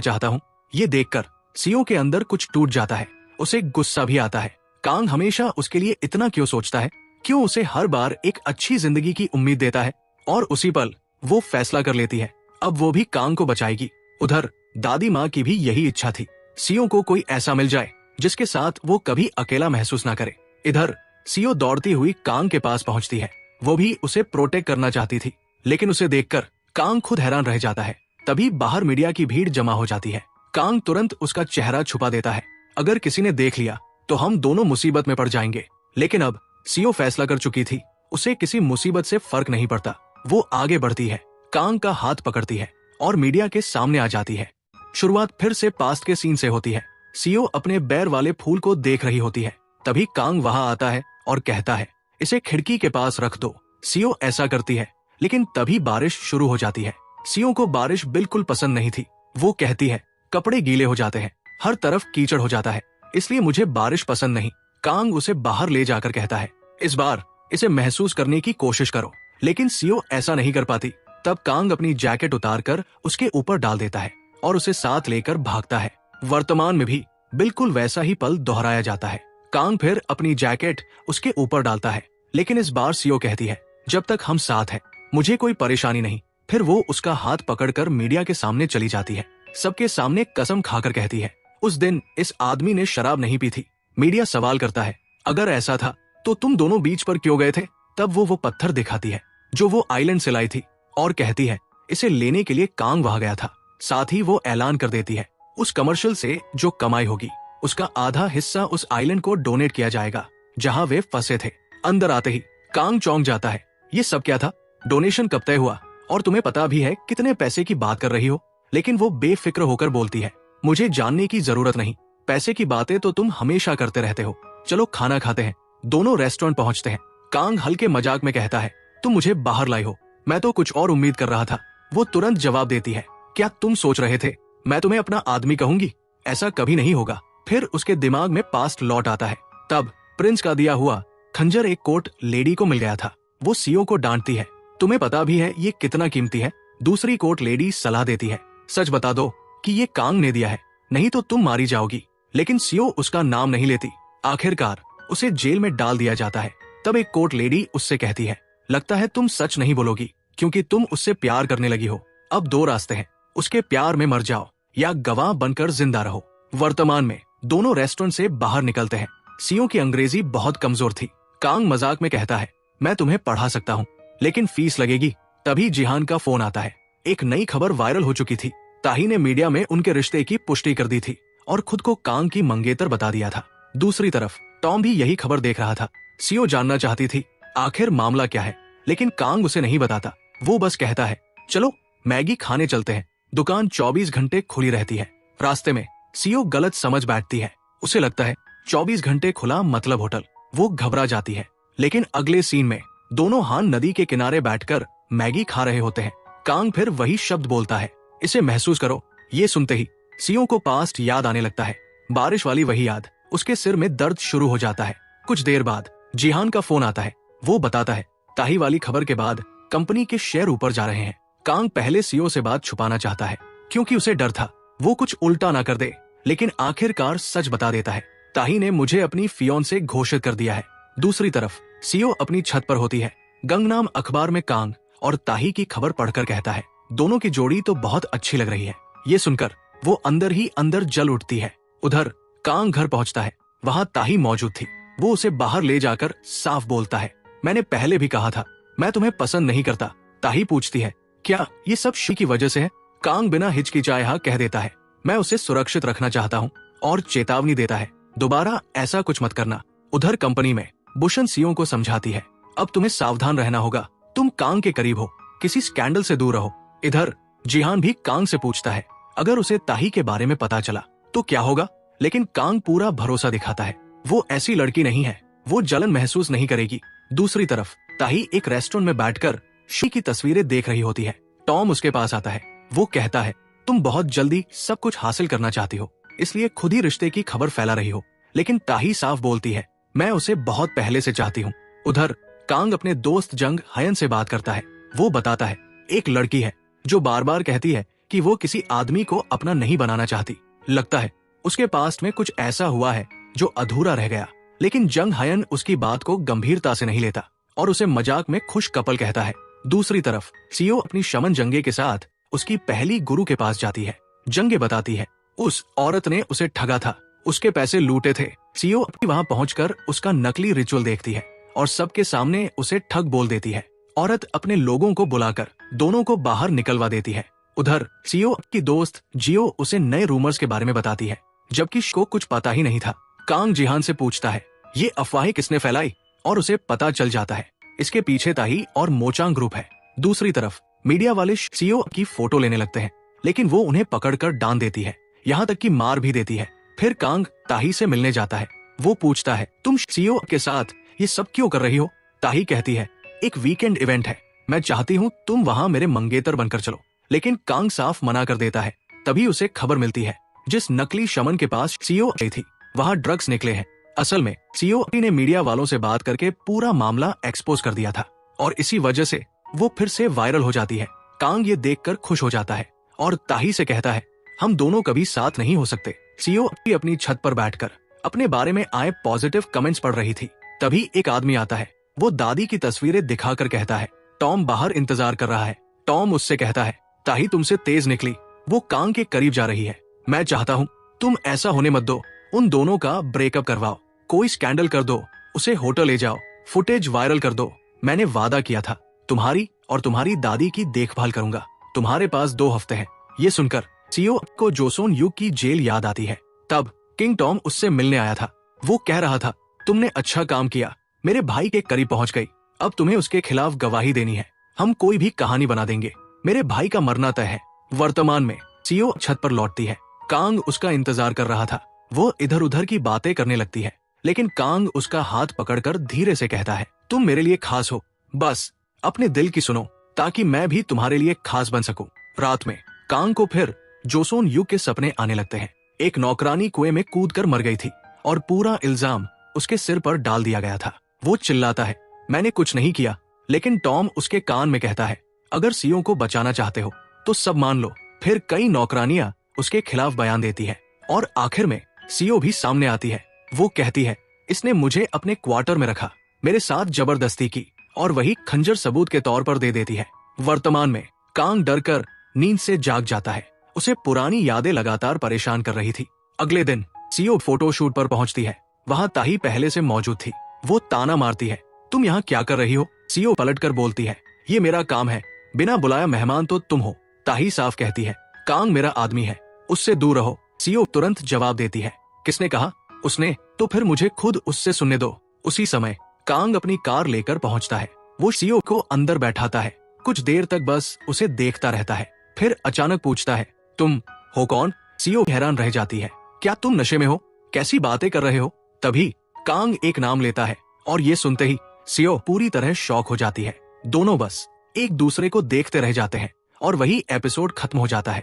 चाहता हूँ। ये देखकर सीओ के अंदर कुछ टूट जाता है। उसे गुस्सा भी आता है। कांग हमेशा उसके लिए इतना क्यों सोचता है? क्यों उसे हर बार एक अच्छी जिंदगी की उम्मीद देता है? और उसी पल वो फैसला कर लेती है, अब वो भी कांग को बचाएगी। उधर दादी माँ की भी यही इच्छा थी, सीओ को कोई ऐसा मिल जाए जिसके साथ वो कभी अकेला महसूस ना करे। इधर सीओ दौड़ती हुई कांग के पास पहुंचती है। वो भी उसे प्रोटेक्ट करना चाहती थी, लेकिन उसे देखकर कांग खुद हैरान रह जाता है। तभी बाहर मीडिया की भीड़ जमा हो जाती है। कांग तुरंत उसका चेहरा छुपा देता है, अगर किसी ने देख लिया तो हम दोनों मुसीबत में पड़ जाएंगे। लेकिन अब सीओ फैसला कर चुकी थी, उसे किसी मुसीबत से फर्क नहीं पड़ता। वो आगे बढ़ती है, कांग का हाथ पकड़ती है और मीडिया के सामने आ जाती है। शुरुआत फिर से पास्ट के सीन से होती है। सीओ अपने बैर वाले फूल को देख रही होती है। तभी कांग वहां आता है और कहता है, इसे खिड़की के पास रख दो। सीओ ऐसा करती है, लेकिन तभी बारिश शुरू हो जाती है। सीओ को बारिश बिल्कुल पसंद नहीं थी। वो कहती है, कपड़े गीले हो जाते हैं, हर तरफ कीचड़ हो जाता है, इसलिए मुझे बारिश पसंद नहीं। कांग उसे बाहर ले जाकर कहता है, इस बार इसे महसूस करने की कोशिश करो। लेकिन सीओ ऐसा नहीं कर पाती। तब कांग अपनी जैकेट उतारकर उसके ऊपर डाल देता है और उसे साथ लेकर भागता है। वर्तमान में भी बिल्कुल वैसा ही पल दोहराया जाता है। कांग फिर अपनी जैकेट उसके ऊपर डालता है, लेकिन इस बार सीओ कहती है, जब तक हम साथ हैं मुझे कोई परेशानी नहीं। फिर वो उसका हाथ पकड़कर मीडिया के सामने चली जाती है। सबके सामने कसम खाकर कहती है, उस दिन इस आदमी ने शराब नहीं पी थी। मीडिया सवाल करता है, अगर ऐसा था तो तुम दोनों बीच पर क्यों गए थे? तब वो पत्थर दिखाती है जो वो आइलैंड से लाई थी और कहती है, इसे लेने के लिए कांग वहां गया था। साथ ही वो ऐलान कर देती है, उस कमर्शियल से जो कमाई होगी उसका आधा हिस्सा उस आइलैंड को डोनेट किया जाएगा जहां वे फंसे थे। अंदर आते ही कांग चौंक जाता है, ये सब क्या था? डोनेशन कब तय हुआ? और तुम्हें पता भी है कितने पैसे की बात कर रही हो? लेकिन वो बेफिक्र होकर बोलती है, मुझे जानने की जरूरत नहीं, पैसे की बातें तो तुम हमेशा करते रहते हो, चलो खाना खाते हैं। दोनों रेस्टोरेंट पहुंचते हैं। कांग हल्के मजाक में कहता है, तुम मुझे बाहर लाई हो, मैं तो कुछ और उम्मीद कर रहा था। वो तुरंत जवाब देती है, क्या तुम सोच रहे थे मैं तुम्हें अपना आदमी कहूंगी? ऐसा कभी नहीं होगा। फिर उसके दिमाग में पास्ट लौट आता है। तब प्रिंस का दिया हुआ खंजर एक कोर्ट लेडी को मिल गया था। वो सीओ को डांटती है, तुम्हें पता भी है ये कितना कीमती है? दूसरी कोर्ट लेडी सलाह देती है, सच बता दो कि ये कांग ने दिया है, नहीं तो तुम मारी जाओगी। लेकिन सीओ उसका नाम नहीं लेती। आखिरकार उसे जेल में डाल दिया जाता है। तब एक कोर्ट लेडी उससे कहती है, लगता है तुम सच नहीं बोलोगी क्योंकि तुम उससे प्यार करने लगी हो। अब दो रास्ते हैं, उसके प्यार में मर जाओ या गवाह बनकर जिंदा रहो। वर्तमान में दोनों रेस्टोरेंट से बाहर निकलते हैं। सीओ की अंग्रेजी बहुत कमजोर थी। कांग मजाक में कहता है, मैं तुम्हें पढ़ा सकता हूँ लेकिन फीस लगेगी। तभी जिहान का फोन आता है। एक नई खबर वायरल हो चुकी थी। ताही ने मीडिया में उनके रिश्ते की पुष्टि कर दी थी और खुद को कांग की मंगेतर बता दिया था। दूसरी तरफ टॉम भी यही खबर देख रहा था। सीओ जानना चाहती थी आखिर मामला क्या है, लेकिन कांग उसे नहीं बताता। वो बस कहता है, चलो मैगी खाने चलते हैं। दुकान 24 घंटे खुली रहती है। रास्ते में सीओ गलत समझ बैठती है। उसे लगता है 24 घंटे खुला मतलब होटल। वो घबरा जाती है। लेकिन अगले सीन में दोनों हान नदी के किनारे बैठकर मैगी खा रहे होते हैं। कांग फिर वही शब्द बोलता है, इसे महसूस करो। ये सुनते ही सीओ को पास्ट याद आने लगता है, बारिश वाली वही याद। उसके सिर में दर्द शुरू हो जाता है। कुछ देर बाद जिहान का फोन आता है। वो बताता है, ताही वाली खबर के बाद कंपनी के शेयर ऊपर जा रहे हैं। कांग पहले सीओ से बात छुपाना चाहता है क्योंकि उसे डर था वो कुछ उल्टा ना कर दे, लेकिन आखिरकार सच बता देता है, ताही ने मुझे अपनी फियोंसे घोषित कर दिया है। दूसरी तरफ सीओ अपनी छत पर होती है। गंगनाम अखबार में कांग और ताही की खबर पढ़कर कहता है, दोनों की जोड़ी तो बहुत अच्छी लग रही है। ये सुनकर वो अंदर ही अंदर जल उठती है। उधर कांग घर पहुंचता है। वहां ताही मौजूद थी। वो उसे बाहर ले जाकर साफ बोलता है, मैंने पहले भी कहा था मैं तुम्हें पसंद नहीं करता। ताही पूछती है, क्या ये सब शी की वजह से है? कांग बिना हिचकिचाए कह देता है, मैं उसे सुरक्षित रखना चाहता हूँ, और चेतावनी देता है, दोबारा ऐसा कुछ मत करना। उधर कंपनी में बुशन सीओ को समझाती है, अब तुम्हें सावधान रहना होगा, तुम कांग के करीब हो, किसी स्कैंडल से दूर रहो। इधर जिहान भी कांग से पूछता है, अगर उसे ताही के बारे में पता चला तो क्या होगा? लेकिन कांग पूरा भरोसा दिखाता है, वो ऐसी लड़की नहीं है, वो जलन महसूस नहीं करेगी। दूसरी तरफ ताही एक रेस्टोरेंट में बैठकर शी की तस्वीरें देख रही होती है। टॉम उसके पास आता है। वो कहता है, तुम बहुत जल्दी सब कुछ हासिल करना चाहती हो, इसलिए खुद ही रिश्ते की खबर फैला रही हो। लेकिन ताही साफ बोलती है, मैं उसे बहुत पहले से चाहती हूँ। उधर कांग अपने दोस्त जंग हयन से बात करता है। वो बताता है, एक लड़की है जो बार बार कहती है कि वो किसी आदमी को अपना नहीं बनाना चाहती। लगता है उसके पास्ट में कुछ ऐसा हुआ है जो अधूरा रह गया। लेकिन जंग हयन उसकी बात को गंभीरता से नहीं लेता और उसे मजाक में खुश कपल कहता है। दूसरी तरफ सीओ अपनी शमन जंगे के साथ उसकी पहली गुरु के पास जाती है। जंगे बताती है, उस औरत ने उसे ठगा था, उसके पैसे लूटे थे। सीओ वहां पहुंचकर उसका नकली रिचुअल देखती है और सबके सामने उसे ठग बोल देती है। औरत अपने लोगों को बुलाकर दोनों को बाहर निकलवा देती है। उधर सीओ की दोस्त जियो उसे नए रूमर्स के बारे में बताती है, जबकि को कुछ पता ही नहीं था। कांग जिहान से पूछता है, ये अफवाहें किसने फैलाई, और उसे पता चल जाता है इसके पीछे ताही और मोचांग ग्रुप है। दूसरी तरफ मीडिया वाले सीओ की फोटो लेने लगते हैं, लेकिन वो उन्हें पकड़कर डांट देती है, यहाँ तक कि मार भी देती है। फिर कांग ताही से मिलने जाता है। वो पूछता है, तुम सीओ के साथ ये सब क्यों कर रही हो? ताही कहती है, एक वीकेंड इवेंट है, मैं चाहती हूँ तुम वहाँ मेरे मंगेतर बनकर चलो। लेकिन कांग साफ मना कर देता है। तभी उसे खबर मिलती है, जिस नकली शमन के पास सीओ गई थी वहाँ ड्रग्स निकले हैं। असल में सीओ ने मीडिया वालों से बात करके पूरा मामला एक्सपोज कर दिया था और इसी वजह से वो फिर से वायरल हो जाती है। कांग ये देखकर खुश हो जाता है और ताही से कहता है, हम दोनों कभी साथ नहीं हो सकते। सीओ अपनी छत पर बैठकर अपने बारे में आए पॉजिटिव कमेंट्स पढ़ रही थी। तभी एक आदमी आता है। वो दादी की तस्वीरें दिखाकर कहता है, टॉम बाहर इंतजार कर रहा है। टॉम उससे कहता है, ताही तुमसे तेज निकली। वो कांग के करीब जा रही है। मैं चाहता हूँ तुम ऐसा होने मत दो, उन दोनों का ब्रेकअप करवाओ, कोई स्कैंडल कर दो, उसे होटल ले जाओ, फुटेज वायरल कर दो। मैंने वादा किया था, तुम्हारी और तुम्हारी दादी की देखभाल करूंगा। तुम्हारे पास 2 हफ्ते हैं। ये सुनकर सीओ को जोसोन युग की जेल याद आती है। तब किंग टॉम उससे मिलने आया था। वो कह रहा था, तुमने अच्छा काम किया, मेरे भाई के करीब पहुंच गई। अब तुम्हें उसके खिलाफ गवाही देनी है। हम कोई भी कहानी बना देंगे। मेरे भाई का मरना तय है। वर्तमान में सीओ छत पर लौटती है। कांग उसका इंतजार कर रहा था। वो इधर उधर की बातें करने लगती है, लेकिन कांग उसका हाथ पकड़कर धीरे से कहता है, तुम मेरे लिए खास हो, बस अपने दिल की सुनो, ताकि मैं भी तुम्हारे लिए खास बन सकूं। रात में कांग को फिर जोसोन युग के सपने आने लगते हैं। एक नौकरानी कुएं में कूदकर मर गई थी और पूरा इल्जाम उसके सिर पर डाल दिया गया था। वो चिल्लाता है, मैंने कुछ नहीं किया। लेकिन टॉम उसके कान में कहता है, अगर सीओ को बचाना चाहते हो तो सब मान लो। फिर कई नौकरानियां उसके खिलाफ बयान देती है और आखिर में सीओ भी सामने आती है। वो कहती है, इसने मुझे अपने क्वार्टर में रखा, मेरे साथ जबरदस्ती की और वही खंजर सबूत के तौर पर दे देती है। वर्तमान में कांग डरकर नींद से जाग जाता है। उसे पुरानी यादें लगातार परेशान कर रही थी। अगले दिन सीओ फोटोशूट पर पहुंचती है। वहां ताही पहले से मौजूद थी। वो ताना मारती है, तुम यहाँ क्या कर रही हो? सीओ पलटकर बोलती है, ये मेरा काम है, बिना बुलाया मेहमान तो तुम हो। ताही साफ कहती है, कांग मेरा आदमी है, उससे दूर रहो। सीओ तुरंत जवाब देती है, किसने कहा? उसने, तो फिर मुझे खुद उससे सुनने दो। उसी समय कांग अपनी कार लेकर पहुंचता है। वो सीओ को अंदर बैठाता है। कुछ देर तक बस उसे देखता रहता है। फिर अचानक पूछता है, तुम हो कौन? सीओ हैरान रह जाती है, क्या तुम नशे में हो? कैसी बातें कर रहे हो? तभी कांग एक नाम लेता है और ये सुनते ही सीओ पूरी तरह शॉक हो जाती है। दोनों बस एक दूसरे को देखते रह जाते हैं और वही एपिसोड खत्म हो जाता है।